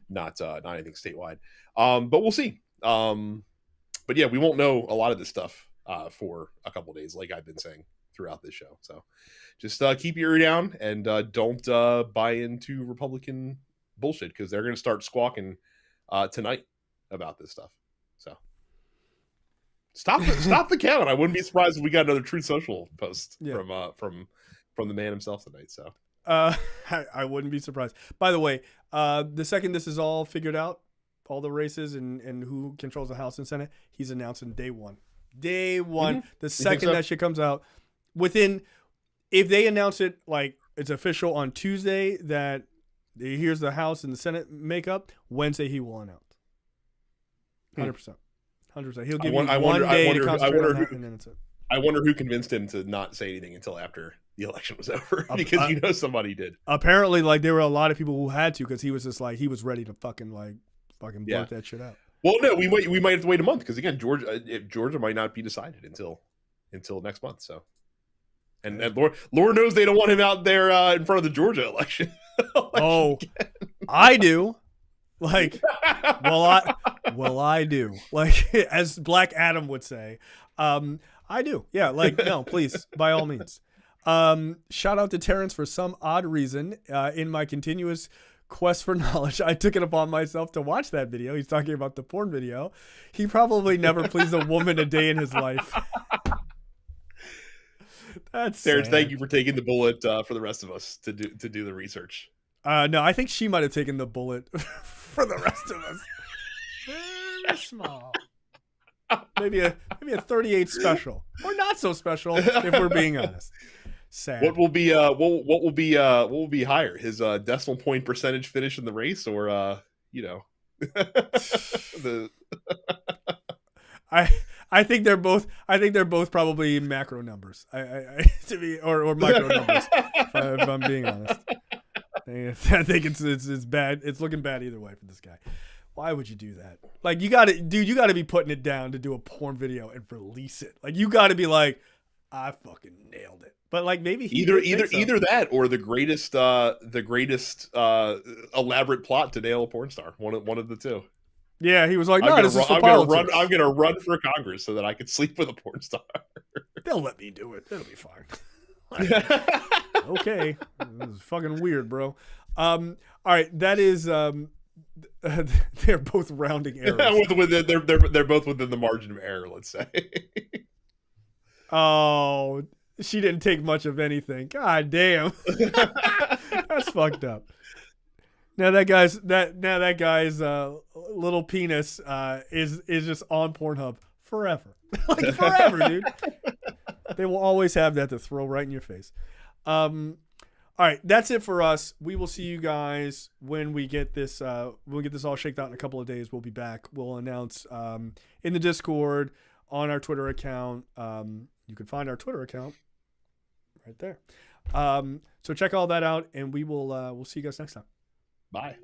not anything statewide. But we'll see. But yeah, we won't know a lot of this stuff for a couple of days, like I've been saying throughout this show. So just keep your ear down and don't buy into Republican bullshit, because they're going to start squawking tonight about this stuff. So stop the count. I wouldn't be surprised if we got another Truth Social post from the man himself tonight. So I wouldn't be surprised. By the way, the second this is all figured out, all the races and who controls the House and Senate, he's announcing day one. Mm-hmm. The second that shit comes out, if they announce it like it's official on Tuesday that here's the House and the Senate makeup, Wednesday he will announce. 100%. He'll give you one day to concentrate on that, and then it's it. I wonder who convinced him to not say anything until after the election was over, because somebody did. Apparently, like there were a lot of people who had to, because he was just like he was ready to fucking blurt that shit out. Well, no, we might have to wait a month, because again, Georgia might not be decided until next month. So, and Lord knows they don't want him out there in front of the Georgia election. I do. Like, I do. Like, as Black Adam would say, I do. Yeah. Like, no, please, by all means. Shout out to Terrence. For some odd reason, in my continuous quest for knowledge, I took it upon myself to watch that video. He's talking about the porn video. He probably never pleased a woman a day in his life. That's Terrence, sad. thank you for taking the bullet for the rest of us to do the research. No, I think she might have taken the bullet for the rest of us. Very small. Maybe a 38 special, or not so special, if we're being honest. Sad. What will be higher, his decimal point percentage finish in the race, or the I think they're both probably macro numbers. To be or micro numbers. If I'm being honest, I think it's bad. It's looking bad either way for this guy. Why would you do that? Like, you got to be putting it down to do a porn video and release it. Like, you got to be like, I fucking nailed it. But like, maybe either that, or the greatest elaborate plot to nail a porn star. One of the two. Yeah, he was like, no, this is for politics. I'm gonna run for Congress so that I can sleep with a porn star. They'll let me do it. It'll be fine. Okay, this is fucking weird, bro. All right, that is they're both rounding errors. They're both within the margin of error, let's say. Oh, she didn't take much of anything. God damn, that's fucked up. Now that guy's little penis is just on Pornhub forever, like forever, dude. They will always have that to throw right in your face. All right, that's it for us. We will see you guys when we get this. We'll get this all shaked out in a couple of days. We'll be back. We'll announce in the Discord, on our Twitter account. You can find our Twitter account right there. So check all that out, and we'll see you guys next time. Bye.